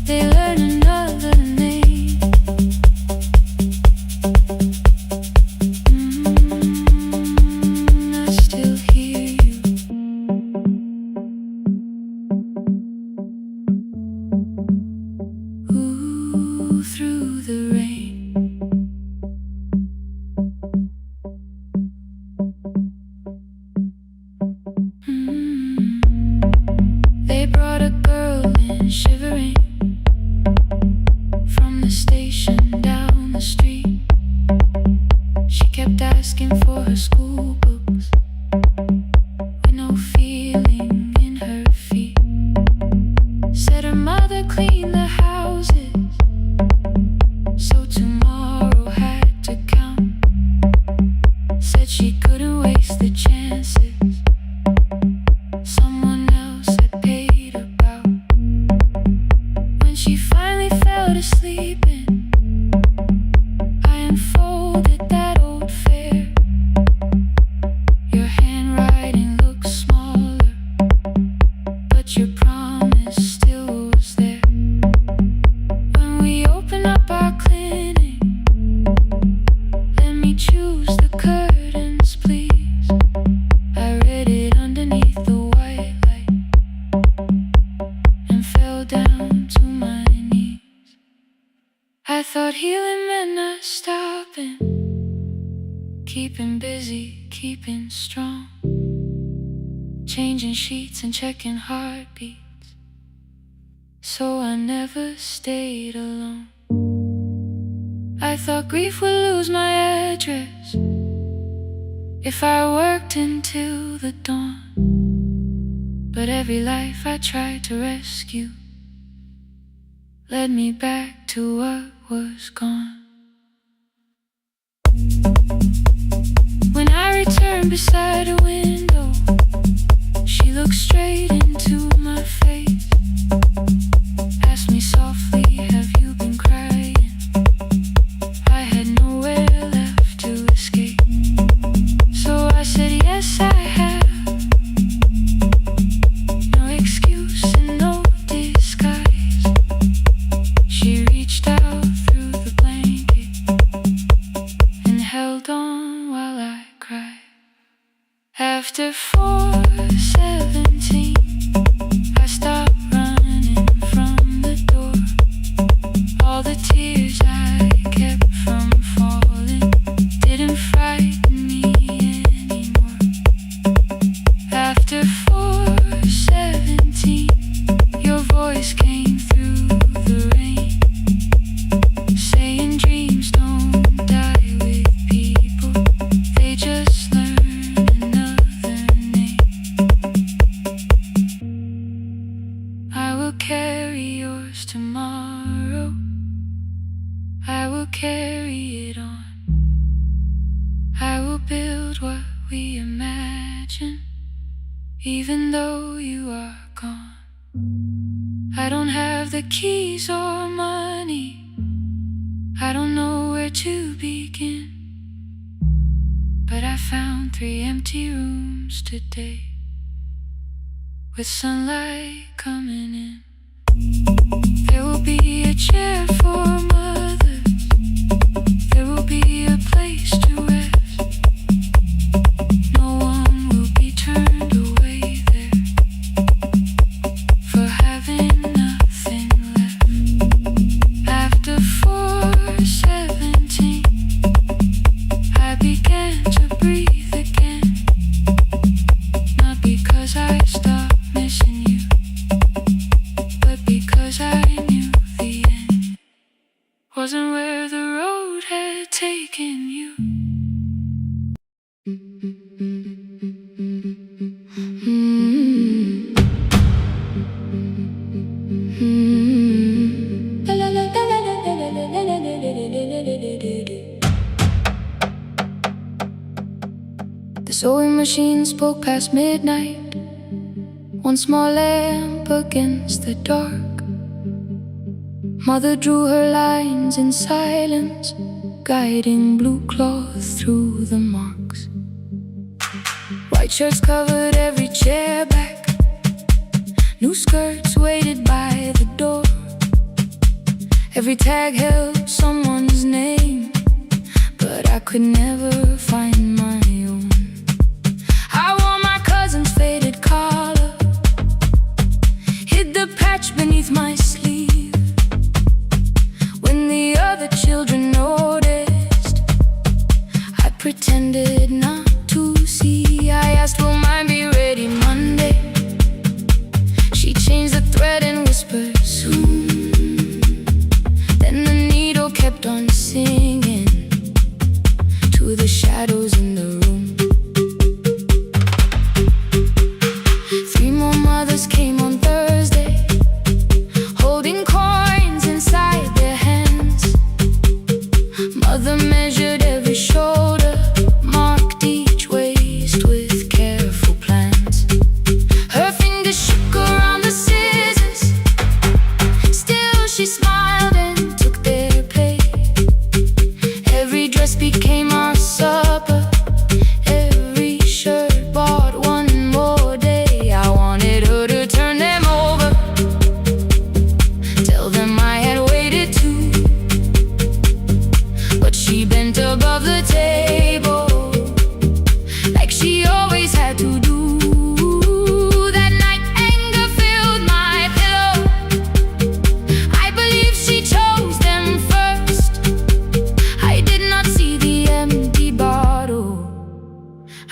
They learn another name. I still hear you. Ooh, through the rain. They brought a girl in shivering from the station down the street. She kept asking for her school books with no feeling in her feet. Said her mother cleaned the houses, so tomorrow had to count. Said she couldn't waste the chances someone else had paid about. When she finally fell to sleeping, I unfolded that old fare. Your handwriting looks smaller, but your promise still was there. When we open up our clinic, let me choose the curtains, please. I read it underneath the white light and fell down to my knees. I thought healing meant not stopping, keeping busy, keeping strong, changing sheets and checking heartbeats, so I never stayed alone. I thought grief would lose my address if I worked until the dawn. But every life I tried to rescue led me back to what was gone. When I returned beside a window, she looked straight into my face, asked me softly, have you been crying? I had nowhere left to escape, so I said yes I have. No excuse and no disguise. She reached out through the blanket and held on while I cried. After 4:17, I stopped running from the door. All the tears I kept from falling didn't frighten me anymore. After 4:17, your voice came through the rain, saying dreams don't die with people, they just learn another name. I will carry yours tomorrow, I will carry it on. I will build what we imagine, even though you are gone. I don't have the keys or money, I don't know where to begin, but I found 3 empty rooms today, with sunlight coming in. There will be a chair for mothers, there will be a place to rest. No one will be turned away there for having nothing left. After 4:17, I began to breathe again, not because I stopped missing you, but because I knew the end wasn't where the road had taken you. The sewing machine spoke past midnight, one small lamp against the dark. Mother drew her lines in silence, guiding blue cloth through the marks. White shirts covered every chair back, new skirts waited by the door. Every tag held someone's name, but I could never find my own. I wore my cousin's faded collar, hid the patch beneath my sleeve. When the other children noticed, I pretended not to see. I asked, will mine be ready Monday? She changed the thread and whispered, soon. Then the needle kept on singing to the shadows in the room. 3 more mothers came on Thursday, holding coins inside their hands. Mother measured every shoulder, marked each waist with careful plans. Her fingers shook around the scissors, still she smiled and took their place. Every dress became our supper, every shirt bought one more day. I wanted her to turn them over, tell them I had waited too, but she bent above the table like she always had to do. That night anger filled my pillow, I believe she chose them first. I did not see the empty bottle,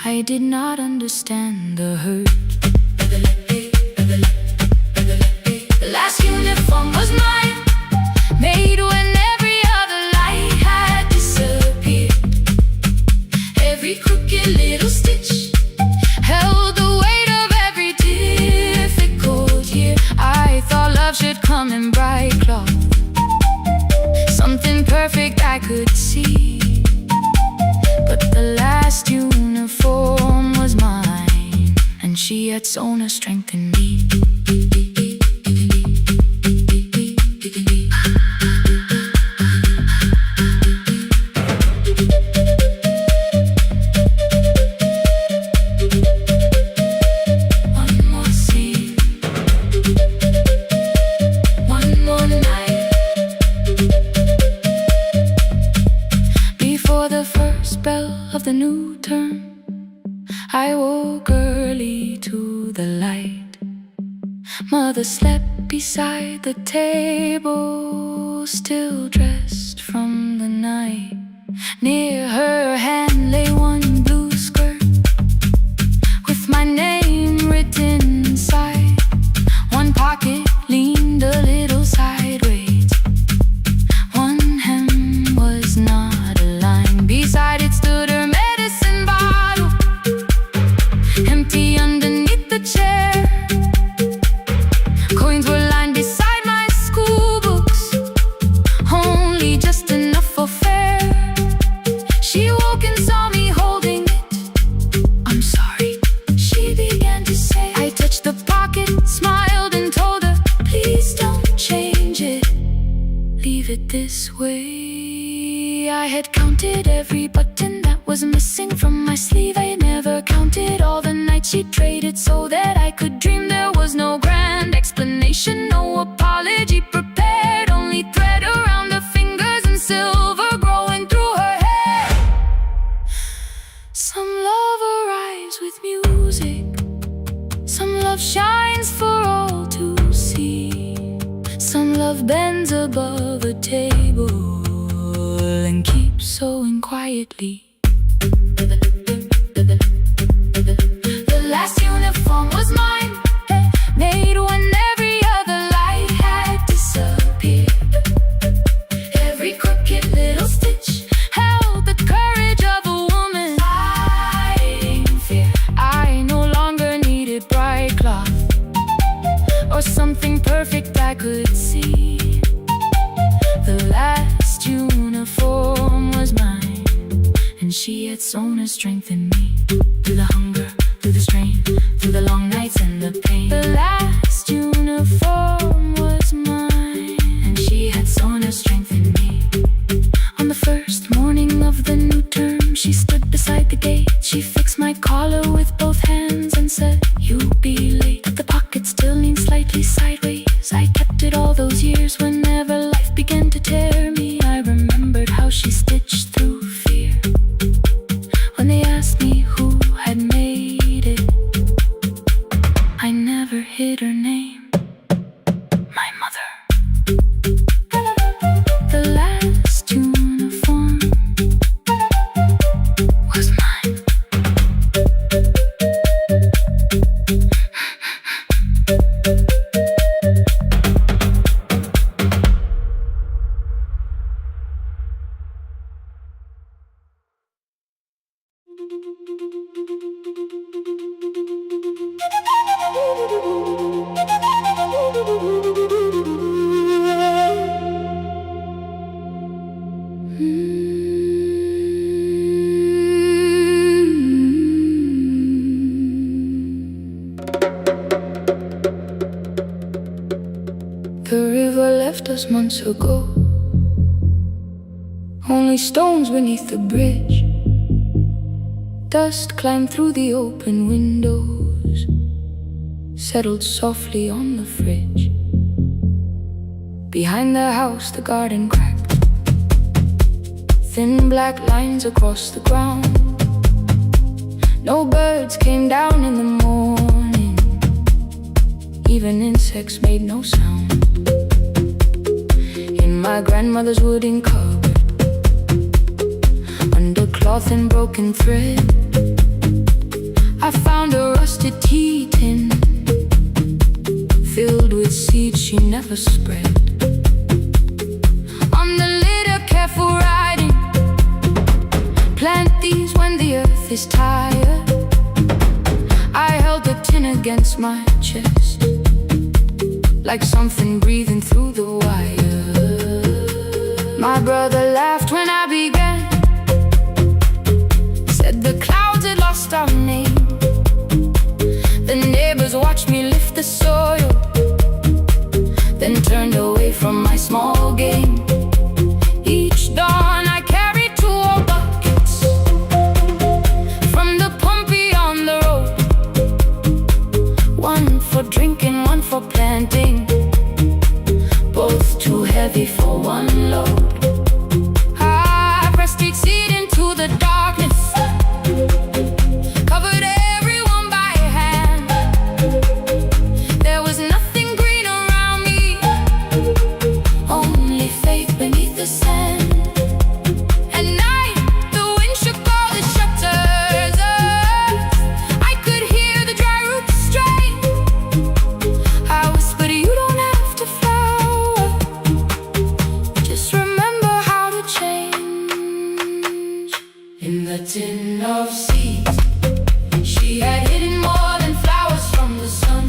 I did not understand the hurt. The last uniform was mine, made when every other light had disappeared. Every crooked little stitch held the weight of every difficult year. I thought love should come in bright cloth, something perfect I could see. But the last uniform was mine, and she had sewn her strength in me. The new term, I woke early to the light. Mother slept beside the table, still dressed from the night. Near her hand lay one blue skirt with my name written inside. One pocket leaned a little sideways, one hem was not aligned. Beside it stood her empty underneath the chair. Coins were lined beside my school books, only just enough for fare. She woke and saw me holding it. I'm sorry, she began to say. I touched the pocket, smiled and told her, please don't change it, leave it this way. I had counted every button that was missing from my sleeve. I had never counted all the nights she traded so that I could dream. There was no grand explanation, no apology prepared, only thread around her fingers and silver growing through her hair. Some love arrives with music, some love shines for all to see. Some love bends above a table and keeps sewing quietly. The last uniform was mine, made when every other light had disappeared. Every crooked little stitch held the courage of a woman fighting fear. I no longer needed bright cloth or something perfect I could see. The last uniform was mine, and she had sewn her strength in me. Through the hunger, through the strain, through the long nights and the pain. The last uniform was mine, and she had sewn her strength in me. On the first morning of the new term, she stood beside the gate. She fixed my collar with both hands and said, you'll be late. But the pocket still leaned slightly sideways. I kept it all those years. Whenever life began to tear me, I remembered how she stitched through fear. When they asked me who had made it, I never hid her name, my mother. The last uniform was mine. The river left us months ago, only stones beneath the bridge. Dust climbed through the open windows, settled softly on the fridge. Behind the house the garden cracked, thin black lines across the ground. No birds came down in the morning, even insects made no sound. In my grandmother's wooden cupboard, under cloth and broken thread, I found a rusted tea tin filled with seeds she never spread. On the lid a careful writing, plant these when the earth is tired. I held the tin against my chest, like something breathing through the wire. My brother laughed when I began, said the clouds had lost our name. The neighbors watched me lift the soil, then turned away from my small game. Each dawn I carried 2 old buckets from the pump beyond the road, one for drinking, one for planting, both too heavy for one load. I pressed each seed into the darkness, covered everyone by hand. There was nothing green around me, only faith beneath the sand. At night, the wind shook all the shutters. I could hear the dry roots strain. I whispered, you don't have to flower, just remember how to change. In the tin of seeds, she had hidden more than flowers from the sun.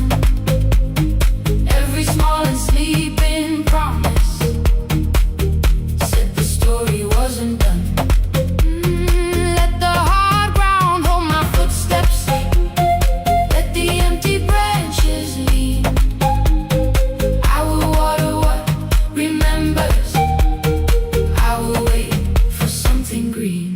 Every small and sleeping promise said the story wasn't done. Let the hard ground hold my footsteps, let the empty branches lean. I will water what remembers, I will wait for something green.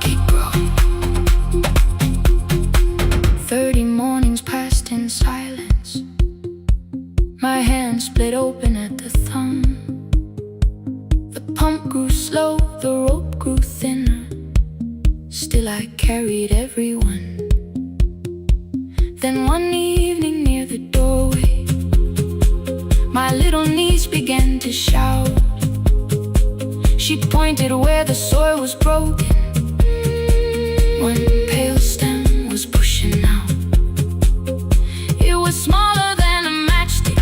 Keep growing. 30 mornings passed in silence. My hand split open at the thumb. The pump grew slow, the rope grew thinner. Still I carried everyone. Then one evening near the doorway, my little niece began to shout. She pointed where the soil was broken. One pale stem was pushing out. It was smaller than a matchstick,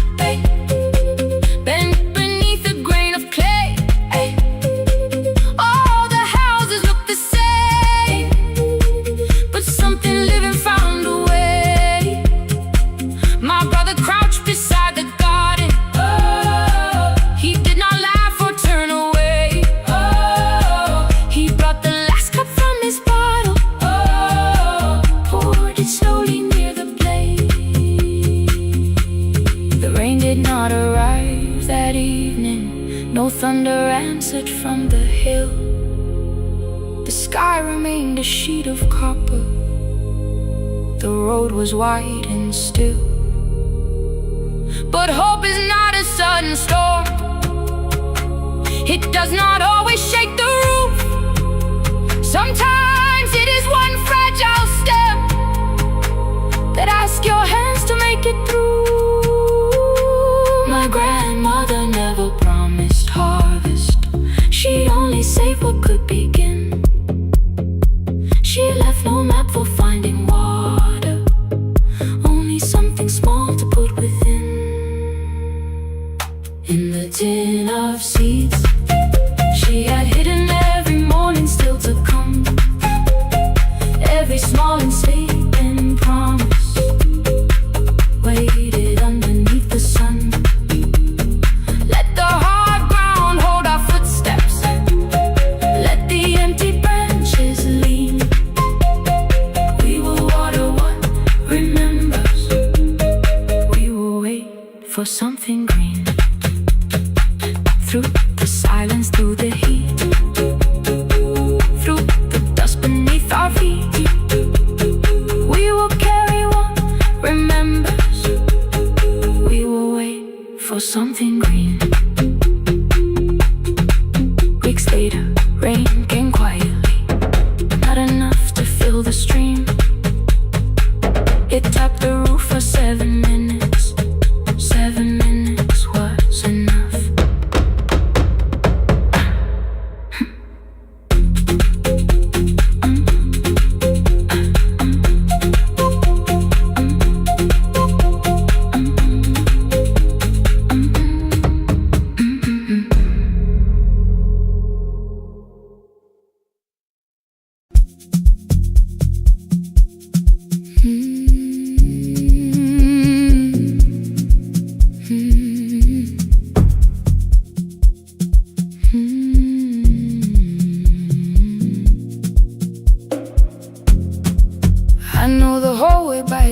bent beneath a grain of clay. All the houses looked the same, but something living found a way. My brother crouched beside the garden. He did not laugh or turn away. He brought the last cup from his bottle, poured it slowly near the blaze. The rain did not arrive that evening, no thunder answered from the hill. The sky remained a sheet of copper, the road was wide and still. But hope is not a sudden storm, it does not always shake the roof. Sometimes it is one fragile step that asks your hands to make it through. My grandmother never promised harvest, she only saved what could begin. She left no map for finding water, only something small to put within. In the tin of seeds, she had hidden every morning still to come. Every small and sleeping promise waited underneath the sun. Let the hard ground hold our footsteps, let the empty branches lean. We will water what remembers, we will wait for something green. Through the silence, through the heat, through the dust beneath our feet, we will carry what remembers, we will wait for something green. Weeks later, rain came quietly, not enough to fill the stream. It tapped the roof for 7 minutes. 7 minutes was enough.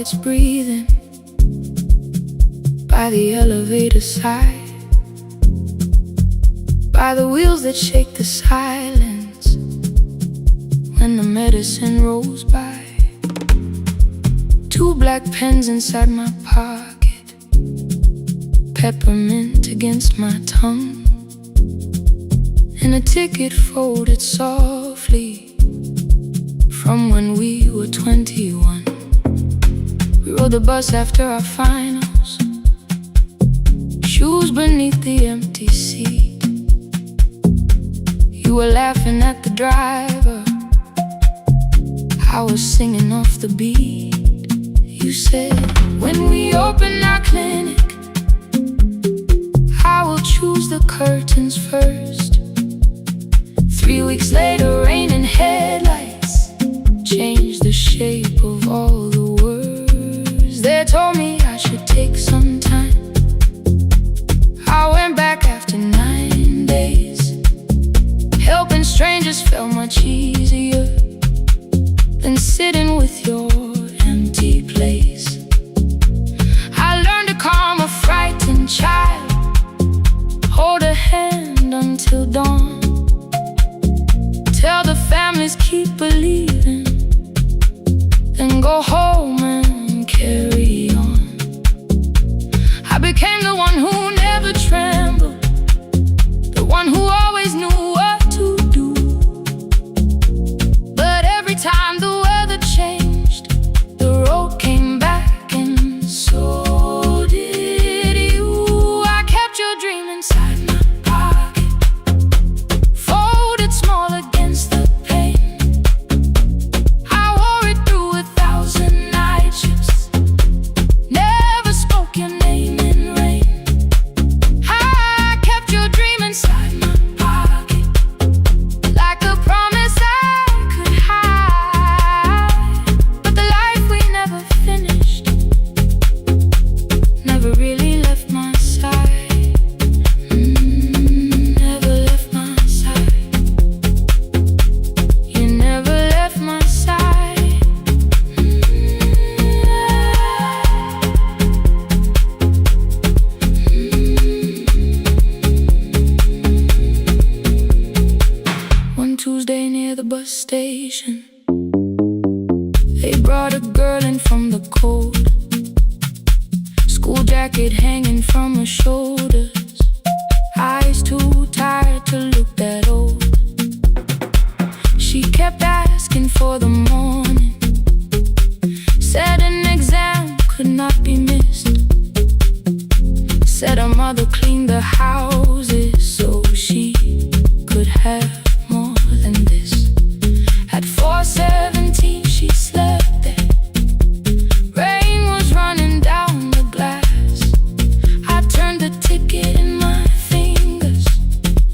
quiets breathing by the elevator side, by the wheels that shake the silence when the medicine rolls by. 2 black pens inside my pocket, peppermint against my tongue, and a ticket folded softly from when we were 21. We rode the bus after our finals, shoes beneath the empty seat. You were laughing at the driver, I was singing off the beat. You said, when we open our clinic, I will choose the curtains first. 3 weeks later, rain and headlights changed the shape of all the words. They told me I should take some time. I went back after 9 days. Helping strangers felt much easier than sitting with your empty place. I learned to calm a frightened child, hold a hand until dawn, tell the families keep believing, then go home and carry on. I became the one who never trembled, the one who always knew what to do. But every time the weather changed, the road came back, and so did you. I kept your dream inside my pocket, folded small against the pain. I wore it through 1,000 night shifts, never spoke your name in rain. I kept your dream inside my pocket, like a promise I could hide. But the life we never finished never really left my side. Never left my side. You never left my side. One Tuesday near the bus station, they brought a girl in from the cold, school jacket hanging from her shoulders, eyes too tired to look that old. She kept asking for the morning, said an exam could not be missed, said her mother cleaned the houses so she could have more than this. At 4:17 she slept there, rain was running down the glass. I turned the ticket in my fingers,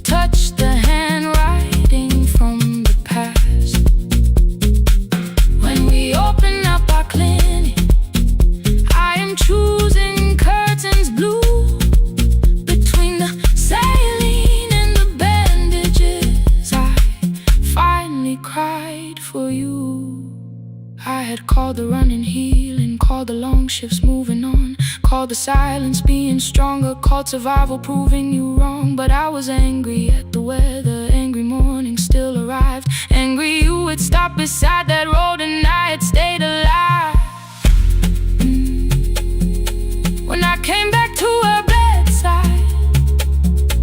touched the handwriting from the past. When we open up our clinic, I am choosing curtains blue, between the saline and the bandages. I finally cried for you. I had called the running healing, called the long shifts moving on, called the silence being stronger, called survival proving you wrong. But I was angry at the weather, angry morning still arrived, angry you had stopped beside that road and I had stayed alive. When I came back to her bedside,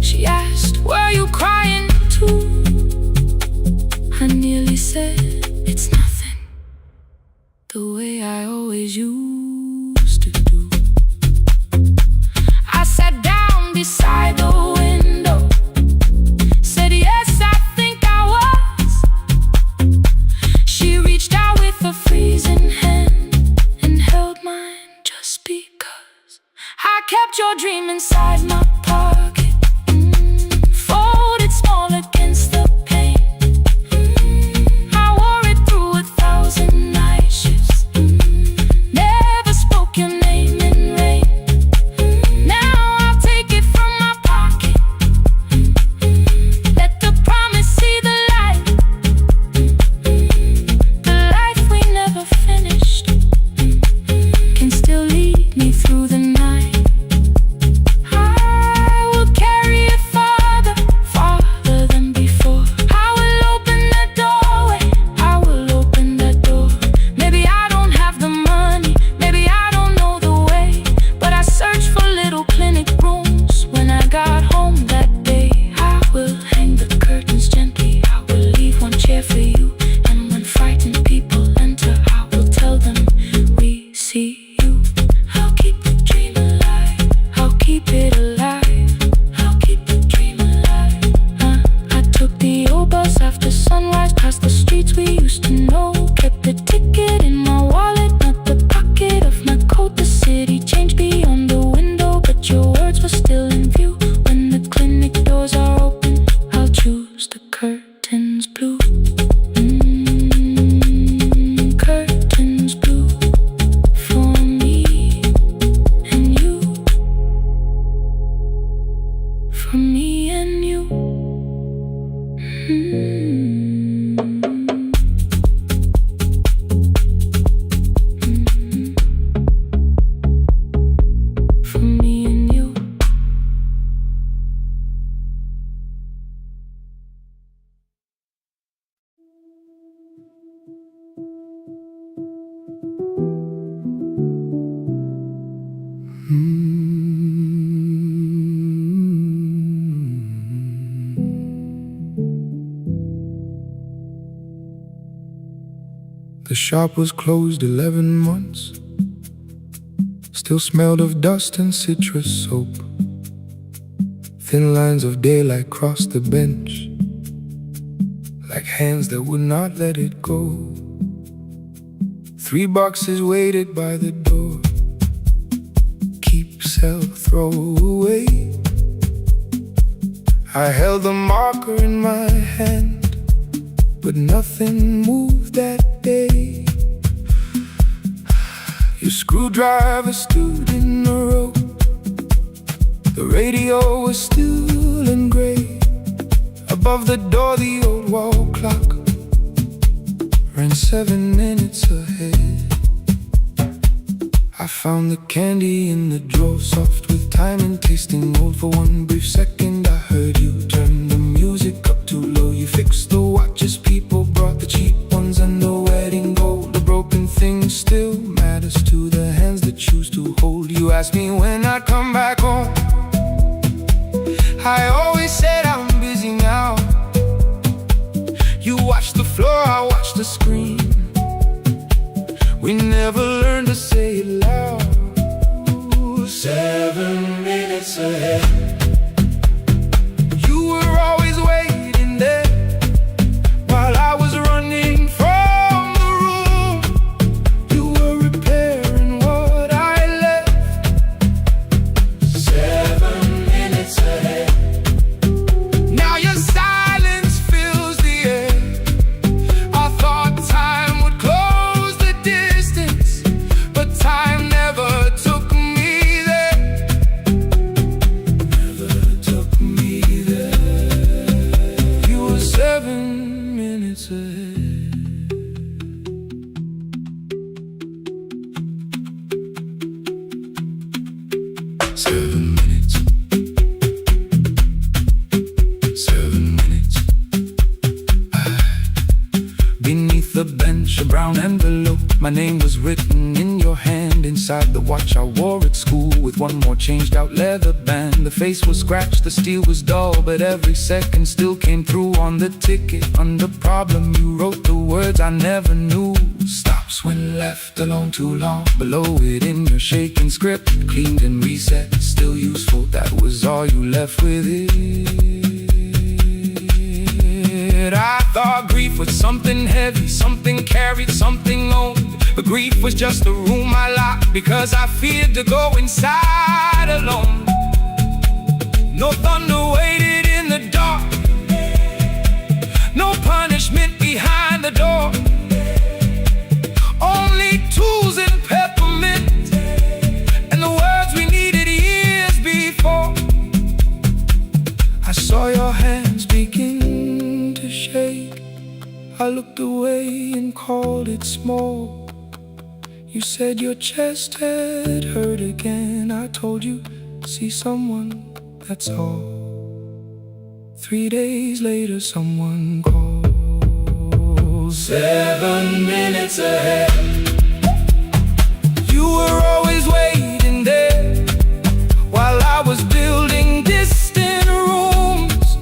she asked, were you crying too? I nearly said, it's nothing, the way I always used to do. I sat down beside the window, from me and you. From me and you. The shop was closed 11 months. Still smelled of dust and citrus soap. Thin lines of daylight crossed the bench, like hands that would not let it go. 3 boxes waited by the door. Keep, sell, throw away. I held the marker in my hand, but nothing moved that day. Your screwdriver stood in the road. The radio was still and gray. Above the door the old wall clock ran 7 minutes ahead. I found the candy in the drawer, soft with time and tasting old. For one brief second I heard you turn the music up too low. You fixed the watches, people brought the cheap ones and the wedding gold. The broken thing still matters to the hands that choose to hold. You asked me when I'd come back home. I always said I'm busy now. You watched the floor, I watched the screen. We never learned to say it loud. 7 minutes ahead. You were always waiting there while I was running from the room. You were repairing what I left. 7 minutes ahead. Now your silence fills the air. I thought time would close the distance, but time never took me there. Never took me there. You were 7 minutes ahead. 7 minutes. 7 minutes. Beneath the bench, a brown envelope. My name was written in your hand. Inside the watch I wore at school, with one more changed out leather band. The face was scratched, the steel was dull, but every second still came through on the ticket. Under problem you wrote the words I never knew. Stops when left alone too long. Below it in your shaking script, cleaned and reset, still useful. That was all you left with it. I thought grief was something heavy, something carried, something owned. But grief was just a room I locked because I feared to go inside alone. No thunder waited in the dark, no punishment behind the door. Only tools and peppermint, and the words we needed years before. I saw your hands begin to shake. I looked away and called it small. You said your chest had hurt again. I told you, see someone, that's all. 3 days later someone called. 7 minutes ahead. You were always waiting there while I was building distant rooms.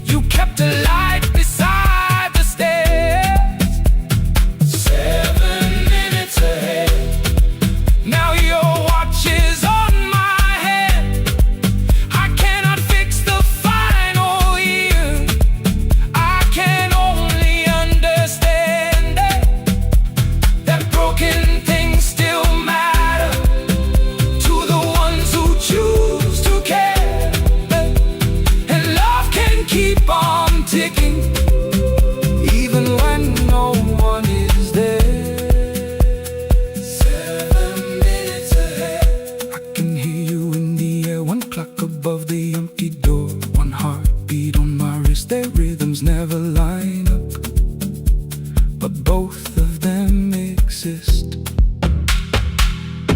You kept a light beside the stairs. 7 minutes ahead. Now your watch is on my head. I cannot fix the final year. I can only understand that broken things still matter to the ones who choose to care. And love can keep on ticking even when no one is there. 7 minutes ahead. I can hear you in the air, 1 clock above the empty door. one heartbeat on my wrist. Their rhythms never line up, but both of them exist.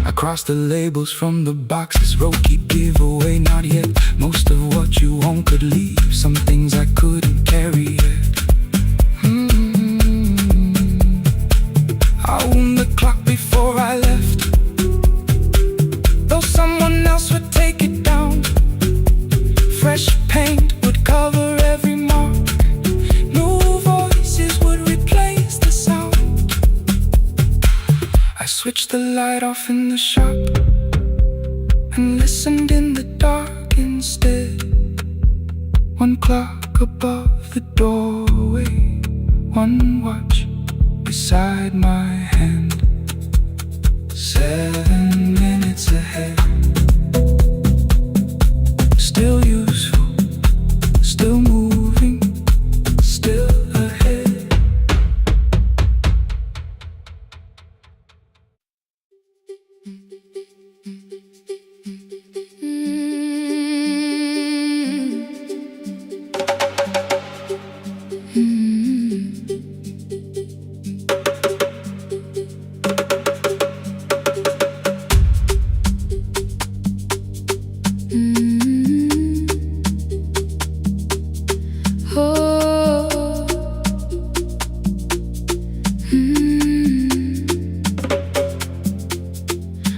I cross the labels from the boxes, wrote keep, give away, not yet. Most of what you own could leave, some things I couldn't carry yet. I wound the clock before I left, though someone else would take it down. Fresh paint would cover every mark, new voices would replace the sound. I switched the light off in the shop and listened in the dark instead. One clock above the doorway, one watch beside my hand, 7 minutes ahead. Still useful, still moving, still ahead.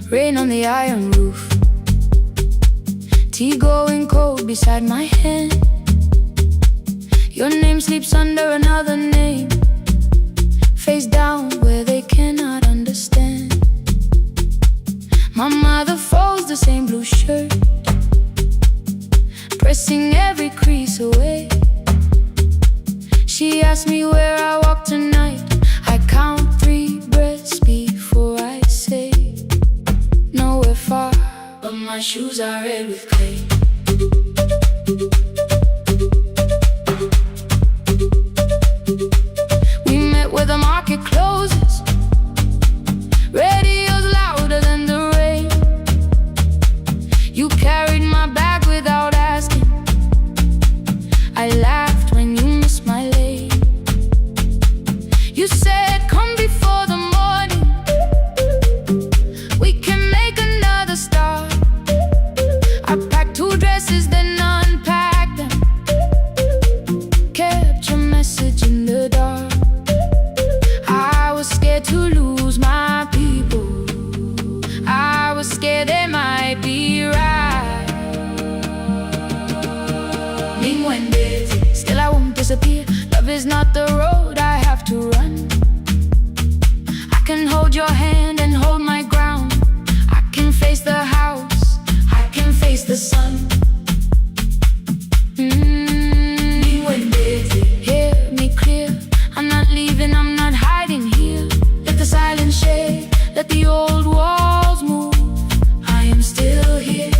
Rain on the iron roof, tea going cold beside my hand. Your name sleeps under another name, face down where they cannot understand. My mother folds the same blue shirt, pressing every crease away. She asked me where I walk tonight. I count 3 breaths before I say nowhere far, but my shoes are red with clay. We met where the market closes, radio's louder than the rain. You carried my bag without asking, I laughed when you missed my lane. You said come before the morning, we can make another start. I packed 2 dresses, then unpacked them, kept your message in the dark. I was scared to lose my people, I was scared they might be right. Still I won't disappear, love is not the road I have to run. I can hold your hand and hold my ground, I can face the house, I can face the sun. Hear me clear, I'm not leaving, I'm not hiding here. Let the silence shake, let the old walls move. I am still here,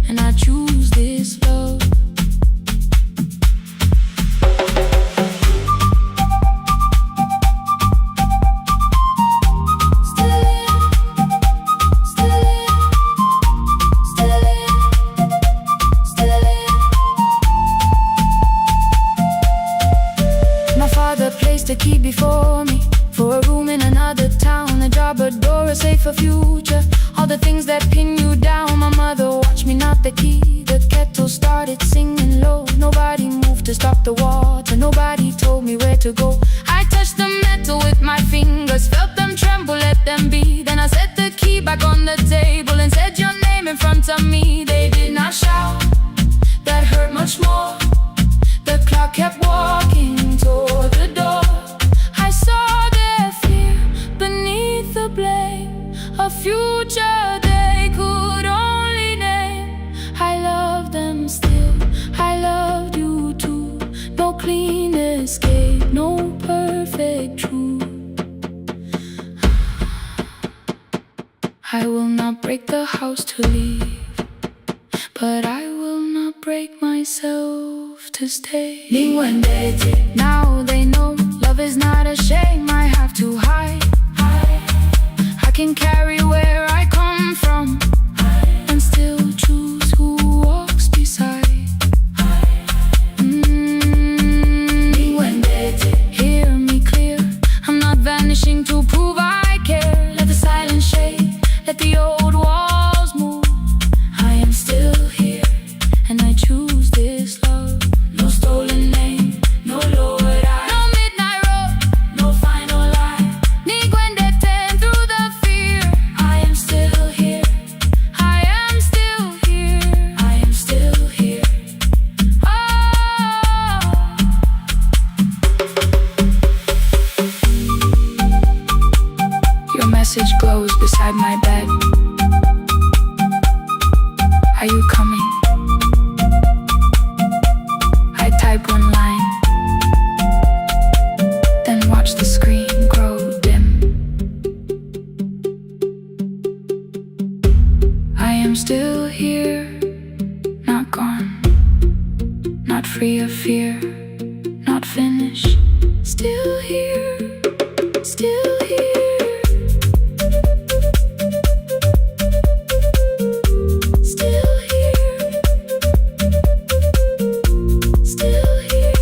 and I choose this love. The key before me, for a room in another town, a job, a door, a safer future, all the things that pin you down. My mother watched me knot the key, the kettle started singing low. Nobody moved to stop the water, nobody told me where to go. I touched the metal with my fingers, felt them tremble, let them be. Then I set the key back on the table and said your name in front of me. They did not shout, that hurt much more. The clock kept walking toward the door. I saw their fear beneath the blame, a future they could only name. I love them still, I loved you too. No clean escape, no perfect truth. I will not break the house to leave, but I will not break myself to stay. Now they know love is not a shame I have to hide. I can carry where I come from and still choose who walks beside. beside my bed. Are you coming? I type one line, then watch the screen grow dim. I am still here, not gone, not free of fear, not finished. Still here, still here. Still here, still here.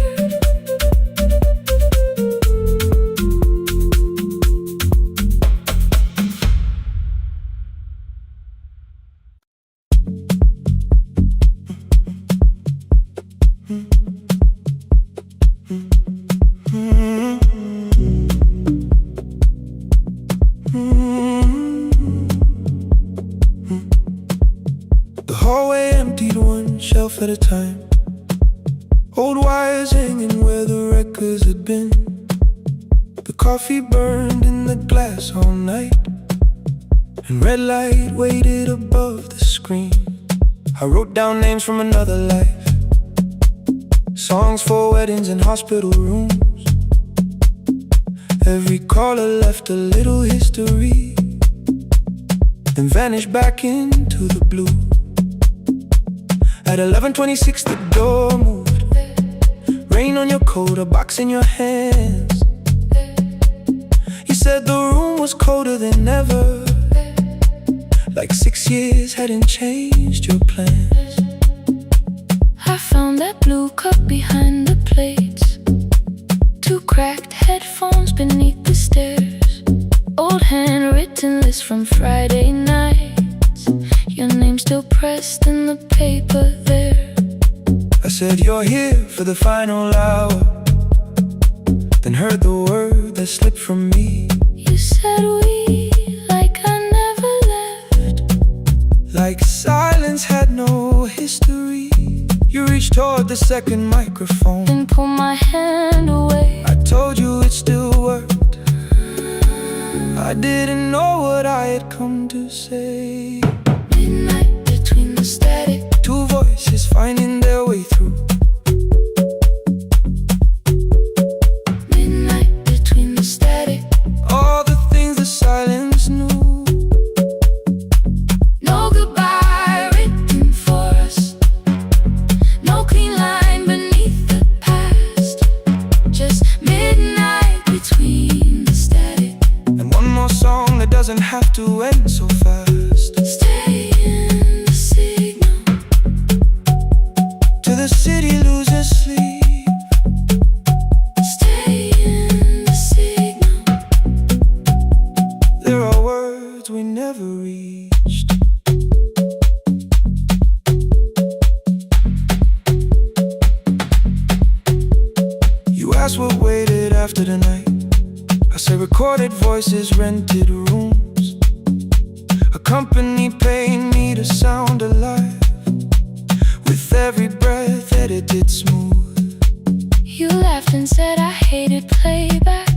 The hallway emptied one shelf at a time. Old wires hanging where the records had been. The coffee burned in the glass all night, and red light waited above the screen. I wrote down names from another life, songs for weddings and hospital rooms. Every caller left a little history, then vanished back into the blue. At 11:26 the door moved. Rain on your coat, a box in your hands. You said the room was colder than ever, like 6 years hadn't changed your plans. I found that blue cup behind the plates, 2 cracked headphones beneath the stairs, old handwritten list from Friday nights, your name still pressed in the paper there. I said you're here for the final hour, then heard the word that slipped from me. You said we, like I never left, like silence had no history. You reached toward the second microphone, then pulled my hand away. I told you it still worked. I didn't know what I had come to say. Midnight between the static, 2 voices finding their way through. midnight between the static. All the things the silence knew. No goodbye written for us, no clean line beneath the past, just midnight between the static. And one more song that doesn't have to end so fast. Stay in the signal, Till the city loses sleep. stay in the signal. There are words we never reached. You asked what waited after the night. I say recorded voices, rented rooms, a company paying me to sound alive, with every breath edited smooth. You laughed and said I hated playback.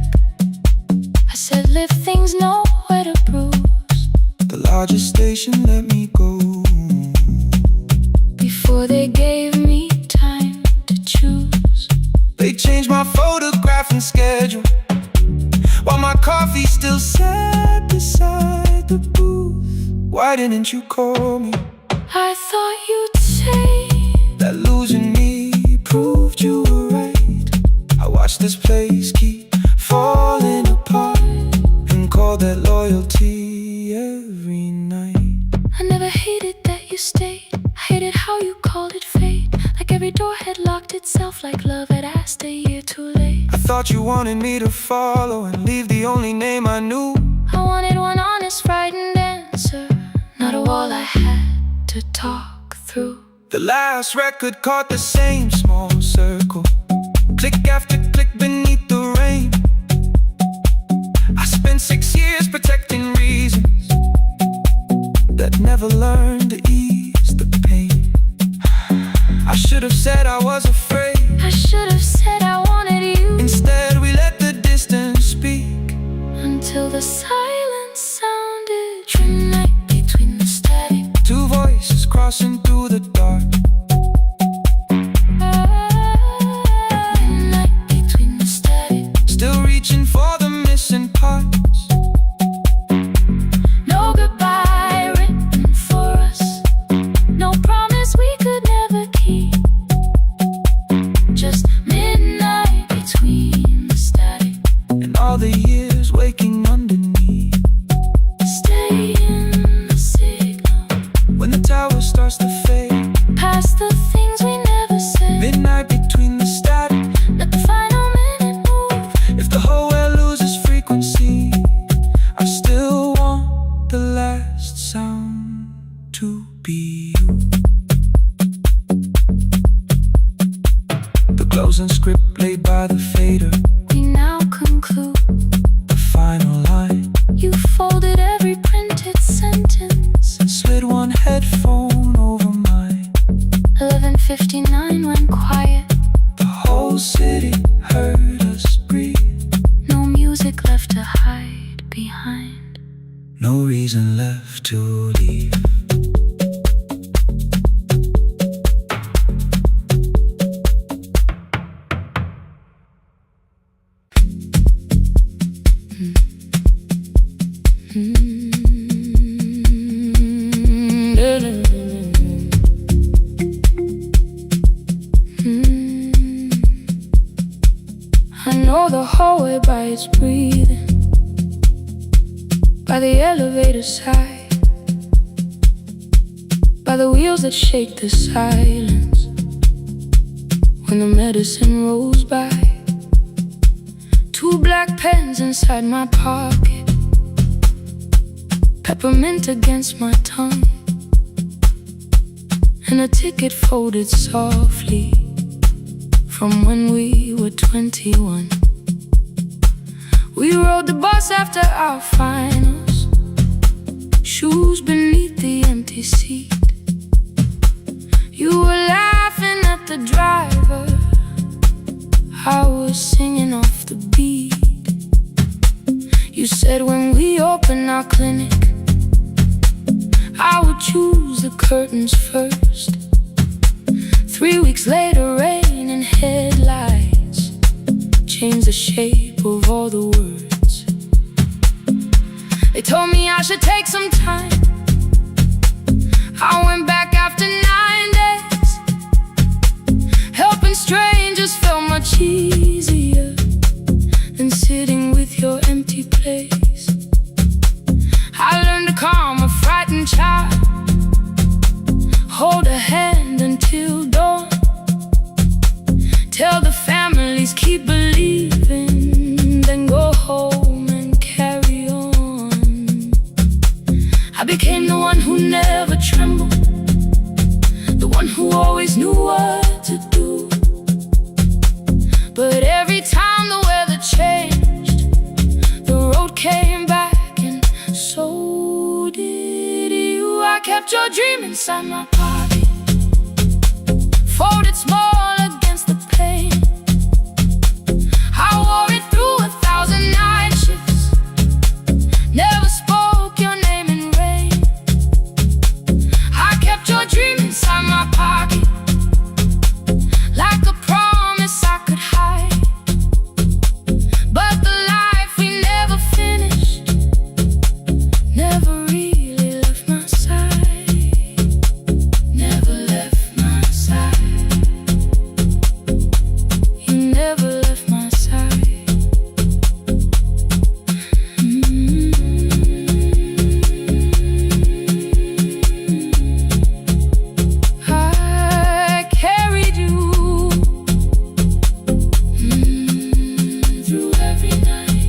I said live things nowhere to bruise. The largest station let me go. Before they gave me time to choose, They changed my photograph and schedule, while my coffee still sat beside the booth. Why didn't you call me? I thought you'd say That losing me proved you were right. I watched this place keep falling apart, and call that loyalty every night. I never hated that you stayed. I hated how you called it fate, like every door had locked itself, like love had asked a year too late. I thought you wanted me to follow and leave the only name I knew. I wanted one honest, frightened answer, not a wall I had to talk through. The last record caught the same small circle, click after click beneath the rain. I spent 6 years protecting reasons that never learned to ease the pain. I should have said I was afraid. I should have said I wanted you. Instead we let the distance speak, Until the silence sounded closing script laid by the fader. We now conclude The final line. You folded every printed sentence. Slid one headphone over mine. 11:59 went quiet. The whole city heard us breathe. No music left to hide behind. No reason left to leave. I know the hallway by its breathing, by the elevator side, by the wheels that shake the silence when the medicine rolls by. 2 black pens inside my pocket, peppermint against my tongue, and a ticket folded softly from when we were 21. We rode the bus after our finals, shoes beneath the empty seat. You were laughing at the driver, I was singing off the beat. You said when we open our clinic, I would choose the curtains first. 3 weeks later, rain and headlights changed the shape of all the words. They told me I should take some time. I went back after 9 days. Helping strangers felt much easier than sitting with your empty place. I learned to calm a frightened child, hold a hand until dawn, tell the families keep believing, then go home and carry on. I became the one who never trembled, the one who always knew what to do. But every time the weather changed, the road came back, and so did you. I kept your dream inside my pocket, folded small against the pain. I wore it through 1,000 night shifts, never spoke your name in rain. I kept your dream inside my pocket, like a promise I could hide. But the life we never finished never really left my side, never left my side. You never left my side. I carried you through every night.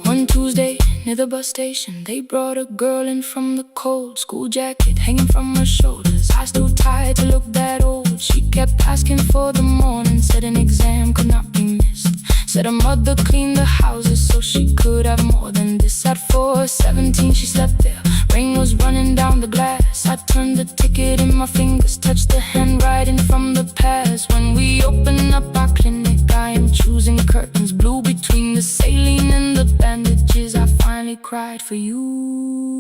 One Tuesday near the bus station, they brought a girl in from the cold, school jacket hanging from her shoulders, eyes too tired to look that old. She kept asking for the morning, said an exam could not be missed, said her mother cleaned the houses so she could have more than this. At 4:17 she slept there, rain was running down the glass. I turned the ticket in my fingers, touched the handwriting from the past. When we open up our clinic, I am choosing curtains blue between the saline and the bandages. I finally cried for you.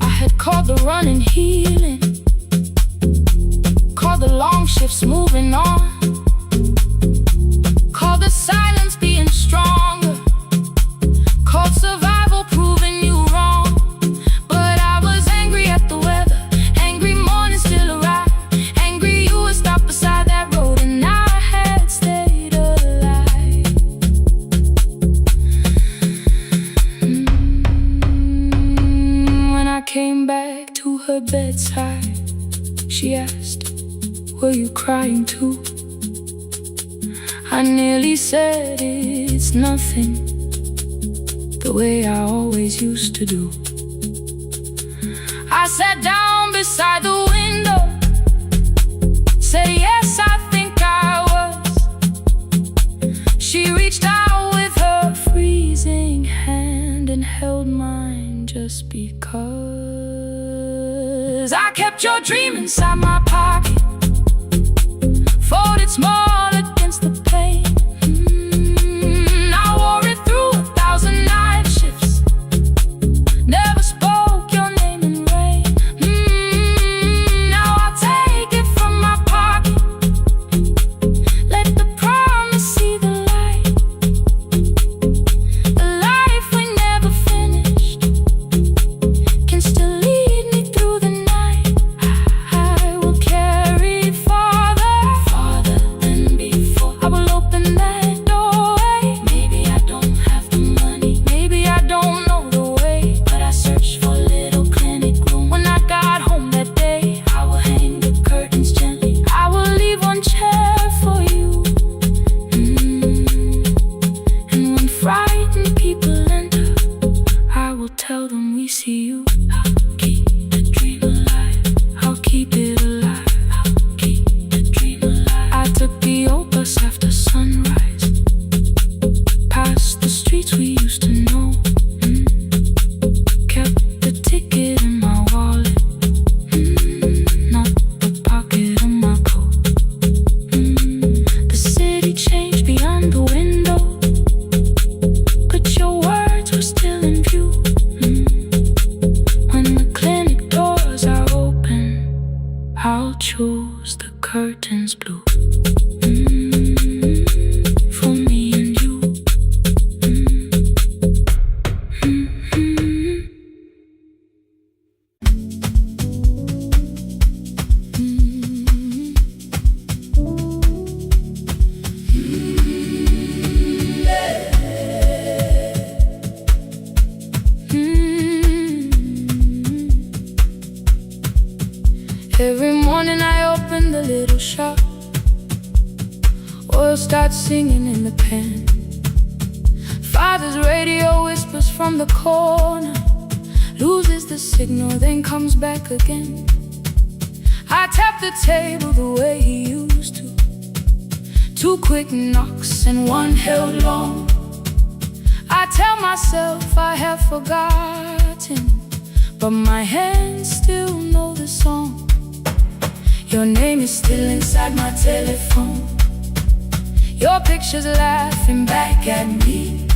I had called the run and healing, called the long shifts moving on, called the silence being stronger, called survival proving you wrong. But I was angry at the weather, angry morning still arrived, angry you were stopped beside that road and I had stayed alive. When I came back to her bedside, she asked, were you crying too? I nearly said it's nothing, the way I always used to do. I sat down beside the window, said yes, I think kept your dream inside my pocket, folded small against the pain. I wore it through 1,000 night shifts, never spoke your name in rain. Now I'll take it from my pocket, let the promise see the light. The life we never finished can still lead me through the night. I will carry it farther, farther than before. I will open that doorway. Maybe I don't have the money, maybe I don't know the way, but I searched for a little clinic room. When I got home that day, I will hang the curtains gently. I will leave one chair for you. And when frightened people enter, I will tell them we see you. I'll keep the dream alive, I'll keep it alive, I'll keep the dream alive. I took the old bus after sunrise, past the streets we used to know. Kept the ticket in my wallet, not the pocket of my coat. The city changed beyond the window, but your words were still in view. When the clinic doors are open, I'll choose the curtains blue. For me and you. Every morning I open the little shop, oil starts singing in the pan. Father's radio whispers from the corner, loses the signal, then comes back again. I tap the table the way he used to, 2 quick knocks and 1 held long. I tell myself I have forgotten, but my hands still know the song. Your name is still inside my telephone, your picture's laughing back at me.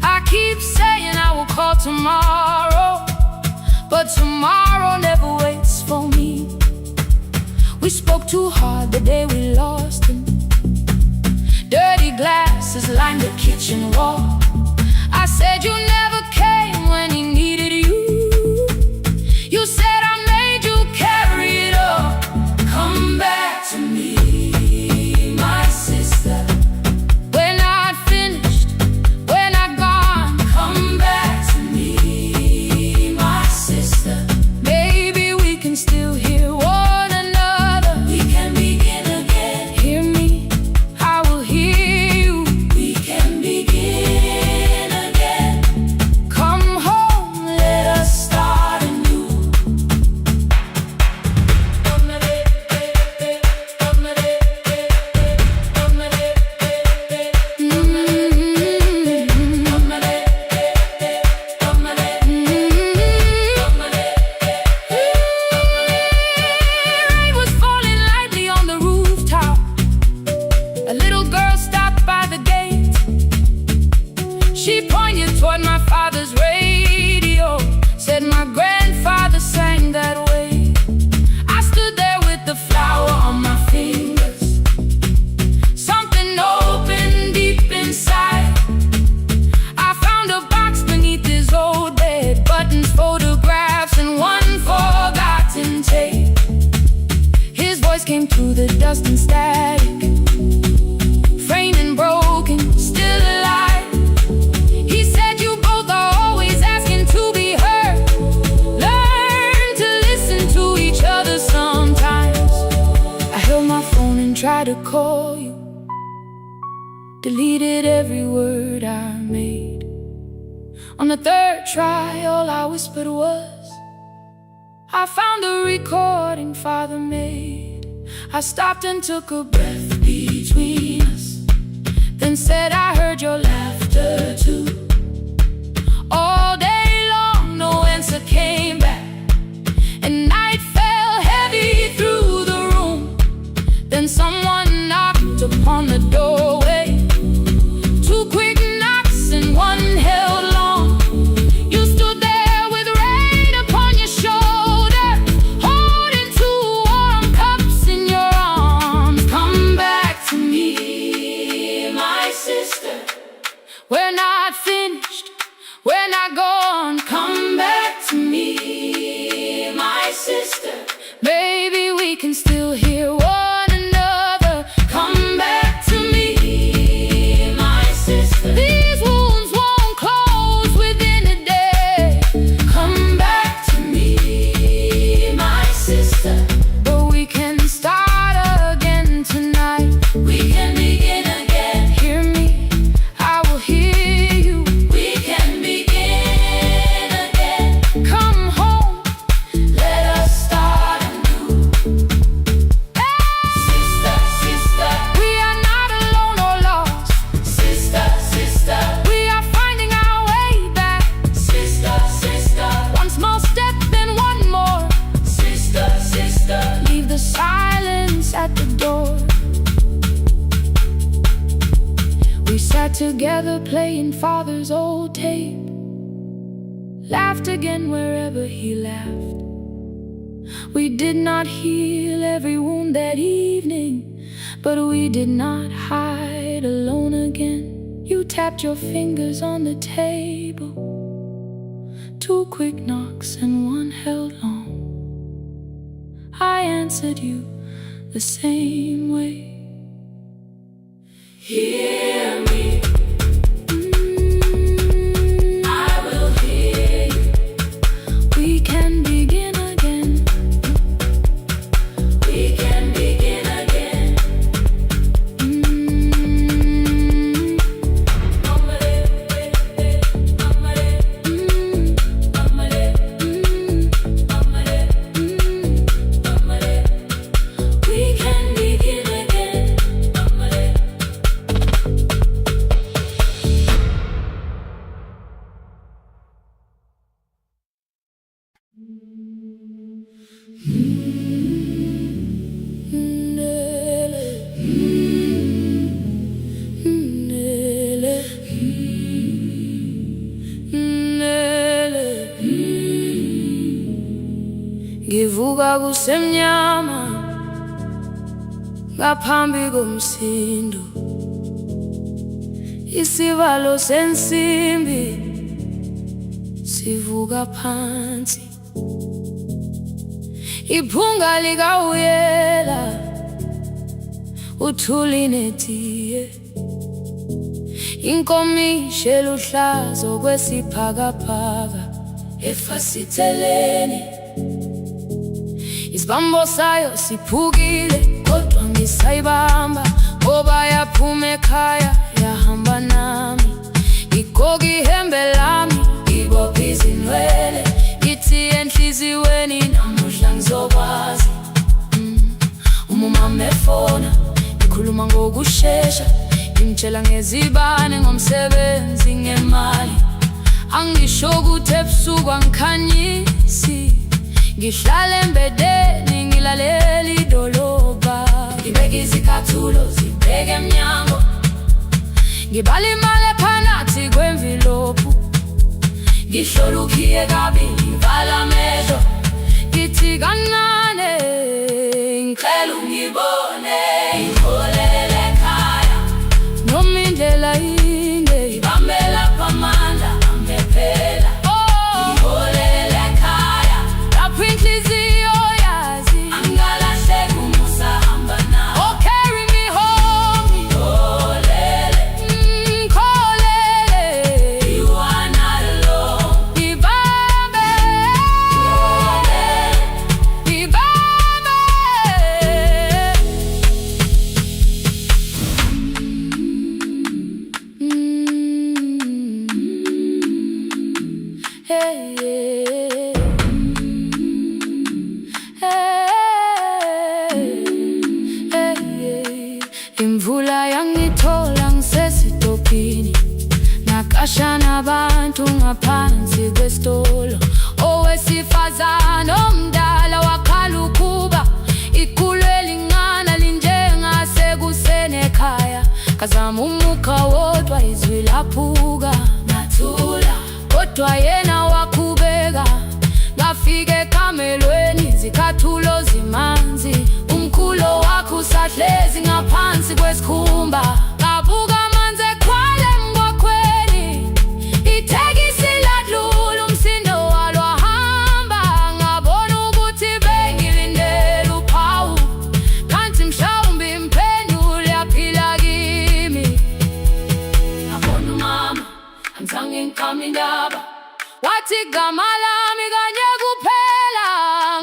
I keep saying I will call tomorrow, but tomorrow never waits for me. We spoke too hard the day we lost him. Dirty glasses lined the kitchen wall. I said you never came when he needed you. You said I made you carry it all. Come back to me, my sister. We're not finished, we're not gone. Come back to me, my sister. Maybe we can still hear one another. We can begin again. Hear me, I will hear you. We can begin again. Come home, let us start anew. Rain was falling lightly on the rooftop. A little girl stopped by the gate. She pointed toward my father's radio, said my grandfather sang that way. I stood there with the flower on my fingers. Something opened deep inside. I found a box beneath his old bed, buttons, photographs, and 1 forgotten tape. His voice came through the dust and static, framed and broken, still alive. He said you both are always asking to be heard. Learn to listen to each other sometimes. I held my phone and tried to call you, deleted every word I made. On the 3rd try, all I whispered was, I found a recording Father made. I stopped and took a breath between us, then said I heard your laughter too. All day long, no answer came back, and night upon the doorway. Two quick knocks and one held long. You stood there with rain upon your shoulder, holding two warm cups in your arms. Come back to me, my sister. We're not finished, we're not gone. Come back to me, my sister. Baby, we can still hear one another. Come back to me, my sister. These wounds won't close within a day. Come back to me, my sister. But we can start again tonight. We can begin again. Hear me, I will hear you. We can begin again. Come home, let us start anew. Sister, sister, we are not alone or lost. Sister, sister, we are finding our way back. Sister, sister, one small step, then one more. Sister, sister, leave the silence at the door. We sat together playing father's old tape, laughed again wherever he laughed. We did not heal every wound that evening, but we did not hide alone again. You tapped your fingers on the table, two quick knocks and one held long. I answered you the same way. Hear me, I will hear you. We can begin again. We can begin again. We can begin again. Ngivuka kusemnyama ngaphambi komsindo, isivalo sensimbi sivuka phansi. Iphunga likawuyela uthuli netiye, inkomishi eluhlaza okwesiphakapaka efasiteleni. Isibambo sayo siphukile kodwa ngisayibamba, ngoba yaphuma ekhaya yahamba nami. Igoga ihembe lami, ibopha izinwele, ithi enhliziyweni namuhla ngizokwazi. Umama efona, ikhuluma ngokushesha, imtshela ngezibane, ngomsebenzi, ngemali. Angisho ukuthi ebusuku angikhanyisi, ngihlala embedeni ngilalela idolobha. Ngibeka izicathulo zibheke emnyango, ngibala imali ephakathi kwemvilophu. Ngihlola ukhiye kabili, ngivala amehlo, ngithi kancane ngicela ungibone. Ngikholele ekhaya noma indlela inde, ngibambela phamandla angephela. Ngikholele ekhaya lapho inhliziyo yazi angalahleki umusa hamba nawe. Oh, carry me home. Ngikholele, ngikholele, you are not alone. Ngibambe, ngibambe. Hey, yeah. Hey, yeah. Imvula yangithola ngisesitopini, nakasha nabantu ngaphansi kwesitolo. Owesifazane omdala wakhala ukuba ikhulu elincane linjengasekuseni ekhaya. kazamumuka wodwa izwi laphuka ngathula kodwa yena wakubeka ngafike kamelweni zikathulo zimanzi umkhulo wakho usahlezi ngaphansi kwesikhumba ngabuka amanzi ekhwale mgwakhweni itekisi ladlula umsindo walo wahamba ngabona ukuthi bengilindele uphawu kanti mhlawumbe impendulo yaphila kimi ngabona umama angizange ngiqame indaba wathi igama lami kanye kuphela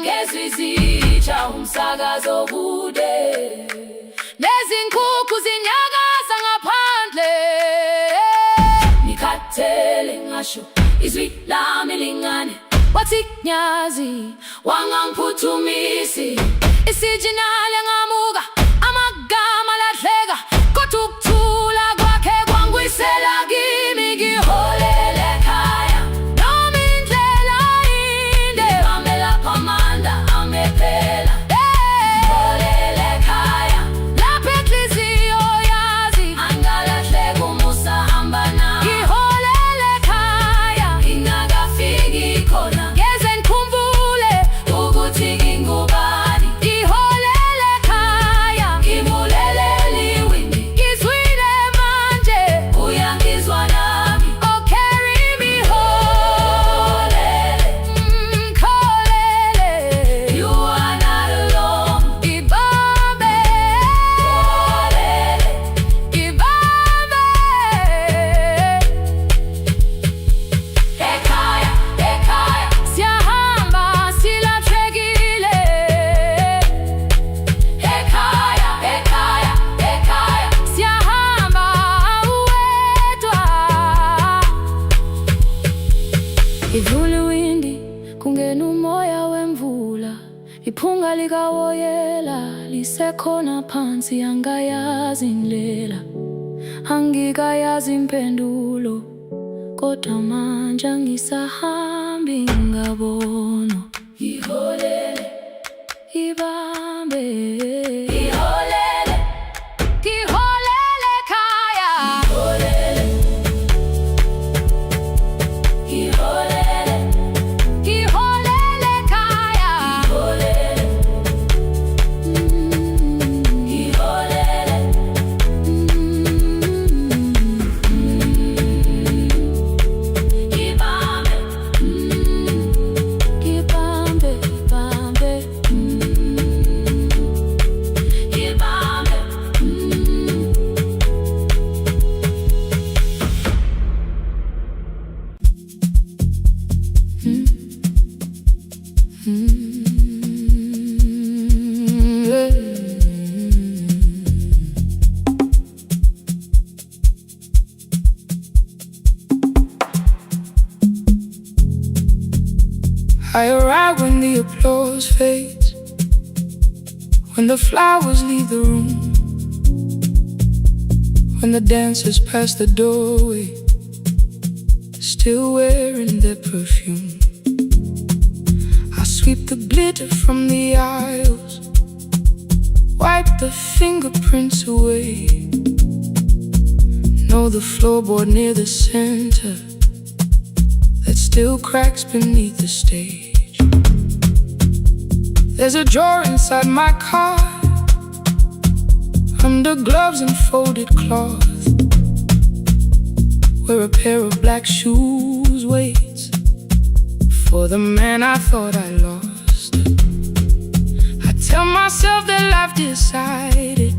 ngezwi zitsha umsakazo kude nezinkukhu zinyakaza ngaphandle ngikhathele ngasho izwi lami lingane wathi nyazi wangangiphuthumisi isijinali ngamuka amagama lahleka kodwa ukuthula kwakhe kwangwisela kimi ngiholele ekhaya noma indlela inde bambela phamanda amephela ngiholele ekhaya lapho inhliziyo yazi angalahleka umusa hamba nami ngiholele ekhaya ingakafiki khona ngeze ngikhumbule ukuthi ngingubani ngiholele ekhaya ngibulelele iwindi ngizwile manje uyangizwa nami oh carry me holele kholele you are not alone ibambe holele ibambe ekhaya ekhaya siyahamba silahlekile ekhaya ekhaya ekhaya siyahamba uwedwa idlule iwindi kungena umoya wemvula iphunga likawoyela lisekhona phansi angayazi indlela angikayazi impendulo kodwa manje angisahambi ngabona ngiholele ibambe ngiholele ngiholele ekhaya ngiholele ngiholele ngiholele ekhaya ngiholele ngiholele ibambe ibambe ibambe ibambe I arrive when the applause fades, when the flowers leave the room, when the dancers pass the doorway, still wearing their perfume. I sweep the glitter from the aisles, wipe the fingerprints away. Know the floorboard near the center that still cracks beneath the stage. There's a drawer inside my car, under gloves and folded cloth, where a pair of black shoes waits for the man I thought I lost. I tell myself that life decided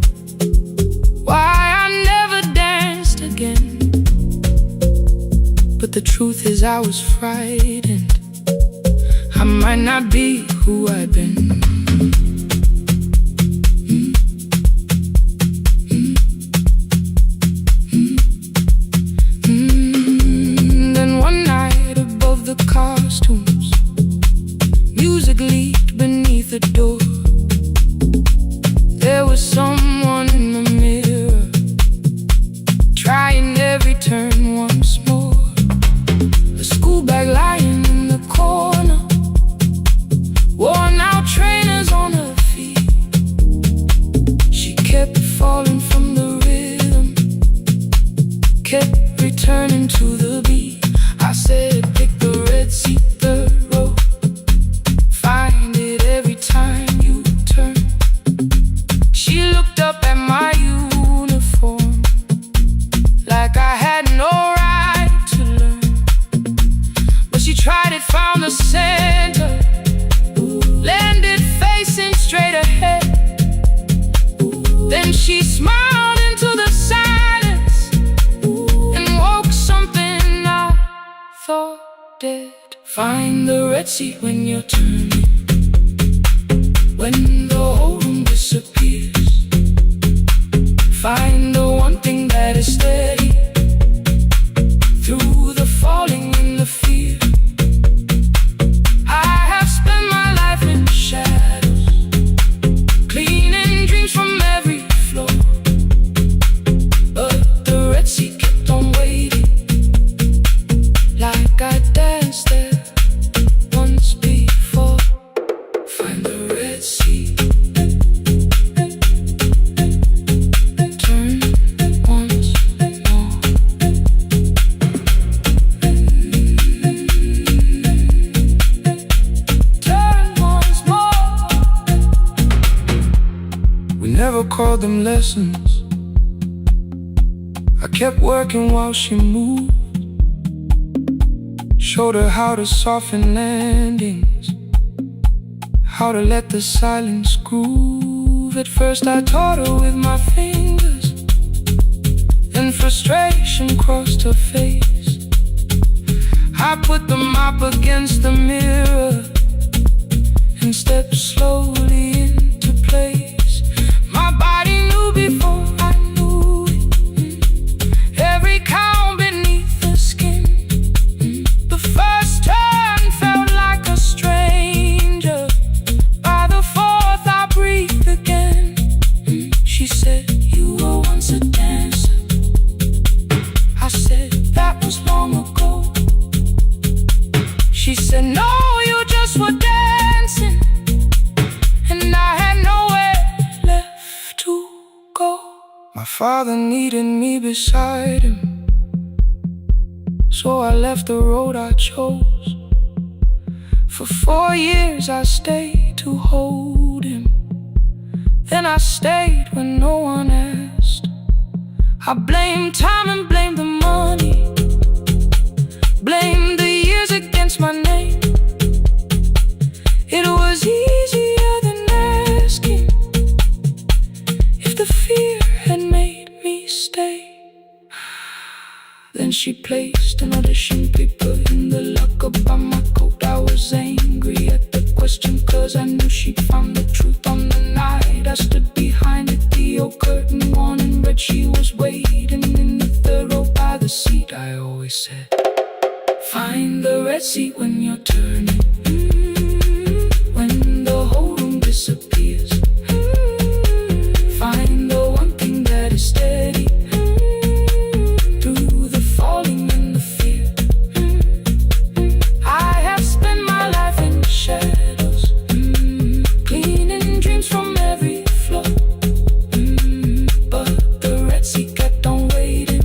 why I never danced again, but the truth is I was frightened. I might not be who I've been. Then one night above the costumes, music leaked beneath the door. There was someone in the mirror, trying every turn once more. A school bag lying in the corner, worn out trainers on her feet. She kept falling from the rhythm, smiled into the silence and woke something I thought dead. Find the Red Sea when you're turning, when the whole room disappears. Find the one thing that is steady through the falling and the fear. I have spent my life in shadows, cleaning dreams from every floor, but the Red Sea kept on waiting, like I danced there once before. Find the Red Sea, turn once more. Turn once more. We never called them lessons. I kept working while she moved, showed her how to soften landings, how to let the silence groove. At first I taught her with my fingers, then frustration crossed her face. I put the mop against the mirror and stepped slowly into place. My body knew before I knew it, every count beneath the skin. The first turn felt like a stranger. By the fourth I breathed again. She said, you were once a dancer. I said, that was long ago. She said, no, you just were dancing, and I had nowhere left to go. My father needed me beside him, so I left the road I chose. For 4 years I stayed to hold him, then I stayed when no one asked. I blamed time and blamed the money, blamed the years against my name. It was easier than asking if the fear had made me stay. Then she placed an audition paper in the locker by my coat. I was angry at the question, cause I knew she'd found the truth on the night I stood behind it. The old curtain worn in red, she was waiting in the third row by the seat. I always said, find the Red Sea when you're turning, when the whole room disappears. Find the one thing that is steady through the falling and the fear. I have spent my life in shadows, cleaning dreams from every floor, but the Red Sea kept on waiting.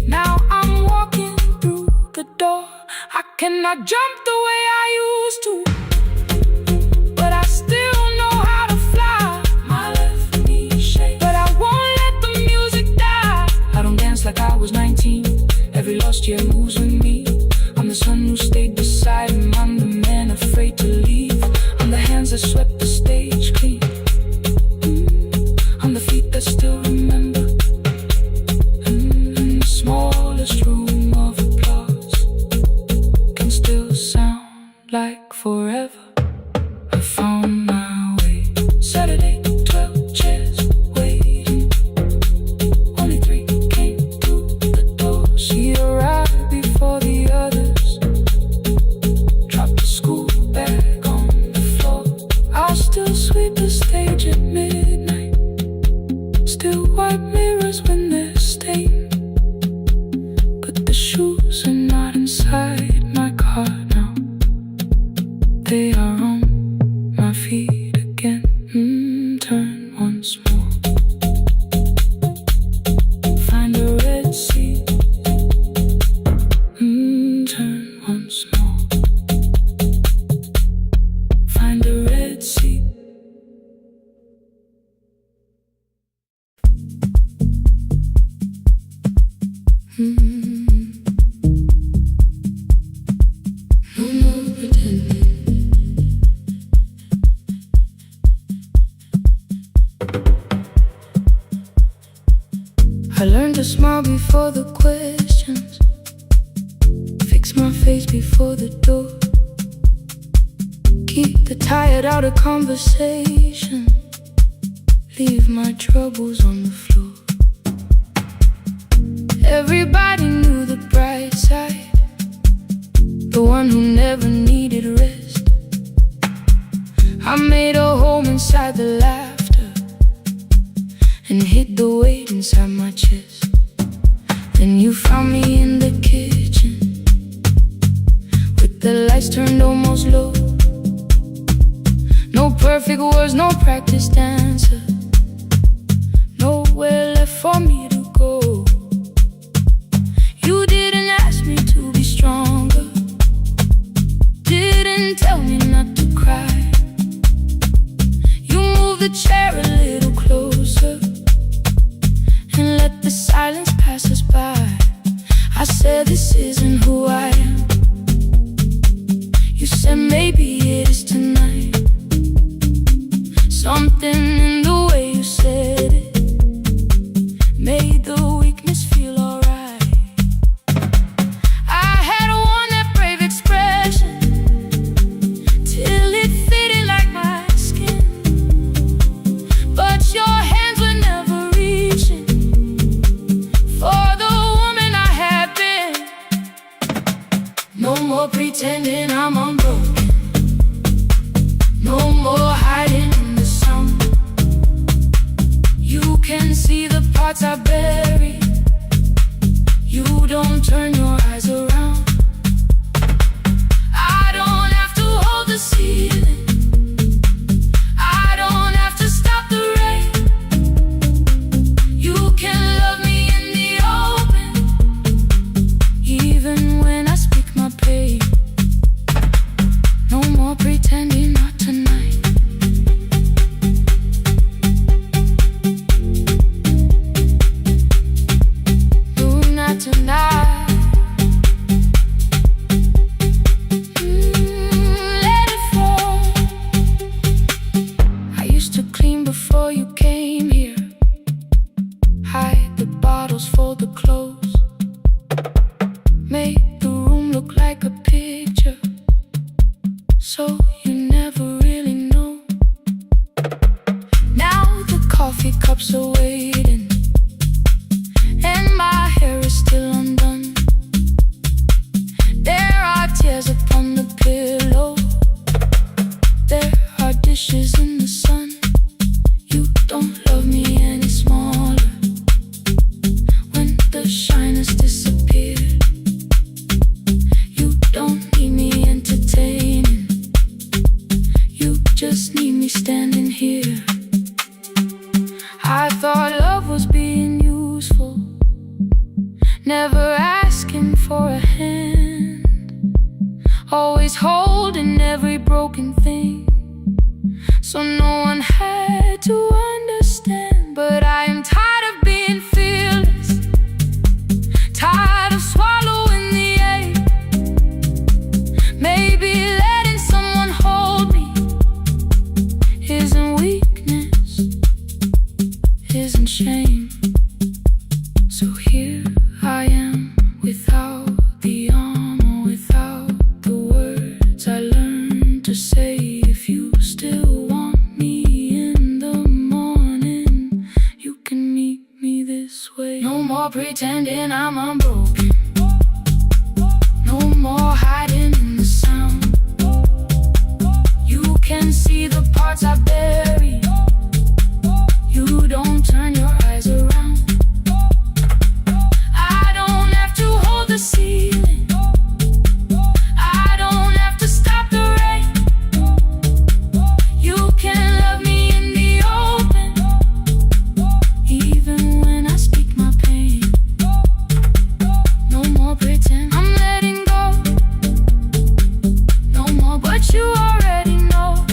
Now I'm walking through the door. I cannot jump the way I used to, but I still know how to fly. My left knee shakes, but I won't let the music die. I don't dance like I was 19. Every lost year moves with me. I'm the son who stayed beside him. I'm the man afraid to leave. I'm the hands that swept the stage clean. I'm the feet that still remember. In the smallest room of applause can still sound like forever. I found my way. Saturday, 12 chairs waiting. Only 3 came through the door. She arrived before the others, dropped the school bag on the floor. I'll still sweep the stage at midnight, still wipe mirrors when they're stained. But the shoes are not inside my car now, they are on my feet again. Turn once more. Find the Red Sea. Turn once more. Find the Red Sea. No more pretending. I learned to smile before the questions, fix my face before the door, keep the tired out of conversation, leave my troubles on the floor. Everybody knew the bright side, the one who never needed rest. I made a home inside the laughter and hid the weight inside my chest. Then you found me in the kitchen with the lights turned almost low. No perfect words, no practice dancer, nowhere left for me to go. You didn't ask me to be stronger, didn't tell me not to cry. You moved the chair a little closer and let the silence pass us by. I said this isn't who I am. You said maybe it is tonight. Something in the way you said it made the weakness feel alright. I had worn that brave expression till it fitted like my skin, but your hands were never reaching for the woman I had been. No more pretending I'm unbroken, no more hiding in the sound. You can see the parts I bury, you don't turn your eyes around. I don't have to hold the ceiling, I don't have to stop the rain. You can love me in the open, even when I speak my pain. No more pretending, not tonight. No, not tonight. Let it fall. I used to clean before you came here, hide the bottles, fold the clothes, make the room look like a picture, so you never really know. Now the coffee cups are waiting and my hair is still undone. There are tears upon the pillow, there are dishes in the sun. You don't love me any smaller when the shine has disappeared. You don't need me entertaining, you just need me standing here. I thought love was being useful, never asking for a hand, always holding every broken thing, so no one had to understand. But I am tired of being fearless, tired of swallowing the ache. Maybe letting someone hold me isn't weakness, isn't shame. So here I am, without the armor, without the words I learned to say. If you still want me in the morning, you can meet me this way. No more pretending I'm unbroken, no more hiding in the sound. You can see the parts I bury, you don't turn your eyes around. I don't have to hold the ceiling, I don't have to stop the rain. You can love me in the open, even when I speak my pain. No more pretend, I'm letting go, no more, but you already know.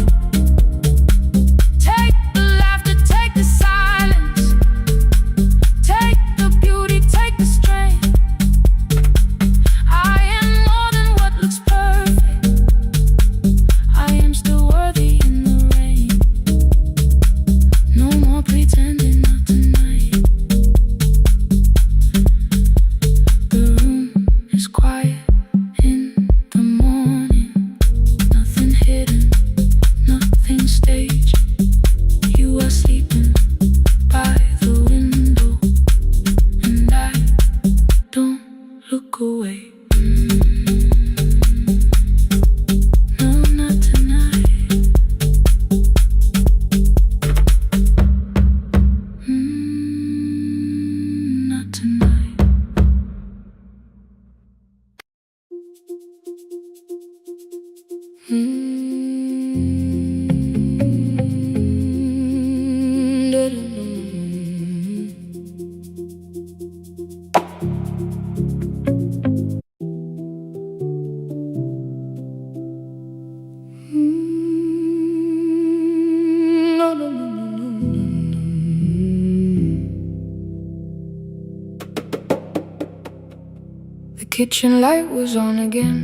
kitchen light was on again,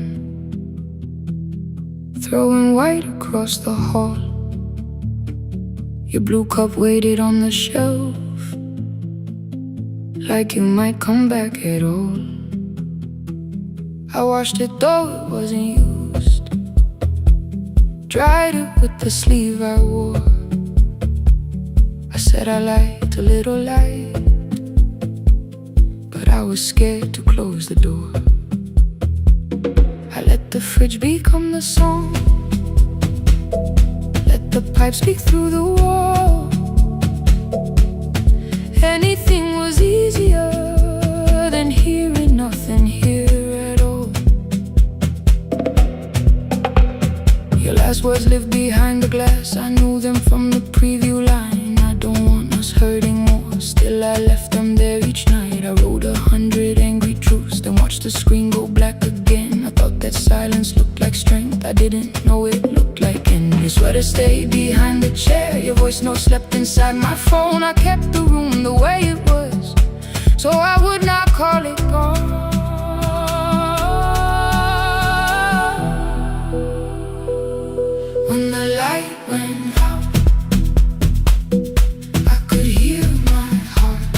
throwing white across the hall. Your blue cup waited on the shelf, like you might come back at all. I washed it though it wasn't used, dried it with the sleeve I wore. I said I liked a little light, but I was scared to close the door. I let the fridge become the song, let the pipe speak through the wall. Anything was easier than hearing nothing here at all. Your last words lived behind the glass, I knew them from the preview line. I don't want us hurting more, still I left them there each night. I wrote 100 angry truths, then watched the screen go black again. I thought that silence looked like strength, I didn't know it looked like end. Your sweater stayed behind the chair, your voice note slept inside my phone. I kept the room the way it was, so I would not call it gone. When the light went out, I could hear my heart.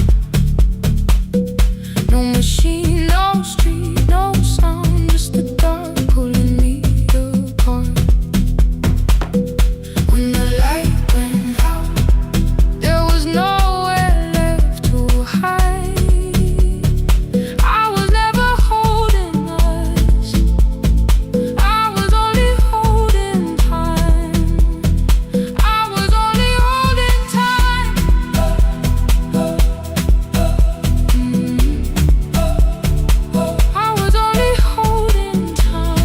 No machine, no street, no sound, just the dark pulling me apart. When the light went out, there was nowhere left to hide. I was never holding us, I was only holding time. I was only holding time. I was only holding time.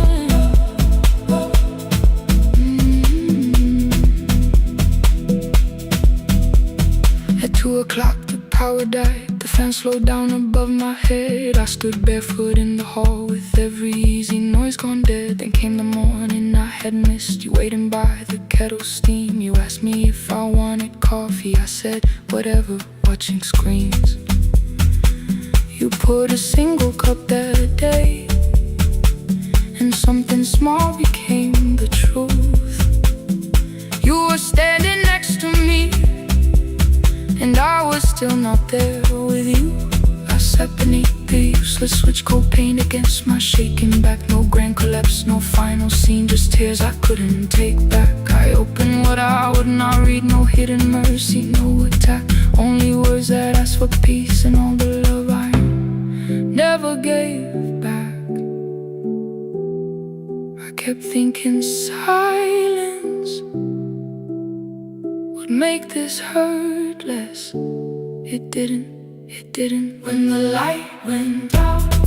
At 2 o'clock the power died, the fan slowed down above my head. I stood barefoot in the hall with every easy noise gone dead. Then came the morning I had missed, you waiting by the kettle steam. You asked me if I wanted coffee, I said whatever, watching screens. You poured a single cup that day, and something small became the truth. You were standing next to me, and I was still not there with you. I sat beneath the useless switch, cold paint against my shaking back. No grand collapse, no final scene, just tears I couldn't take back. I opened what I would not read, no hidden mercy, no attack, only words that asked for peace and all the love I never gave back. I kept thinking silence would make this hurt less. It didn't. When the light went out,